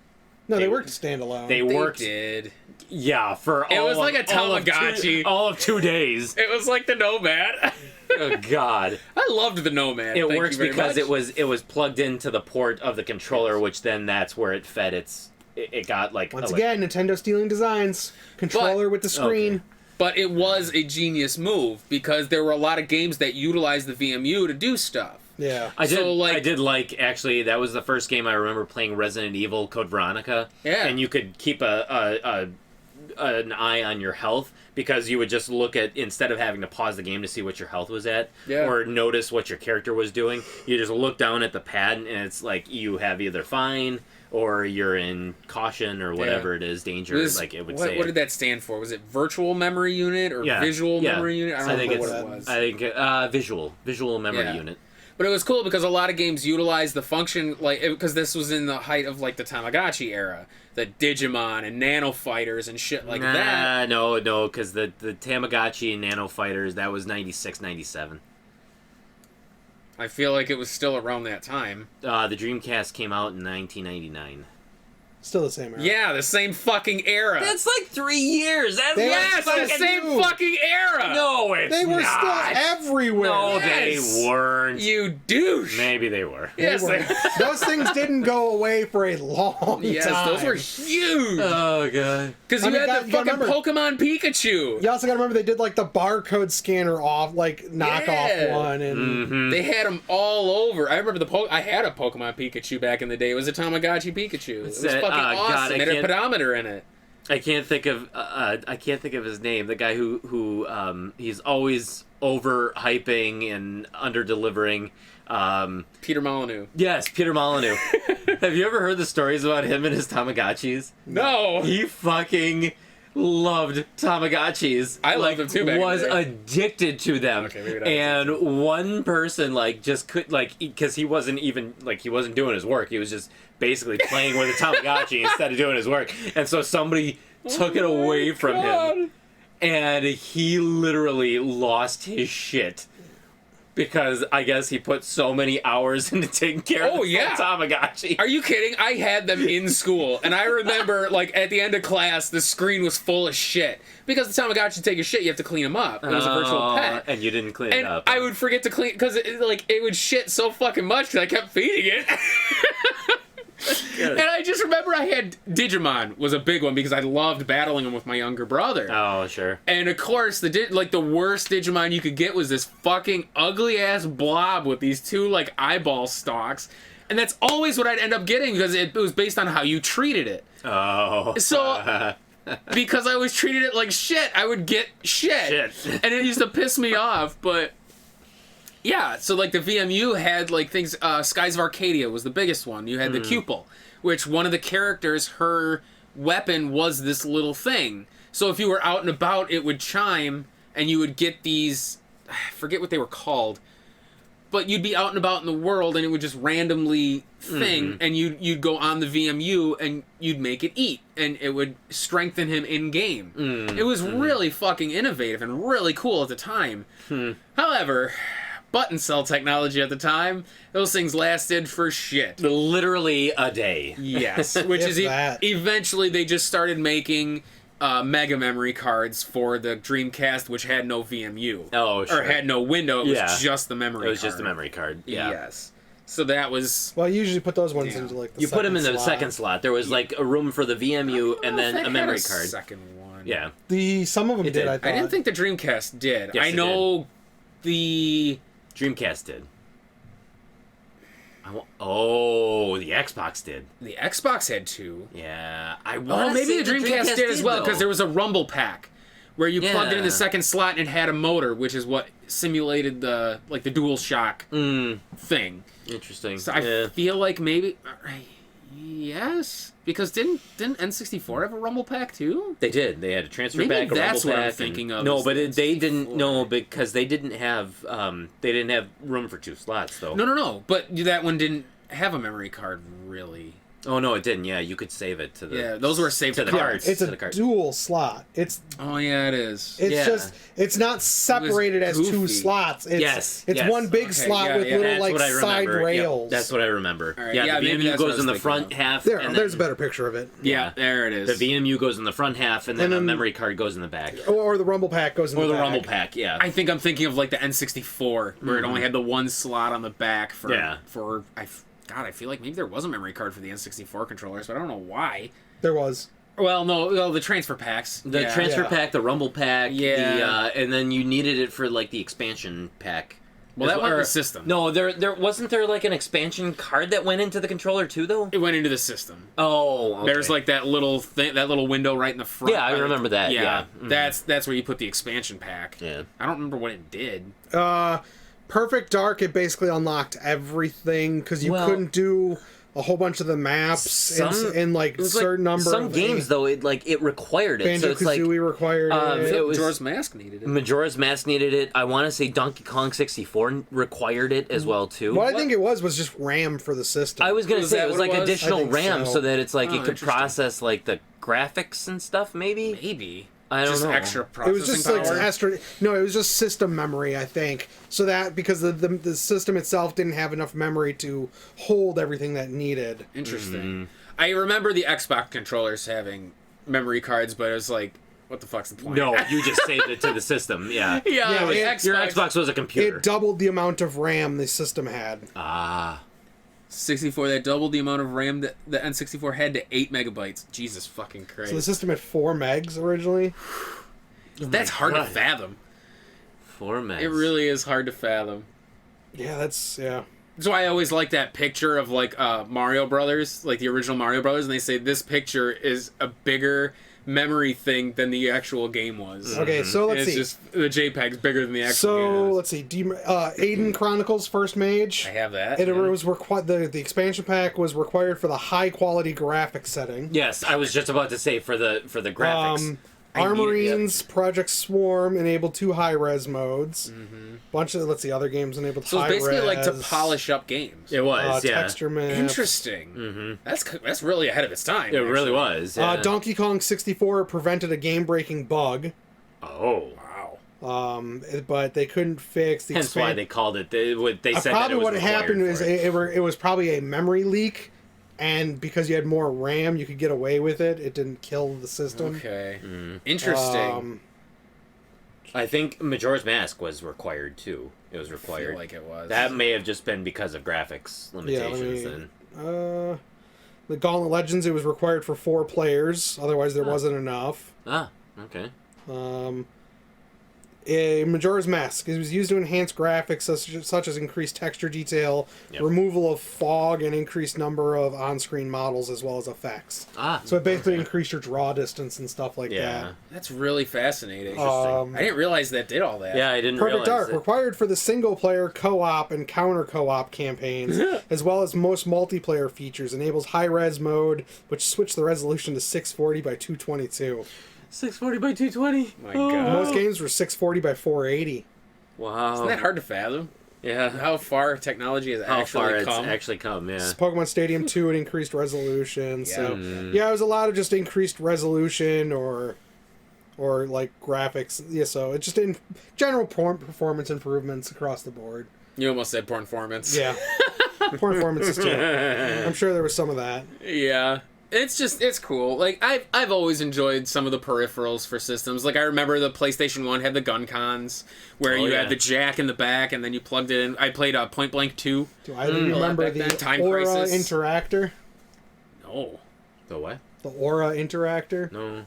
No, they worked standalone. They worked. Did. Yeah, It was like a Tamagotchi. All of 2 days. It was like the Nomad. Oh God! I loved the Nomad. It works because it was plugged into the port of the controller, which then that's where it fed its. It got like once again Nintendo stealing designs. Controller with the screen. Okay. But it was a genius move because there were a lot of games that utilized the VMU to do stuff. Yeah, I did like actually that was the first game I remember playing Resident Evil Code Veronica. Yeah, and you could keep an eye on your health because you would just look at instead of having to pause the game to see what your health was at or notice what your character was doing. You just look down at the pad and it's like you have either fine or you're in caution or whatever it is, danger. Like it would say. What did that stand for? Was it virtual memory unit or visual memory unit? I don't know what it was. I think visual memory unit. But it was cool because a lot of games utilized the function, because this was in the height of, like, the Tamagotchi era. The Digimon and Nano Fighters and shit like that. No, because the Tamagotchi and Nano Fighters, that was 96, 97. I feel like it was still around that time. The Dreamcast came out in 1999. Still the same era. Yeah, the same fucking era. That's like 3 years. Yes, the same fucking era. No, it's They were not. still everywhere. No, they weren't. You douche. Maybe they were. Yes, those things didn't go away for a long time. Yes, those were huge. Oh god. Because you had the fucking Pokemon Pikachu. You also got to remember they did like the barcode scanner knockoff one, and they had them all over. I remember I had a Pokemon Pikachu back in the day. It was a Tamagotchi Pikachu. It was fucking awesome. God, it had a pedometer in it. I can't think of his name. The guy who he's always overhyping and under-delivering. Peter Molyneux. Yes, Peter Molyneux. Have you ever heard the stories about him and his Tamagotchis? No. He fucking loved Tamagotchis. I loved them too. Was addicted to them. Okay, maybe not. And one person just could because he wasn't doing his work. He was just basically playing with a Tamagotchi instead of doing his work. And so somebody took it away from him, and he literally lost his shit. Because I guess he put so many hours into taking care of the Tamagotchi. Are you kidding? I had them in school, and I remember, at the end of class, the screen was full of shit. Because the Tamagotchi take a shit, you have to clean them up. It was a virtual pet. And you didn't clean it up. And I would forget to clean, because it would shit so fucking much, because I kept feeding it. And I just remember I had Digimon was a big one because I loved battling them with my younger brother. Oh, sure. And of course, the worst Digimon you could get was this fucking ugly ass blob with these two eyeball stalks, and that's always what I'd end up getting because it was based on how you treated it. Oh. So. Because I always treated it like shit, I would get shit. And it used to piss me off, but. Yeah, so the VMU had things. Skies of Arcadia was the biggest one. You had the Cupel, which one of the characters, her weapon was this little thing. So if you were out and about, it would chime, and you would get these. I forget what they were called, but you'd be out and about in the world, and it would just randomly thing, and you'd go on the VMU, and you'd make it eat, and it would strengthen him in game. It was really fucking innovative and really cool at the time. However. Button cell technology at the time, those things lasted for shit. Literally a day. Yes, which is eventually they just started making mega memory cards for the Dreamcast, which had no VMU. Oh, sure. Or had no window, it was just the memory card. It was just the memory card, yeah. Yes. So that was... Well, you usually put those ones into the You put them in the second slot. There was a room for the VMU and then a memory card. Second one. Yeah. Some of them did, I thought. I didn't think the Dreamcast did. Yes, I know the... Dreamcast did. The Xbox did. The Xbox had two. Yeah. Maybe the Dreamcast did as well, because there was a Rumble Pack where you plugged it in the second slot and it had a motor, which is what simulated the DualShock thing. Interesting. So I feel like maybe... Yes? Because didn't N64 have a rumble pack too? They did. They had a transfer Maybe pack, a that's rumble what I'm pack, thinking and- of, No, is but the they didn't. N64. No, because they didn't have room for 2 slots though. No. But that one didn't have a memory card really. Oh no, it didn't. Yeah, you could save it to the. Yeah, those were saved to the cards. cards. It's to a the cards. dual slot. It's Oh yeah, it is. Yeah. just it's not separated as 2 goofy. slots. It's, Yes, it's yes. one big Okay, slot yeah, with yeah. little That's like what I side remember. Yep, rails. that's what I remember. All right, Yeah, yeah, the maybe VMU that's what I goes was in the thinking front of. half. There, and there's a then better picture of it. Yeah, there it is. the VMU goes in the front half, and then And a then- memory card goes in the back. Or the rumble pack goes in Or the back. rumble pack, yeah. I think I'm thinking of like the N64, where it only had the one slot on the back for Yeah. God, I feel like maybe there was a memory card for the N64 controllers, but I don't know why. There was. Well, no, the transfer packs. The Yeah. transfer Yeah. pack, the rumble pack, Yeah. and then you needed it for like the expansion pack. Well, that went in Or- the system. No, there wasn't there like an expansion card that went into the controller too, though. It went into the system. Oh, okay. There's like that little thing, that little window right in the front. Yeah, I remember that, yeah. Mhm. That's where you put the expansion pack. Yeah. I don't remember what it did. Perfect Dark, it basically unlocked everything because you Well- couldn't do a whole bunch of the maps in like it was certain number some of games though it required it. So it's like Banjo-Kazooie required it. it was- Majora's Mask needed it. Majora's Mask needed it. I want to say Donkey Kong 64 required it as well too. What I think it was just RAM for the system. I was gonna Was say that it was what like it was? additional I think RAM so. so that it's like Oh, it could interesting. process like the graphics and stuff. Maybe Maybe. I don't Just know. extra It processing was just power. like it was just system memory, I think. So that because the system itself didn't have enough memory to hold everything that needed. Interesting. I remember the Xbox controllers having memory cards, but it was like, what the fuck's the point? No, you just saved it to the system. Yeah. Yeah, it- Xbox, Your Xbox was a computer. It doubled the amount of RAM the system had. Ah. 64, that doubled the amount of RAM that the N64 had to 8 megabytes. Jesus fucking Christ. So the system had 4 megs originally. That's hard to God. fathom. 4 megs. It really is hard to fathom. Yeah, that's yeah. That's why I always like that picture of like Mario Brothers, like the original Mario Brothers, and they say this picture is a bigger memory thing than the actual game was. Okay, so And let's it's see. just the JPEG's bigger than the actual game So was. let's see. Aiden Chronicles First Mage. I have that. It yeah. was required. The expansion pack was required for the high quality graphics setting. Yes, I was just about to say for the graphics. I need it, yep. Armorines Project Swarm enabled 2 high res modes. Bunch of other games enabled So high it's basically res. like to polish up games. It was, yeah. Texture maps. Interesting. That's really ahead of its time. It really actually. was. Yeah. Donkey Kong 64 prevented a game breaking bug. Oh. Wow. But they couldn't fix the. Hence why they called it. They said that probably it was what happened required is for it. it was probably a memory leak, and because you had more RAM, you could get away with it. It didn't kill the system. Okay. Interesting. I think Majora's Mask was required too. It was I required. feel like it was. That may have just been because of graphics limitations. Then. The Gauntlet Legends, it was required for 4 players. Otherwise, there wasn't enough. Ah, okay. Majora's Mask. It was used to enhance graphics such as increased texture detail, Yep. removal of fog, and increased number of on-screen models as well as effects. Ah, So it basically increased your draw distance and stuff like yeah. That's really fascinating. that. I didn't realize that did all that. Yeah, I didn't Perfect realize Dark that. required for the single-player co-op and counter co-op campaigns, as well as most multiplayer features. Enables high-res mode, which switched the resolution to 640 by 222. 640 by 220. My God. Most games were 640 by 480. Wow. Isn't that hard to fathom? Yeah. How far technology has How actually far come. it's actually come, yeah. Pokemon Stadium 2, it increased resolution. So yeah, it was a lot of just increased resolution or like graphics. Yeah, so it's just in general performance improvements across the board. You almost said performance. Yeah, performances too. I'm sure there was some of that. Yeah. It's cool. Like I've always enjoyed some of the peripherals for systems. Like I remember the PlayStation 1 had the gun cons where you had the jack in the back and then you plugged it in. I played Point Blank 2. Do I remember back then, the Time Aura Crisis. Interactor? No. The what? The Aura Interactor. No.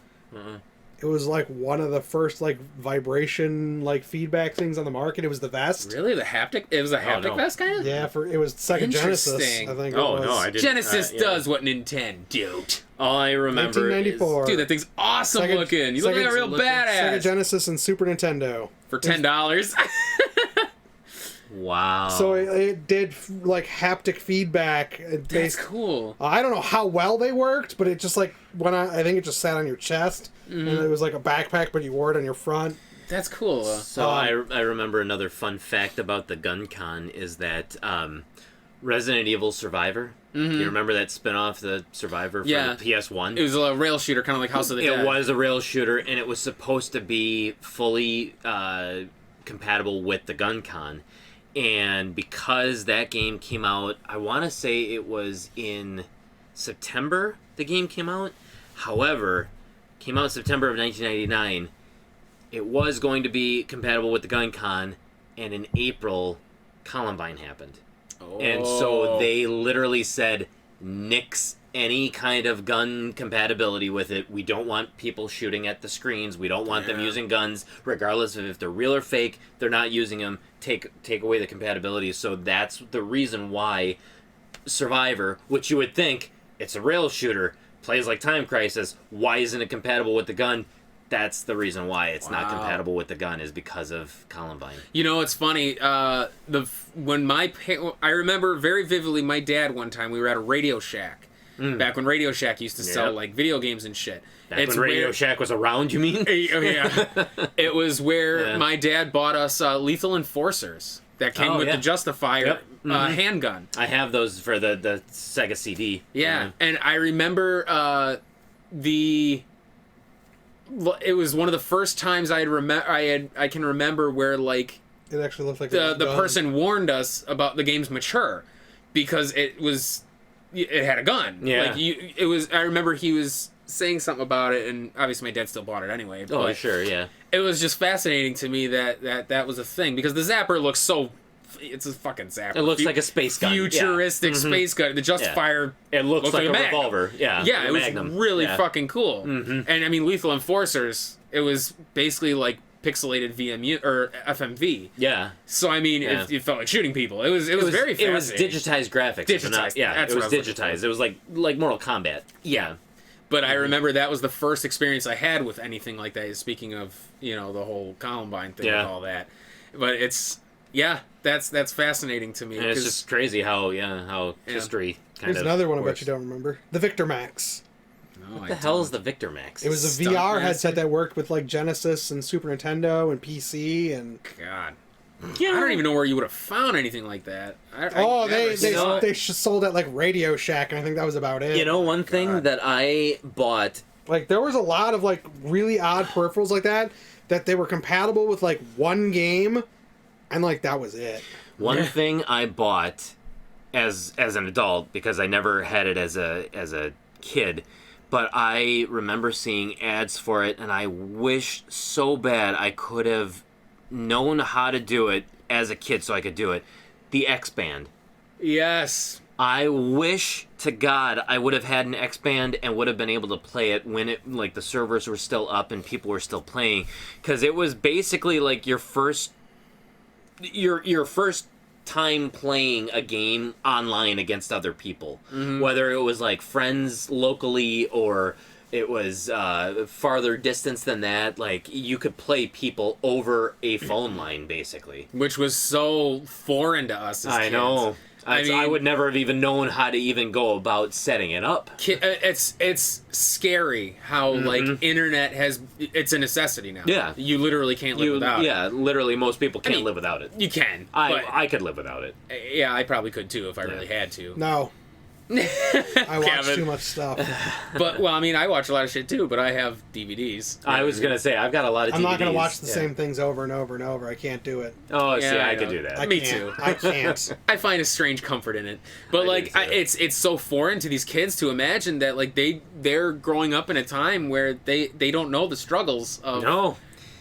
It was like one of the first like vibration like feedback things on the market. It was the vest. Really? The haptic? It was a haptic no. vest kind of? Yeah, it was Sega Genesis. Interesting. I think. Oh, it was. no, I didn't. Genesis yeah. does what Nintendo don't. All I remember 1994. Dude, that thing's awesome Sega- looking. You look like a Sega- real looking- Sega badass. Genesis and Super Nintendo. For $10. Wow. So it did like haptic feedback. That's cool. I don't know how well they worked, but it just like I think it just sat on your chest, and it was like a backpack, but you wore it on your front. That's cool. So I remember another fun fact about the Gun Con is that Resident Evil Survivor. Mm-hmm. You remember that spin-off, the Survivor for the PS1? It was a rail shooter, kind of like House of the Dead. It was a rail shooter, and it was supposed to be fully compatible with the Gun Con. And because that game came out, I want to say it was in September the game came out. However, came out in September of 1999. It was going to be compatible with the Gun Con, and in April, Columbine happened. Oh. And so they literally said, nix any kind of gun compatibility with it. We don't want people shooting at the screens. We don't want them using guns, regardless of if they're real or fake. They're not using them. Take away the compatibility. So that's the reason why Survivor, which you would think, it's a rail shooter, plays like Time Crisis, why isn't it compatible with the gun? That's the reason why it's not compatible with the gun, is because of Columbine. You know, it's funny. I remember very vividly my dad one time, we were at a Radio Shack. Back when Radio Shack used to sell like video games and shit. Back when Radio Shack was around, you mean? Yeah. It was where my dad bought us Lethal Enforcers that came with the Justifier handgun. I have those for the Sega CD. Yeah, and I remember it was one of the first times I can remember where like it actually looked like the person warned us about the game's mature because it had a gun. Yeah. Like I remember he was saying something about it, and obviously my dad still bought it anyway. Oh, sure, yeah. It was just fascinating to me that was a thing, because the Zapper looks so... It's a fucking Zapper. It looks like a space gun. Futuristic space gun. The Justifier... It looks like a revolver. Yeah, it was Magnum. really fucking cool. Mm-hmm. And I mean, Lethal Enforcers, it was basically like pixelated VMU or FMV. Yeah. So I mean, it felt like shooting people. It was very fascinating. It was digitized graphics. Digitized. It was digitized. It was like Mortal Kombat. Yeah. But I remember that was the first experience I had with anything like that. Speaking of, the whole Columbine thing and all that. But it's that's fascinating to me. And it's just crazy how history kind of. There's another one I works. bet you don't remember. The Victor Max. What the hell is the Victor Max? It was a VR headset that worked with like Genesis and Super Nintendo and PC and. God. Yeah. I don't even know where you would have found anything like that. They sold at like Radio Shack, and I think that was about it. One thing that I bought, like there was a lot of like really odd peripherals like that they were compatible with like one game, and like that was it. One thing I bought as an adult, because I never had it as a kid, but I remember seeing ads for it, and I wish so bad I could have known how to do it as a kid so I could do it. The X-Band. Yes. I wish to God I would have had an X-Band and would have been able to play it when the servers were still up and people were still playing, because it was basically like your first time playing a game online against other people, whether it was like friends locally or it was farther distance than that. Like, you could play people over a phone line, basically. Which was so foreign to us as kids. I know. I would never have even known how to even go about setting it up. It's scary how, like, internet it's a necessity now. Yeah. You literally can't live without it. Yeah, literally most people can't live without it. You can. I could live without it. Yeah, I probably could, too, if I really had to. No. I watch too much stuff. But, well, I mean, I watch a lot of shit too, but I have DVDs. I was going to say, I've got a lot of DVDs. I'm not going to watch the same things over and over and over. I can't do it. Oh, see, I could do that. Me too. I can't. I find a strange comfort in it. But, it's so foreign to these kids to imagine that, like, they're growing up in a time where they don't know the struggles of... No.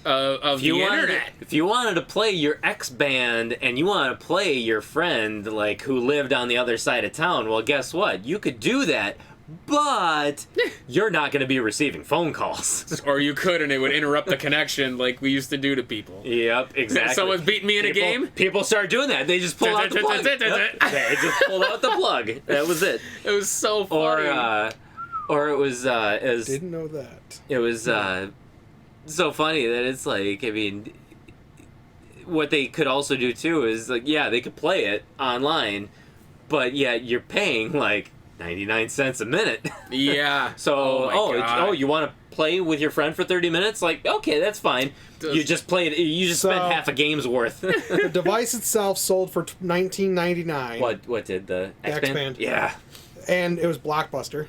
Of the internet. If you wanted to play your X-Band and you wanted to play your friend, like, who lived on the other side of town, well, guess what? You could do that, but you're not going to be receiving phone calls. Or you could, and it would interrupt the connection like we used to do to people. Yep, exactly. Someone's beating me in a game? People start doing that. They just pull out the plug. They just pulled out the plug. That was it. It was so funny. Or it was... Didn't know that. It was... so funny that it's like, I mean, what they could also do too is like, yeah, they could play it online, but yeah, you're paying like 99 cents a minute. Yeah. So, you want to play with your friend for 30 minutes? Like, okay, that's fine. You just played. You just spent half a game's worth. The device itself sold for $19.99. What did the X-Band? Yeah. And it was Blockbuster.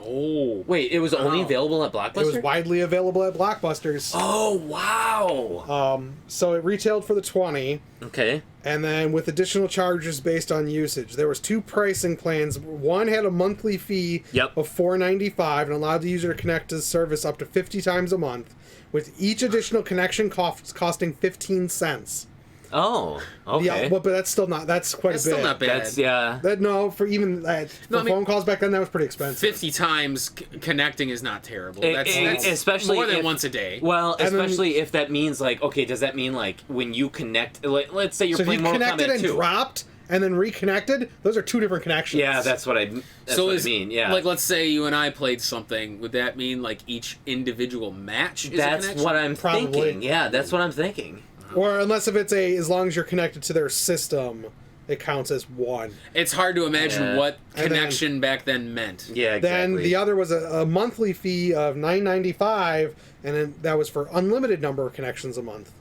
Oh. Wait, it was only available at Blockbuster? It was widely available at Blockbusters. Oh, wow. So it retailed for the 20. Okay. And then with additional charges based on usage. There was 2 pricing plans. One had a monthly fee of $4.95 and allowed the user to connect to the service up to 50 times a month, with each additional connection costing 15 cents. Oh, okay. Yeah, but that's still not. That's quite a bit. Still not bad. That's, for even that. Phone calls back then, that was pretty expensive. 50 times connecting is not terrible. That's especially more than once a day. Well, especially if that means like, okay, does that mean like when you connect? Like, let's say you're playing Mortal Kombat 2. So you connected and dropped, and then reconnected. Those are 2 different connections. Yeah, that's what I. That's what I mean. Yeah. Like, let's say you and I played something. Would that mean like each individual match is That's a connection? what I'm thinking. Yeah, that's what I'm thinking. Or unless if it's as long as you're connected to their system, it counts as one. It's hard to imagine what connection back then meant. Yeah, exactly. Then the other was a monthly fee of $9.95, and then that was for unlimited number of connections a month.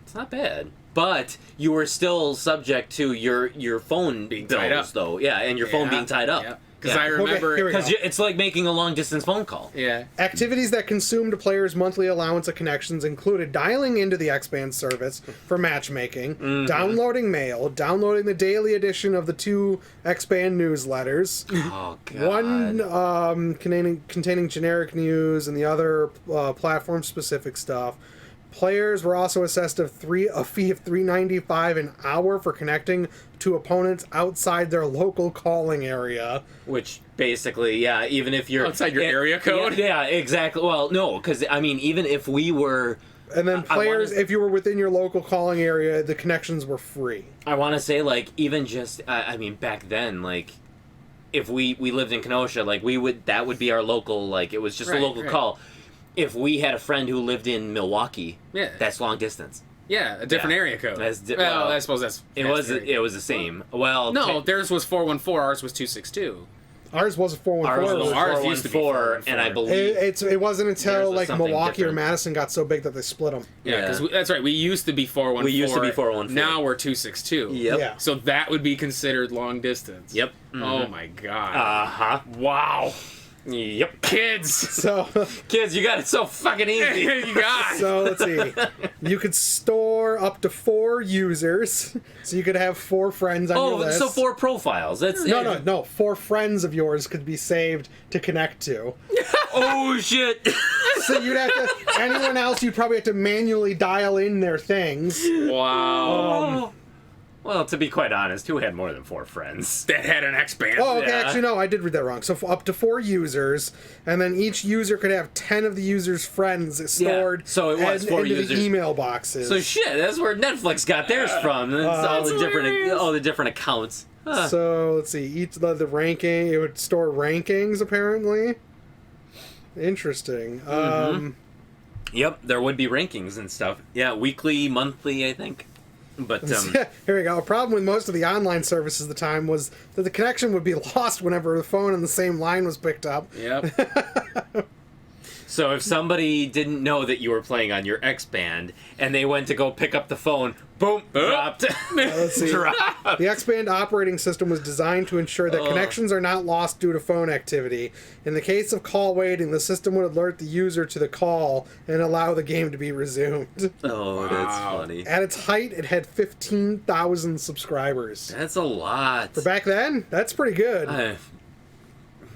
It's not bad. But you were still subject to your phone being bills, tied up. Though. Yeah, and your phone being tied up. Yeah. Because I remember... Because it's like making a long-distance phone call. Yeah. Activities that consumed a player's monthly allowance of connections included dialing into the X-Band service for matchmaking, downloading mail, downloading the daily edition of the 2 X-Band newsletters, oh, God. one containing generic news and the other platform-specific stuff. Players were also assessed a fee of $3.95 an hour for connecting to opponents outside their local calling area. Which basically, even if you're outside your area code. Yeah, exactly. Well, no, because I mean, even if we were, and then players, if you were within your local calling area, the connections were free. I want to say, like, even just, I mean, back then, like, if we lived in Kenosha, like, that would be our local, like, it was just a local call. If we had a friend who lived in Milwaukee, that's long distance. Yeah, a different area code. Well, I suppose that's... It was the same. Well, no, theirs was 414, ours was 262. Ours was a 414. Ours used to be 414, and I believe... It wasn't until, like, Milwaukee different. or Madison got so big that they split them. Yeah, because that's right, we used to be 414. We used to be 414. Now we're 262. Yep. Yeah. So that would be considered long distance. Yep. Mm-hmm. Oh, my God. Uh-huh. Wow. Yep. Kids! So... Kids, you got it so fucking easy. You got it. So, let's see. You could store up to 4 users. So you could have 4 friends on your list. So 4 profiles. That's No. 4 friends of yours could be saved to connect to. Oh, shit. So you'd have to... Anyone else, you'd probably have to manually dial in their things. Wow. Well, to be quite honest, who had more than 4 friends? That had an X-Band. Oh, okay, actually, no, I did read that wrong. So up to 4 users, and then each user could have 10 of the user's friends stored so it was 4 into users. the email boxes. So shit, that's where Netflix got theirs from. That's all the different accounts. Huh. So let's see, each the ranking, it would store rankings apparently. Interesting. Yep, there would be rankings and stuff. Yeah, weekly, monthly, I think. But here we go. A problem with most of the online services at the time was that the connection would be lost whenever the phone on the same line was picked up. Yep. So if somebody didn't know that you were playing on your X-Band and they went to go pick up the phone, boom, dropped. Let's see. Dropped. The X-Band operating system was designed to ensure that connections are not lost due to phone activity. In the case of call waiting, the system would alert the user to the call and allow the game to be resumed. Oh, that's funny. At its height, it had 15,000 subscribers. That's a lot. For back then, that's pretty good.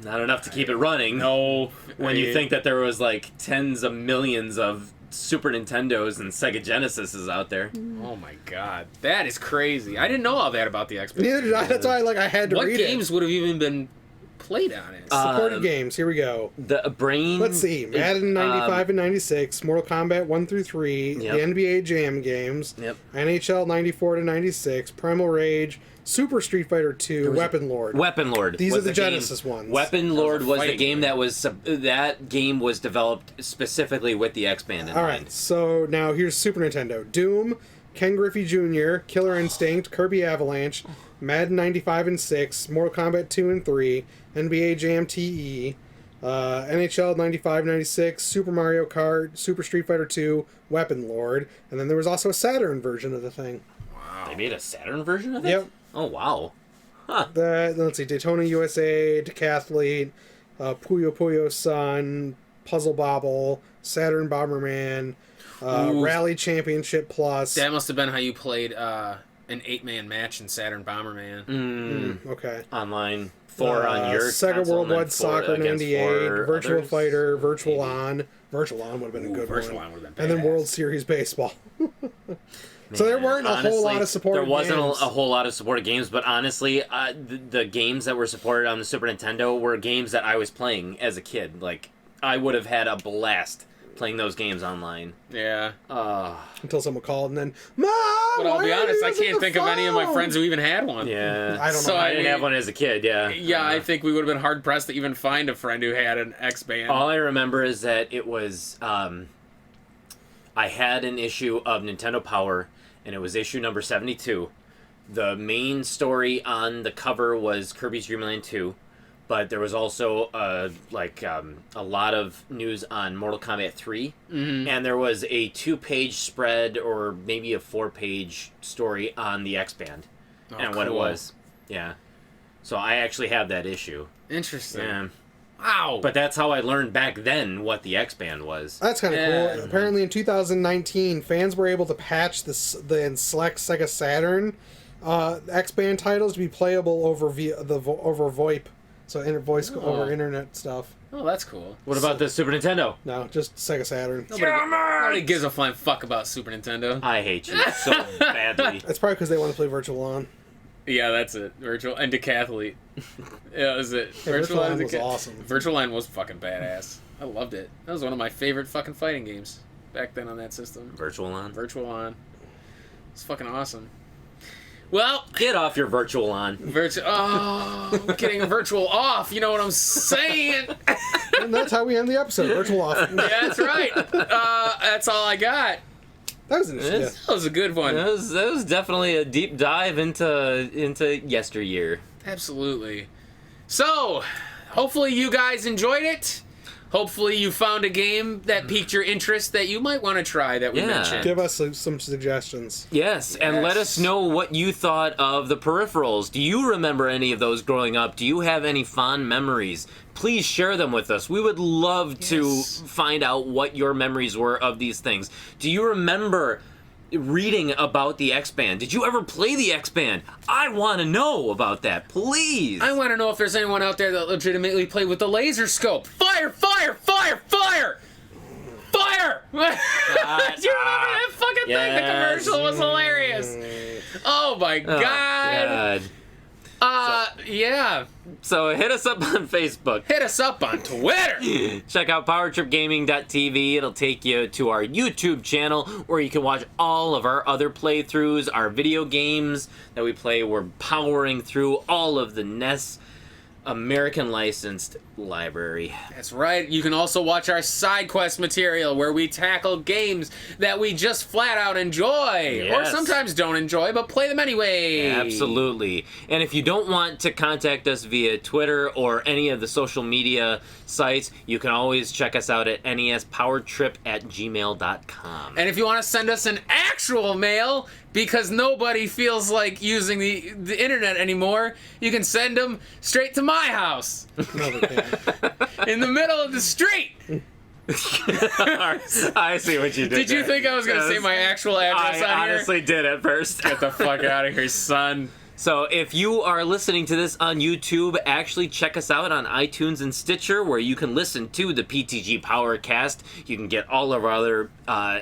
Not enough to keep it running. No. When you think that there was like tens of millions of Super Nintendos and Sega Genesises out there. Oh my God, that is crazy. I didn't know all that about the X-Band. Neither did I. That's why I had to read it. What games would have even been played on it? Supported games. Here we go. The Brain. Let's see. Madden 95 and 96, Mortal Kombat 1 through 3, the NBA Jam games, NHL 94 to 96, Primal Rage, Super Street Fighter 2, Weapon Lord. Weapon Lord. These are the Genesis ones. Weapon Lord was the game that was that game was developed specifically with the X-Band in mind. All right. So now here's Super Nintendo: Doom, Ken Griffey Jr., Killer Instinct, Kirby Avalanche, Madden 95 and 6, Mortal Kombat 2 and 3, NBA Jam TE, NHL 95, 96, Super Mario Kart, Super Street Fighter 2, Weapon Lord, and then there was also a Saturn version of the thing. Wow. They made a Saturn version of it? Yep. Oh, wow. Huh. Let's see, Daytona USA, Decathlete, Puyo Puyo Sun, Puzzle Bobble, Saturn Bomberman, Rally Championship Plus. That must have been how you played an 8-man match in Saturn Bomberman. Okay. Online. 4 on your Sega console, and then Worldwide 4 Soccer against 98, 4 Virtual others? Fighter, Virtual Maybe. On. Virtual On would have been a good Virtual one. On would have been And then badass. World Series Baseball. So there weren't a whole lot of supported There wasn't games. a whole lot of supported games, but honestly, the games that were supported on the Super Nintendo were games that I was playing as a kid. Like, I would have had a blast playing those games online. Yeah. Until someone called and then, Mom! But I'll why be are you honest, I using can't the think of any of my phone?" friends who even had one. Yeah. I don't know. So I didn't mean, have one as a kid, yeah. Yeah, I think we would have been hard pressed to even find a friend who had an X-Band. All I remember is that it was, I had an issue of Nintendo Power, and it was issue number 72. The main story on the cover was Kirby's Dream Land 2, but there was also a lot of news on Mortal Kombat 3, and there was a 2-page spread or maybe a 4-page story on the X-Band and what it cool. was. Yeah. So I actually have that issue. Interesting. Yeah. Wow. But that's how I learned back then what the X-Band was. That's kind of Yeah. cool. Apparently in 2019, fans were able to patch the select Sega Saturn X-Band titles to be playable over over VoIP. So over internet stuff. Oh, that's cool. What about the Super Nintendo? No, just Sega Saturn. Nobody gives a flying fuck about Super Nintendo. I hate you so badly. That's probably because they want to play Virtual On. Yeah, that's it. Virtual and Decathlete. Yeah, that was it. Yeah, Virtual On and was awesome. Virtual Line was fucking badass. I loved it. That was one of my favorite fucking fighting games back then on that system. Virtual On? Virtual On. It's fucking awesome. Well, Get off your Virtual On. I'm getting virtual off. You know what I'm saying? And that's how we end the episode. Virtual Off. Yeah, that's right. That's all I got. That was interesting. It's- That was a good one. That was definitely a deep dive into yesteryear. Absolutely. So, hopefully you guys enjoyed it. Hopefully you found a game that piqued your interest that you might want to try that we Yeah. mentioned. Give us some suggestions. Yes, and let us know what you thought of the peripherals. Do you remember any of those growing up? Do you have any fond memories? Please share them with us. We would love to Yes. find out what your memories were of these things. Do you remember reading about the X-Band? Did you ever play the X-Band? I want to know about that, please. I want to know if there's anyone out there that legitimately played with the laser scope. Fire, fire, fire, fire! Fire! Do you remember that fucking thing? The yes. commercial was hilarious. Oh my god. Yeah. So hit us up on Facebook. Hit us up on Twitter. Check out powertripgaming.tv. It'll take you to our YouTube channel where you can watch all of our other playthroughs, our video games that we play. We're powering through all of the NES American licensed library. That's right. You can also watch our side quest material where we tackle games that we just flat out enjoy. Or Yes. sometimes don't enjoy, but play them anyway. Absolutely. And if you don't want to contact us via Twitter or any of the social media sites, you can always check us out at nespowertrip@gmail.com. And if you want to send us an actual mail, because nobody feels like using the internet anymore, you can send them straight to my house. No, they can't. In the middle of the street. I see what you did. Did you think I was going to say my actual address I on here? honestly did at first. Get the fuck out of here, son. So if you are listening to this on YouTube, actually check us out on iTunes and Stitcher, where you can listen to the PTG Powercast. You can get all of our other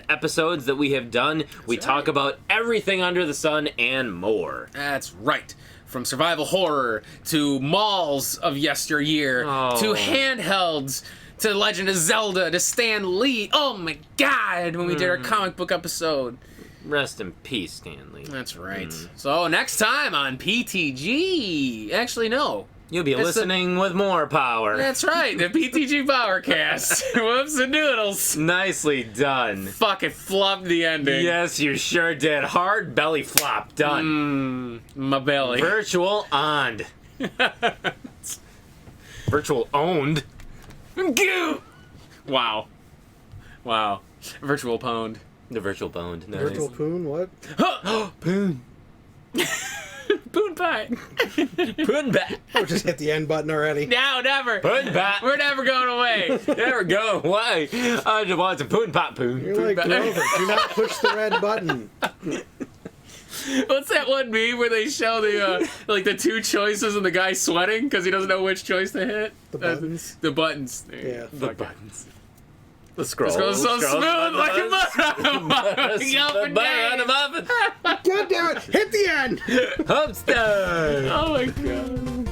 episodes that we have done. We talk about everything under the sun and more. That's right. From survival horror to malls of yesteryear to handhelds to Legend of Zelda to Stan Lee. Oh my god, when we did our comic book episode. Rest in peace, Stanley. That's right. So next time on PTG. Actually, no. You'll be listening with more power. That's right, the PTG Powercast. Whoops and doodles. Nicely done. Fucking flopped the ending. Yes, you sure did. Hard belly flop. Done. My belly. Virtual owned. Virtual owned. Goo! Wow. Wow. Virtual pwned. The virtual boned. Nice. Virtual Poon, what? Poon. Poon pie. Poon bat. Oh, just hit the end button already. No, never. Poon bat. We're never going away. Never go away. I just want some poon pot poon. You're like Grover. Do not push the red button. What's that one meme where they show the like the two choices and the guy sweating because he doesn't know which choice to hit? The buttons. The buttons. Yeah. The buttons. The scroll. This goes so smooth like a butter on a muffin. muffin. God damn it! Hit the end! Hubster. Oh my god.